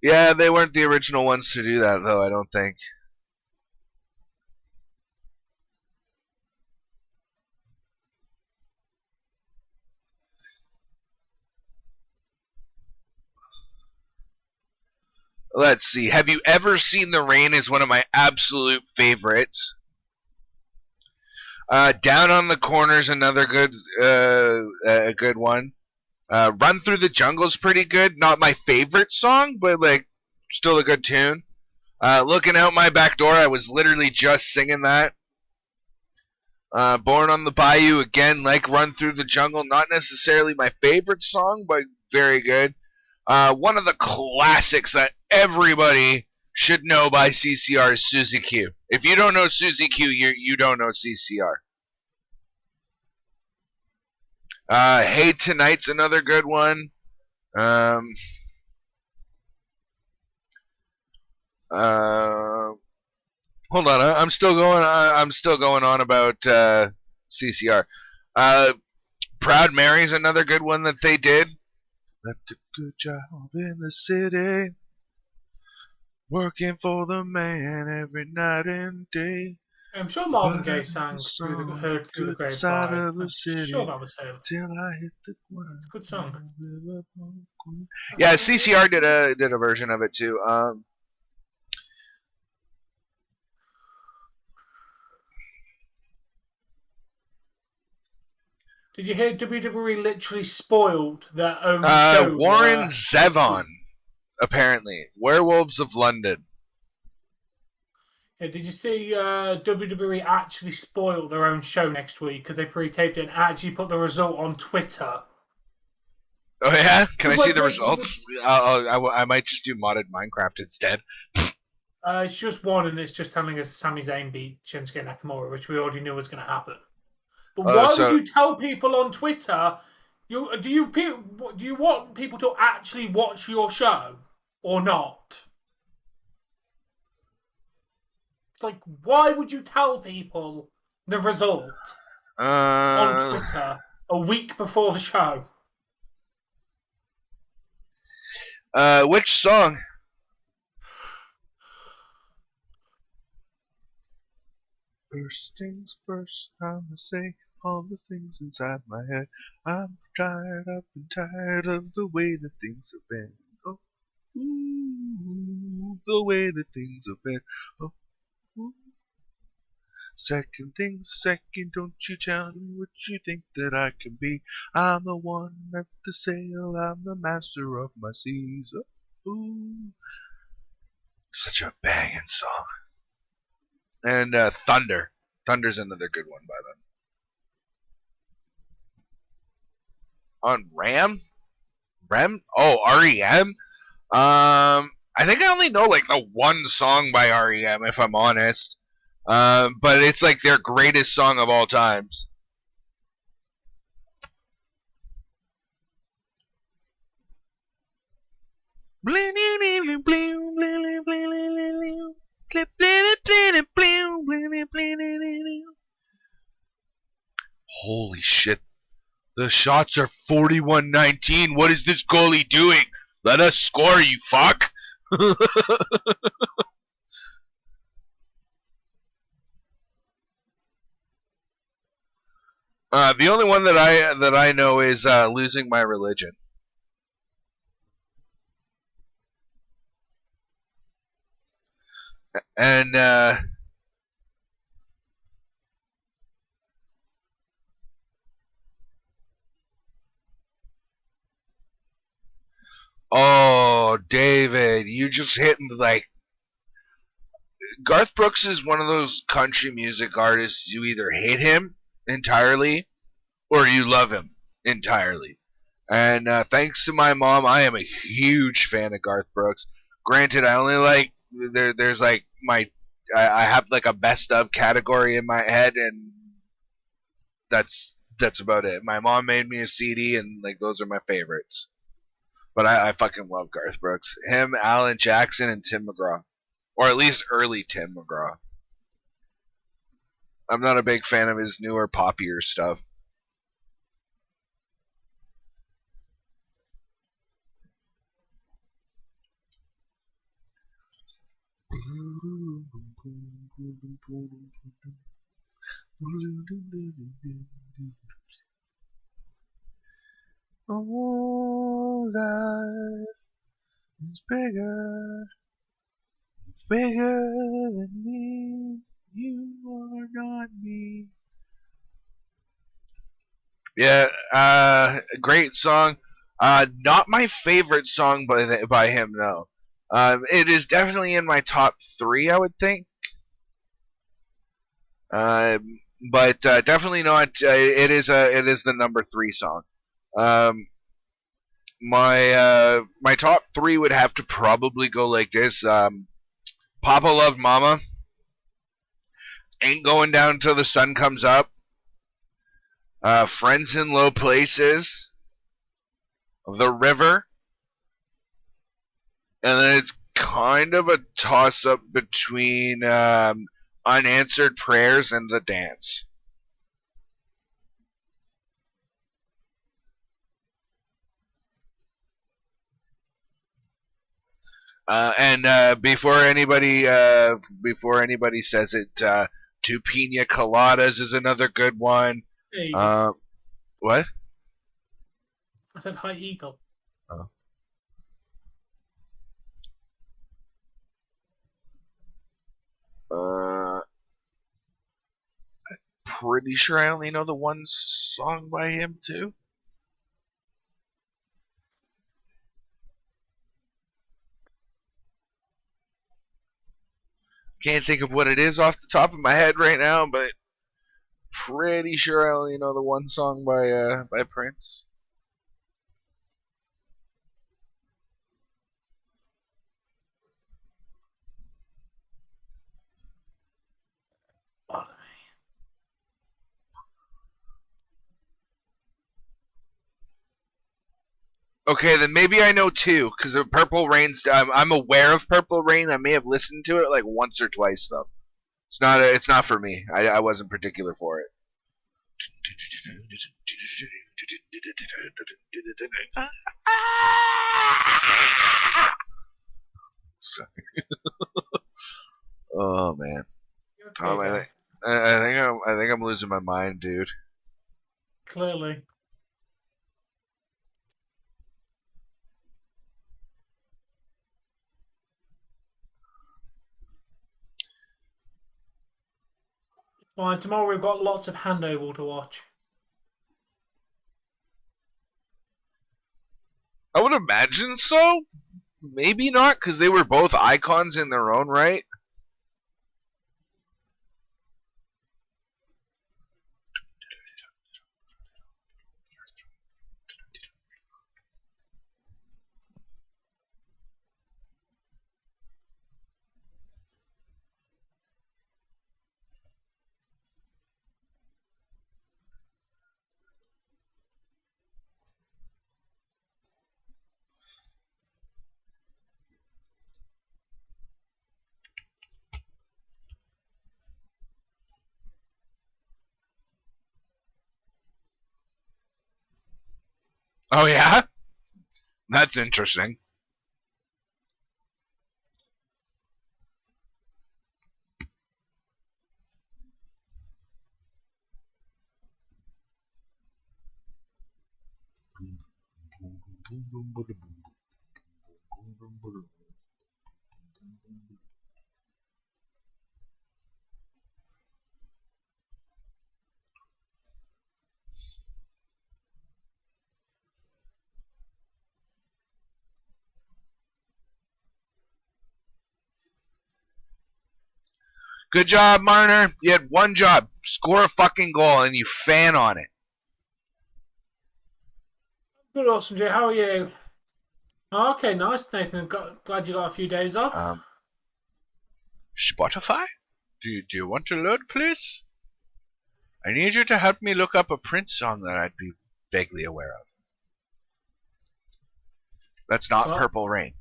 Yeah, they weren't the original ones to do that, though, I don't think. Let's see. Have you ever seen The Rain is one of my absolute favorites. Down on the Corner's another good a good one. Run Through the Jungle's pretty good. Not my favorite song, but like still a good tune. Looking Out My Back Door, I was literally just singing that. Born on the Bayou, again, like Run Through the Jungle. Not necessarily my favorite song, but very good. One of the classics that everybody should know by CCR is Suzy Q. If you don't know Suzy Q, you don't know CCR. Hey Tonight's another good one. Hold on, I'm still going on about CCR. Proud Mary's another good one that they did. Left a good job in the city, working for the man every night and day. I'm sure Marvin Gaye sang through the grapevine. Of the city, I'm sure that was him. Till I hit the ground. Good song. Yeah, CCR did a version of it too. Did you hear WWE literally spoiled their own show? Warren Zevon, apparently. Werewolves of London. Yeah, did you see WWE actually spoiled their own show next week because they pre-taped it and actually put the result on Twitter? Oh yeah? Can I see the results? I might just do modded Minecraft instead. It's just one, and it's just telling us Sami Zayn beat Shinsuke Nakamura, which we already knew was going to happen. But why would you tell people on Twitter? Do you want people to actually watch your show or not? It's like, why would you tell people the result on Twitter a week before the show? Which song? First things first, I'ma say all the things inside my head. I'm tired up and tired of the way that things have been. Oh, ooh, the way that things have been. Oh, ooh. Second things second, don't you tell me what you think that I can be. I'm the one at the sail, I'm the master of my seas. Oh, ooh. Such a banging song. And Thunder. Thunder's another good one by them. On Ram? Rem? Oh, REM? I think I only know like the one song by REM, if I'm honest. But it's like their greatest song of all times. Holy shit. The shots are 41-19. What is this goalie doing? Let us score, you fuck. The only one that I know is Losing My Religion. And oh, David, you just hit like Garth Brooks is one of those country music artists. You either hate him entirely or you love him entirely. And thanks to my mom, I am a huge fan of Garth Brooks. Granted, I only like there's like I have like a best of category in my head, and that's about it. My mom made me a CD, and like those are my favorites. But I fucking love Garth Brooks. Him, Alan Jackson, and Tim McGraw, or at least early Tim McGraw. I'm not a big fan of his newer poppier stuff. Oh, life is bigger. It's bigger than me. You are not me. Yeah, great song. Not my favorite song by him, no. It is definitely in my top 3, I would think. But definitely not. It is the number 3 song. My top 3 would have to probably go like this. Papa Loved Mama. Ain't Going Down Till the Sun Comes Up. Friends in Low Places. The River. And then it's kind of a toss-up between Unanswered Prayers and The Dance. And before anybody says it, Two Pina Coladas is another good one. Hey. What? I said High Eagle. Oh. Pretty sure I only know the one song by him too. Can't think of what it is off the top of my head right now, but pretty sure I only know the one song by Prince. Okay, then maybe I know two, because Purple Rain's. I'm aware of Purple Rain. I may have listened to it like once or twice though. It's not. It's not for me. I wasn't particular for it. Sorry. Oh man, Tom, Okay, I think I'm losing my mind, dude. clearly. Fine. Tomorrow we've got lots of Handover to watch. I would imagine so. Maybe not, because they were both icons in their own right. Oh yeah, that's interesting. Good job, Marner. You had one job: score a fucking goal, and you fan on it. Good, awesome, Jay. How are you? Okay, nice, Nathan. Glad you got a few days off. Spotify? Do you want to load, please? I need you to help me look up a Prince song that I'd be vaguely aware of. That's not Well, Purple Rain.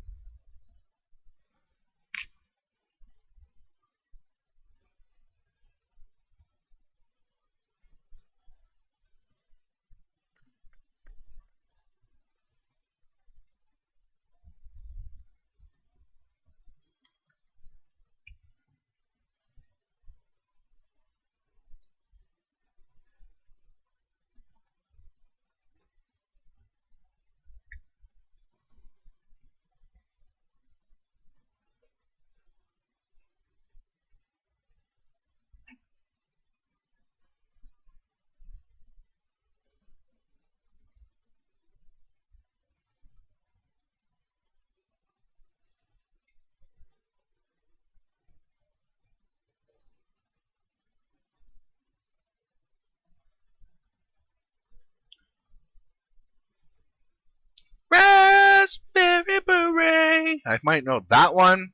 Raspberry Beret. I might know that one.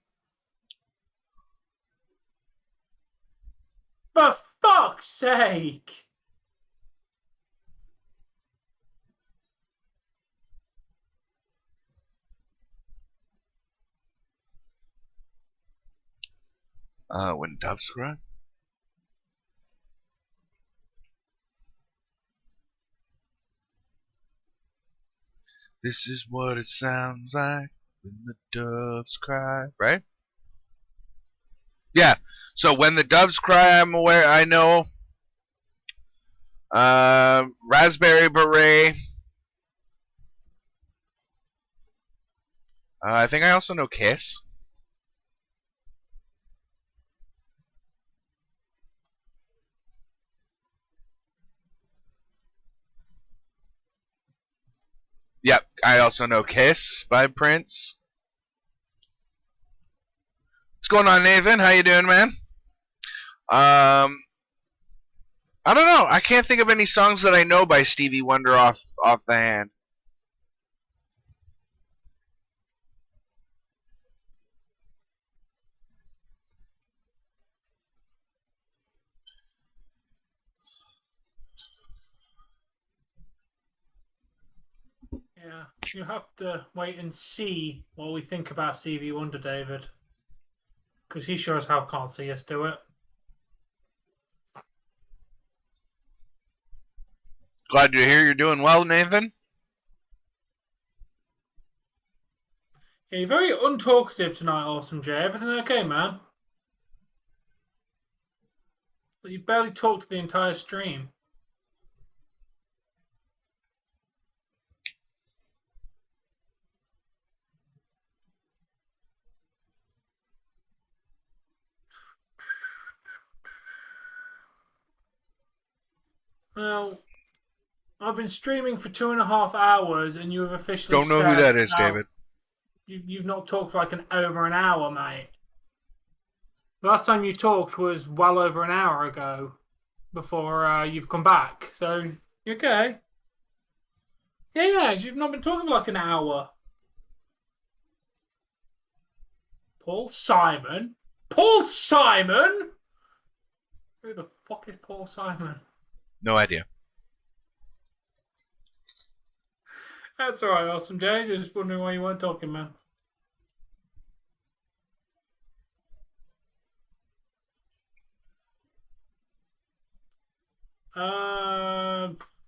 for fuck's sake! When Doves Cry. This is what it sounds like when the doves cry. Right? Yeah. So when the doves cry, I'm aware. I know. Raspberry Beret. I think I also know Kiss. Yep, I also know Kiss by Prince. What's going on, Nathan? How you doing, man? I don't know. I can't think of any songs that I know by Stevie Wonder off the hand. Yeah. You have to wait and see what we think about Stevie Wonder, David. Because he sure as hell can't see us do it. Glad to hear you're doing well, Nathan. Yeah, you're very untalkative tonight, Awesome J. Everything okay, man? But you barely talked the entire stream. Well, I've been streaming for 2.5 hours, and you have officially Don't know who that is, David. You've not talked for like over an hour, mate. The last time you talked was well over an hour ago, before you've come back. So, you okay? Yeah, you've not been talking for like an hour. Paul Simon? Paul Simon? Who the fuck is Paul Simon? No idea. That's alright, Awesome Jay. Just wondering why you weren't talking, man.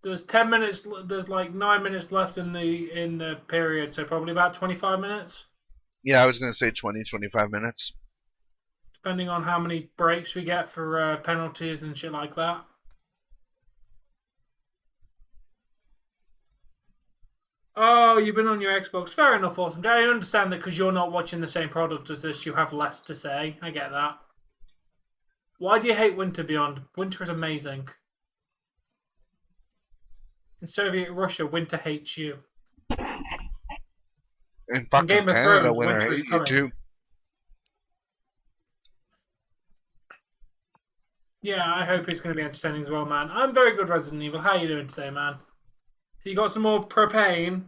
There's 10 minutes. There's like 9 minutes left in the period, so probably about 25 minutes. Yeah, I was gonna say 20, 25 minutes. Depending on how many breaks we get for penalties and shit like that. Oh, you've been on your Xbox. Fair enough, Awesome. I understand that because you're not watching the same product as us, you have less to say. I get that. Why do you hate Winter Beyond? Winter is amazing. In Soviet Russia, Winter hates you. In fucking Game of Canada, Thrones, Winter Winter is hates you coming. too. Yeah, I hope it's going to be entertaining as well, man. I'm very good, Resident Evil. How you doing today, man? You got some more propane?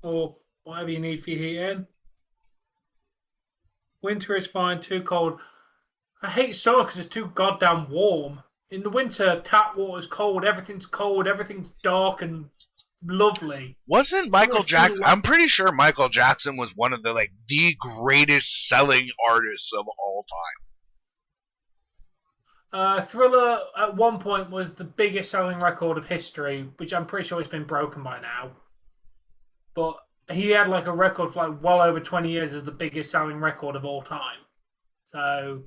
Or whatever you need for your heating? Winter is fine, too cold. I hate summer because it's too goddamn warm. In the winter, tap water's cold, everything's dark and lovely. Wasn't Michael Jackson? I'm pretty sure Michael Jackson was one of the greatest selling artists of all time. Thriller at one point was the biggest selling record of history, which I'm pretty sure it's been broken by now. But he had like a record for like well over 20 years as the biggest selling record of all time. So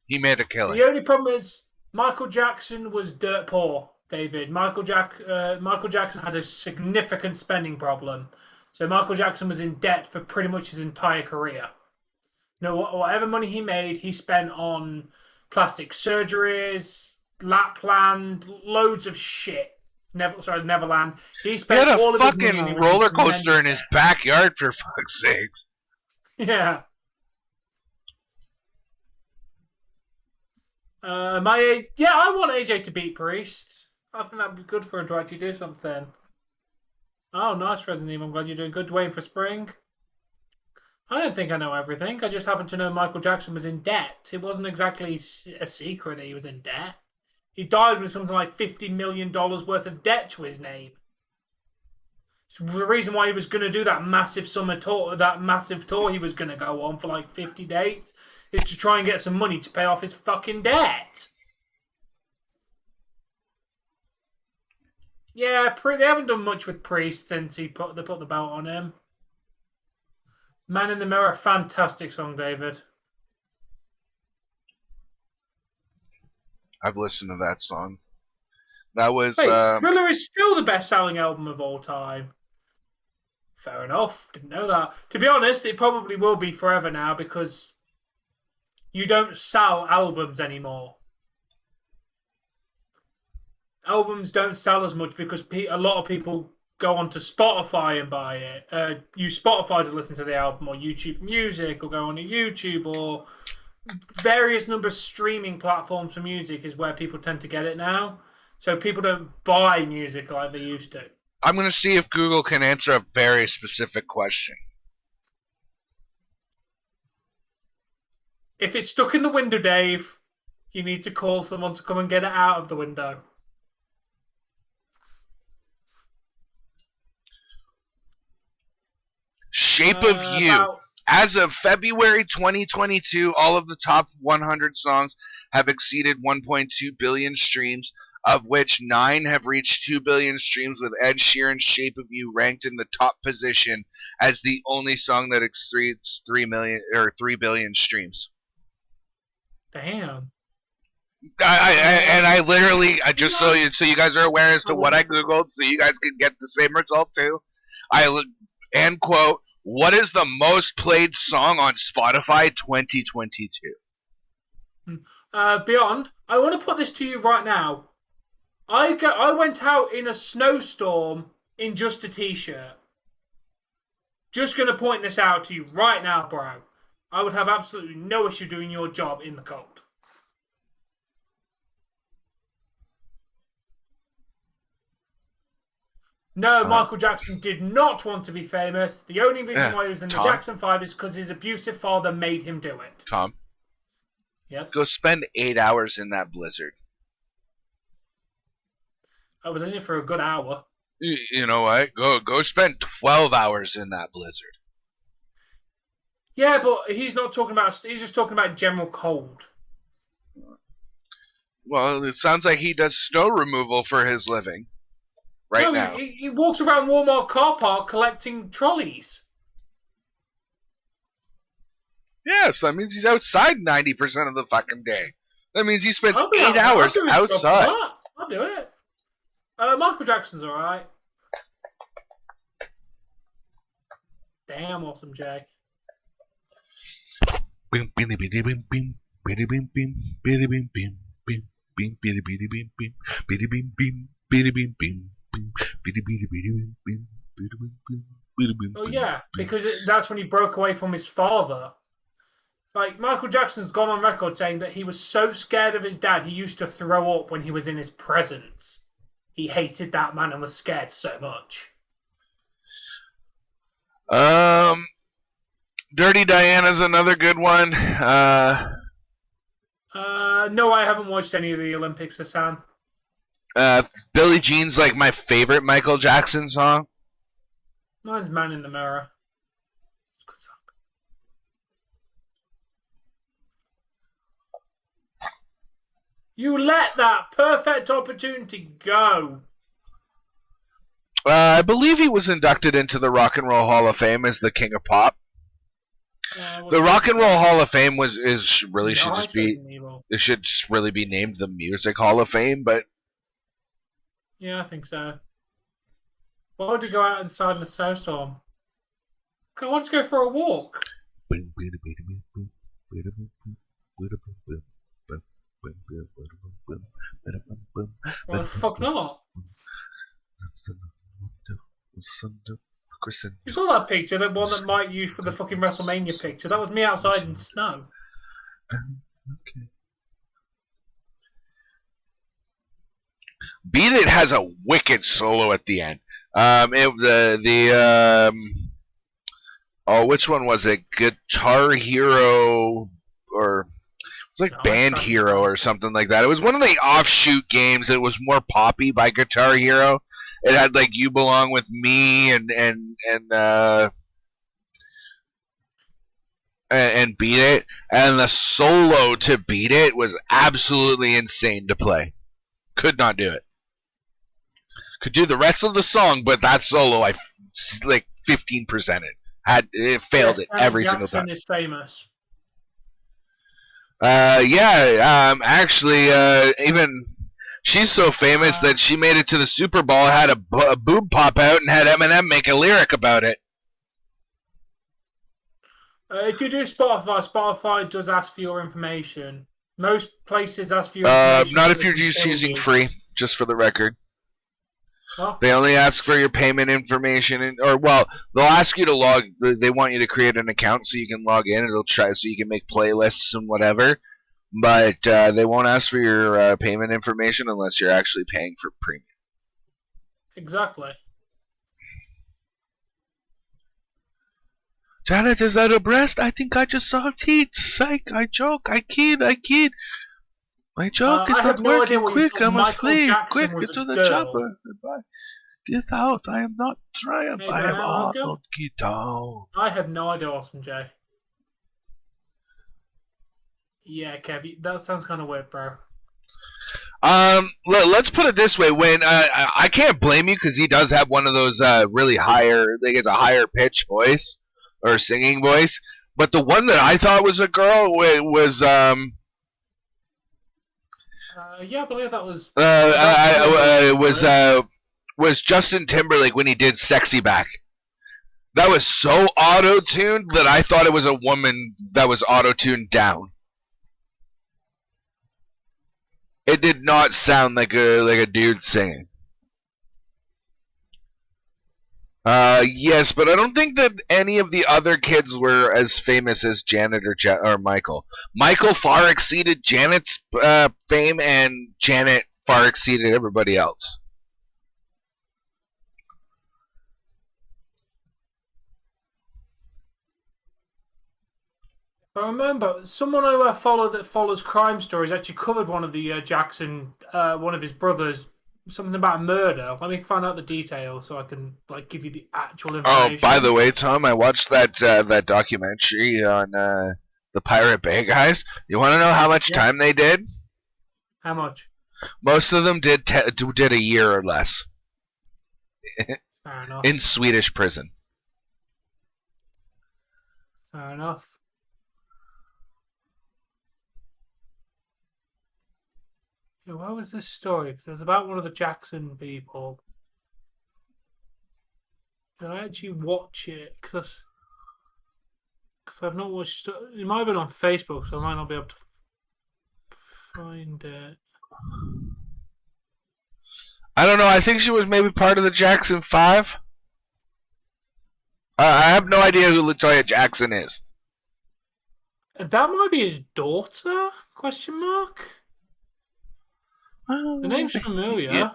he made a killing. The only problem is Michael Jackson was dirt poor, David. Michael Jackson had a significant spending problem. So Michael Jackson was in debt for pretty much his entire career. Whatever money he made, he spent on plastic surgeries, Lapland, loads of shit. Neverland. He had a fucking roller coaster in his backyard, for fuck's sakes. Yeah. I want AJ to beat Priest. I think that'd be good for him to actually do something. Oh, nice, Resident Evil. I'm glad you're doing good. Waiting for spring. I don't think I know everything. I just happen to know Michael Jackson was in debt. It wasn't exactly a secret that he was in debt. He died with something like $50 million worth of debt to his name. So the reason why he was going to do that massive summer tour, that massive tour he was going to go on for like 50 dates, is to try and get some money to pay off his fucking debt. Yeah, they haven't done much with Priest since they put the belt on him. Man in the Mirror, fantastic song, David. I've listened to that song. That was... Thriller is still the best-selling album of all time. Fair enough. Didn't know that. To be honest, it probably will be forever now because you don't sell albums anymore. Albums don't sell as much because a lot of people go onto Spotify and buy it. Use Spotify to listen to the album, or YouTube Music, or go onto YouTube, or various number of streaming platforms for music is where people tend to get it now. So people don't buy music like they used to. I'm going to see if Google can answer a very specific question. If it's stuck in the window, Dave, you need to call someone to come and get it out of the window. Shape of You. As of February 2022, all of the top 100 songs have exceeded 1.2 billion streams, of which 9 have reached 2 billion streams, with Ed Sheeran's Shape of You ranked in the top position as the only song that exceeds 3 billion streams. Damn. I literally, just so you guys are aware as to what I googled, so you guys can get the same result too. And quote, what is the most played song on Spotify 2022? Beyond, I want to put this to you right now. I went out in a snowstorm in just a t-shirt. Just going to point this out to you right now, bro. I would have absolutely no issue doing your job in the cold. No, Michael Jackson did not want to be famous. The only reason why he was in the Jackson 5 is because his abusive father made him do it. Tom? Yes? Go spend 8 hours in that blizzard. I was in it for a good hour. You know what? Go spend 12 hours in that blizzard. Yeah, but he's not talking about... He's just talking about general cold. Well, it sounds like he does snow removal for his living. Now. He walks around Walmart car park collecting trolleys. Yes, that means he's outside 90% of the fucking day. That means he spends 8 hours outside. I'll do it. Michael Jackson's alright. Damn awesome, Jay. Oh yeah, because that's when he broke away from his father. Like, Michael Jackson's gone on record saying that he was so scared of his dad he used to throw up when he was in his presence. He hated that man and was scared so much. Dirty Diana's another good one. No, I haven't watched any of the Olympics, Hassan. Billie Jean's like my favorite Michael Jackson song. Mine's Man in the Mirror. It's a good song. You let that perfect opportunity go. I believe he was inducted into the Rock and Roll Hall of Fame as the King of Pop. The Rock and Roll Hall of Fame should just really be named the Music Hall of Fame, but yeah, I think so. Why would you go out inside in a snowstorm? I want to go for a walk. Well, the fuck not? You saw that picture, that one that Mike used for the fucking WrestleMania picture. That was me outside in snow. Okay. Beat It has a wicked solo at the end. Which one was it? Guitar Hero or it was like Band Hero or something like that. It was one of the offshoot games that was more poppy by Guitar Hero. It had like You Belong With Me and Beat It, and the solo to Beat It was absolutely insane to play. Could not do it. Could do the rest of the song, but that solo I like 15%. It failed it every single time. Jackson is famous. Actually, even she's so famous that she made it to the Super Bowl, had a boob pop out, and had Eminem make a lyric about it. If you do Spotify does ask for your information. Most places ask for your information. Not if you're just using free, just for the record. Huh? They only ask for your payment information, they'll ask you to log. They want you to create an account so you can log in. It'll try so you can make playlists and whatever. But they won't ask for your payment information unless you're actually paying for premium. Exactly. Janet, is that a breast? I think I just saw teeth. Psych, I joke, I kid. My joke is not working. Quick, I must leave. Quick, get to the chopper. Goodbye. Get out! I am not Triumph. Hey, I am Marco. Arnold. Get out! I have no idea, Awesome J. Yeah, Kev, that sounds kind of weird, bro. Let's put it this way: when I can't blame you because he does have one of those really higher, I think it's a higher pitch voice or singing voice. But the one that I thought was a girl was Yeah, I believe that was. Was Justin Timberlake when he did "Sexy Back." That was so auto-tuned that I thought it was a woman that was auto-tuned down. It did not sound like a dude singing. Yes, but I don't think that any of the other kids were as famous as Janet or Michael. Michael far exceeded Janet's fame, and Janet far exceeded everybody else. I remember someone who I follow that follows crime stories actually covered one of the Jackson, one of his brothers, something about a murder. Let me find out the details so I can give you the actual information. Oh, by the way, Tom, I watched that documentary on the Pirate Bay guys. You want to know how much time they did? How much? Most of them did a year or less. Fair enough. In Swedish prison. Fair enough. Yeah, where was this story? Because it was about one of the Jackson people. Did I actually watch it? Because I've not watched it. It might have been on Facebook, so I might not be able to find it. I don't know. I think she was maybe part of the Jackson 5. I have no idea who LaToya Jackson is. That might be his daughter? Question mark. The name's familiar. Yeah.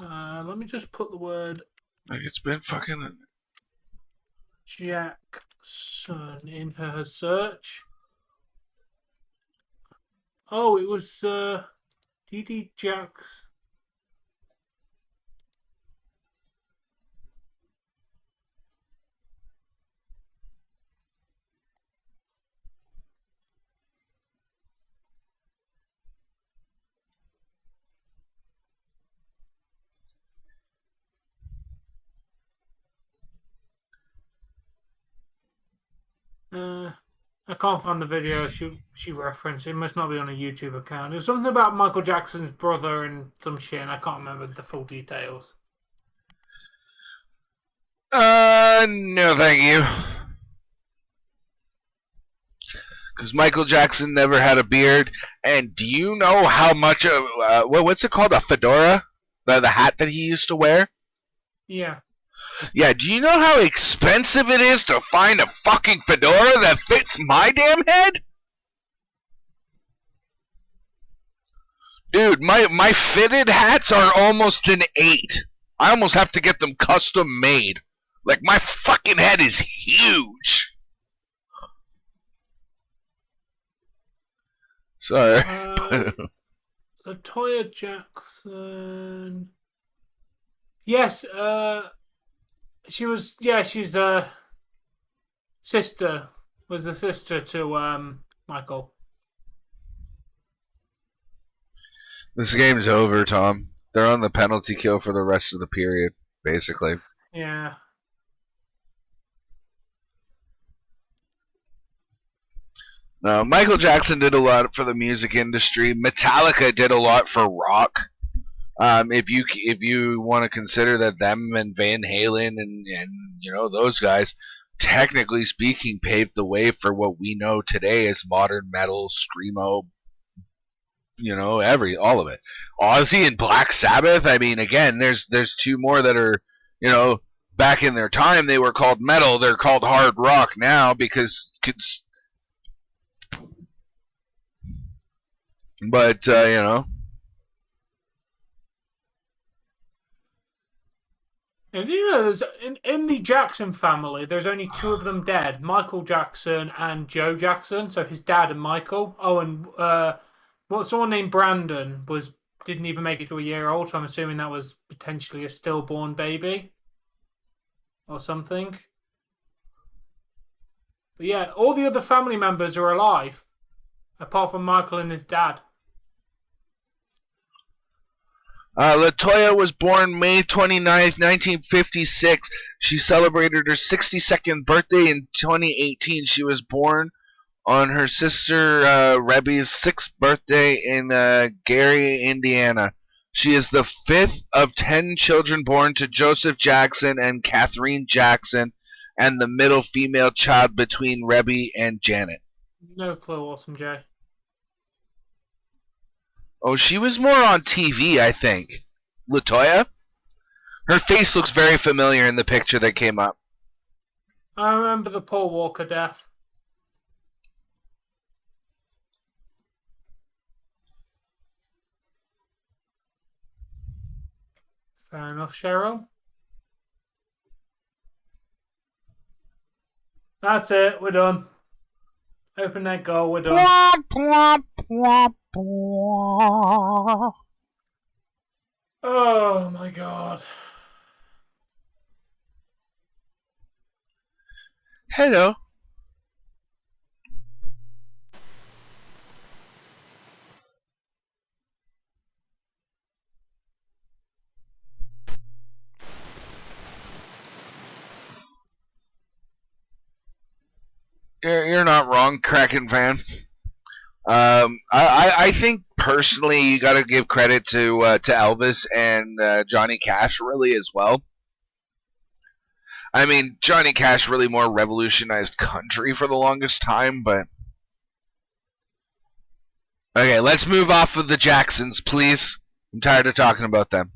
Let me just put the word. Like it's been fucking Jackson in her search. Oh, it was D.D. Jackson. I can't find the video she referenced. It must not be on a YouTube account. It was something about Michael Jackson's brother and some shit, and I can't remember the full details. No, thank you. Because Michael Jackson never had a beard. And do you know how much of what's it called? A fedora, the hat that he used to wear. Yeah. Yeah, do you know how expensive it is to find a fucking fedora that fits my damn head? Dude, my fitted hats are almost an 8. I almost have to get them custom made. Like, my fucking head is huge. Sorry. LaToya Jackson. Yes, she's sister, was the sister to Michael. This game's over, Tom. They're on the penalty kill for the rest of the period, basically. Yeah. No, Michael Jackson did a lot for the music industry. Metallica did a lot for rock. If you want to consider that them and Van Halen and you know those guys, technically speaking, paved the way for what we know today as modern metal, screamo. You know, all of it. Ozzy and Black Sabbath. I mean, again, there's two more that are, you know, back in their time they were called metal. They're called hard rock now because. But you know. And you know, there's in the Jackson family, there's only 2 of them dead: Michael Jackson and Joe Jackson. So his dad and Michael. Oh, and Well, someone named Brandon didn't even make it to a year old, so I'm assuming that was potentially a stillborn baby or something. But yeah, all the other family members are alive, apart from Michael and his dad. LaToya was born May 29th, 1956. She celebrated her 62nd birthday in 2018. She was born on her sister Rebby's 6th birthday in Gary, Indiana. She is the 5th of 10 children born to Joseph Jackson and Catherine Jackson, and the middle female child between Rebby and Janet. No clue, Awesome Jay. Oh, she was more on TV, I think. LaToya? Her face looks very familiar in the picture that came up. I remember the Paul Walker death. Fair enough, Cheryl. That's it, we're done. Open that goal, we're done. Oh my god. Hello. You're not wrong, Kraken fan. I think personally you got to give credit to Elvis and Johnny Cash really as well. I mean, Johnny Cash really more revolutionized country for the longest time, but okay, let's move off of the Jacksons, please. I'm tired of talking about them.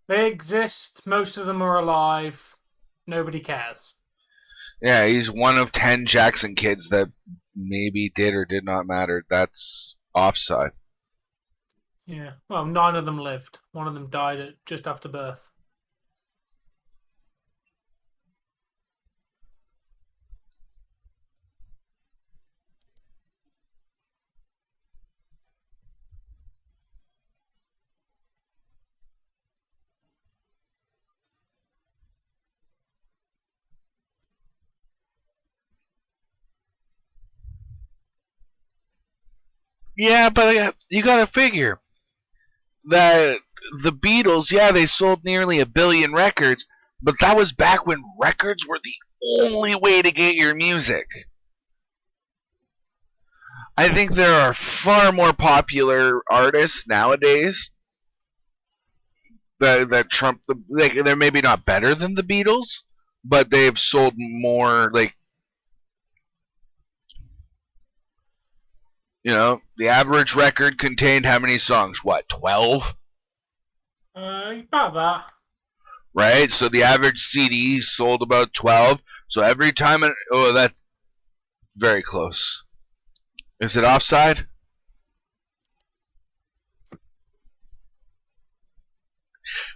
They exist, most of them are alive, nobody cares. Yeah, he's one of 10 Jackson kids that maybe did or did not matter. That's offside. Yeah, well, 9 of them lived. One of them died just after birth. Yeah, but you gotta figure that the Beatles, yeah, they sold nearly 1 billion records, but that was back when records were the only way to get your music. I think there are far more popular artists nowadays that trump the. Like, they're maybe not better than the Beatles, but they've sold more. Like, you know, the average record contained how many songs? What, 12? About that. Right? So the average CD sold about 12. So every time oh, that's very close. Is it offside?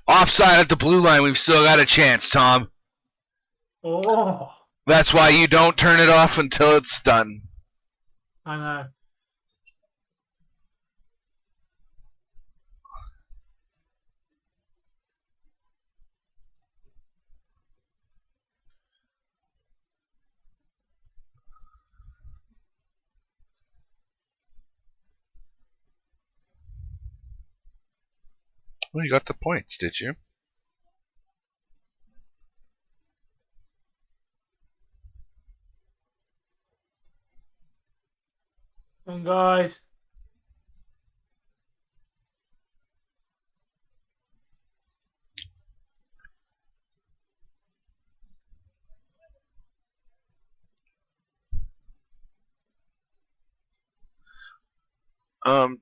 Offside at the blue line. We've still got a chance, Tom. Oh. That's why you don't turn it off until it's done. I know. Well, you got the points, did you? Come on, guys.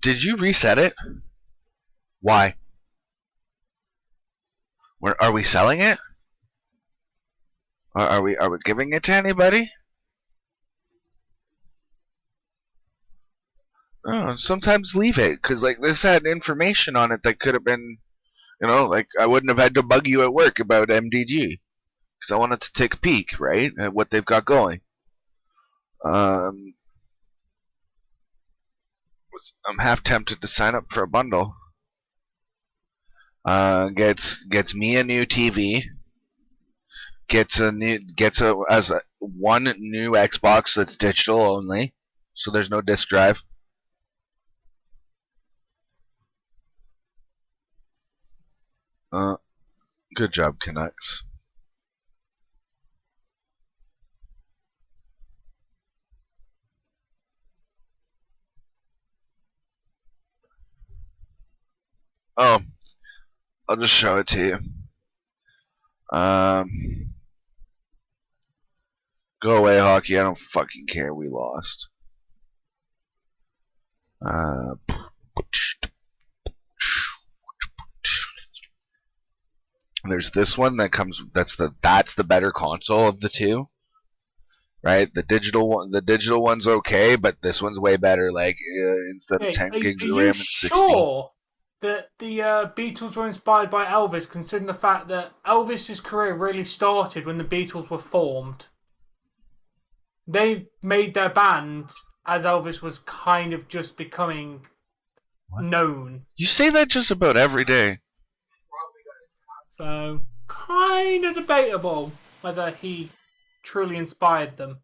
Did you reset it? Why? Are we selling it? Are we giving it to anybody? Oh, sometimes leave it, because like this had information on it that could have been, you know, like I wouldn't have had to bug you at work about MDG, because I wanted to take a peek, right, at what they've got going. I'm half tempted to sign up for a bundle. Gets me a new TV. Gets one new Xbox that's digital only, so there's no disc drive. Good job, Canucks. Oh, I'll just show it to you. Go away, hockey. I don't fucking care. We lost. There's this one that comes. That's the better console of the two, right? The digital one's okay, but this one's way better. Like instead of 10 gigs of RAM, it's 16. Sure that the Beatles were inspired by Elvis, considering the fact that Elvis's career really started when the Beatles were formed? They made their band as Elvis was kind of just becoming known. You say that just about every day. So, kind of debatable whether he truly inspired them.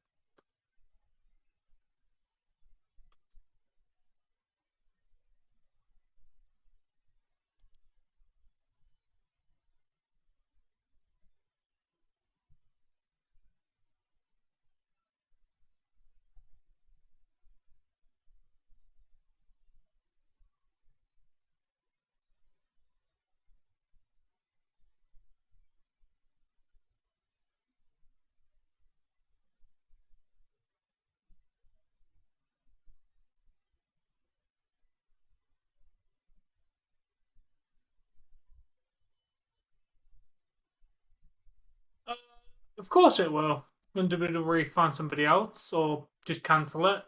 Of course it will. When WWE find somebody else or just cancel it.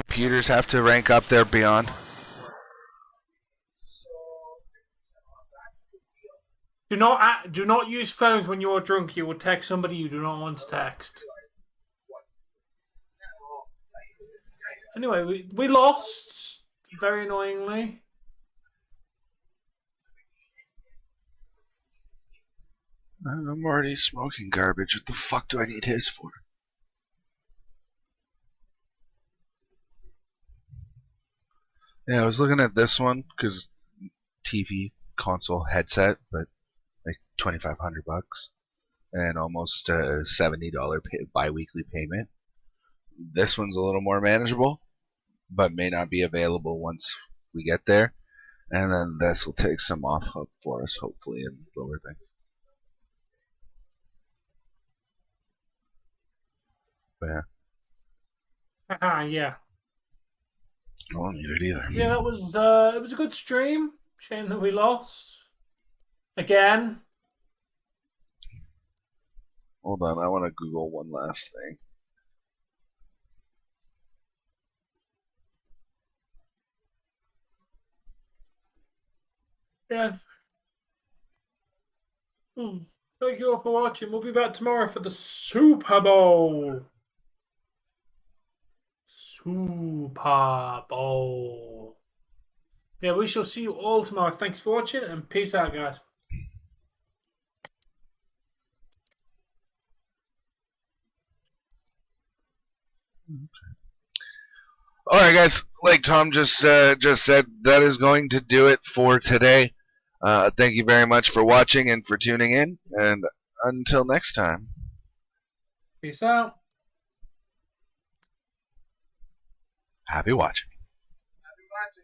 Computers have to rank up there beyond. Do not use phones when you are drunk. You will text somebody you do not want to text. Anyway, we lost, very annoyingly. I'm already smoking garbage. What the fuck do I need his for? Yeah, I was looking at this one because TV console headset, but like $2,500 and almost a $70 bi-weekly payment. This one's a little more manageable, but may not be available once we get there. And then this will take some off for us, hopefully, and lower things. But yeah. Yeah. I don't need it either. Yeah, that was it was a good stream. Shame that we lost. Again. Hold on, I want to Google one last thing. Yes. Thank you all for watching. We'll be back tomorrow for the Super Bowl. Super Bowl. Yeah, we shall see you all tomorrow. Thanks for watching and peace out, guys. All right, guys. Like Tom just said, that is going to do it for today. Thank you very much for watching and for tuning in. And until next time. Peace out. Happy watching. Happy watching.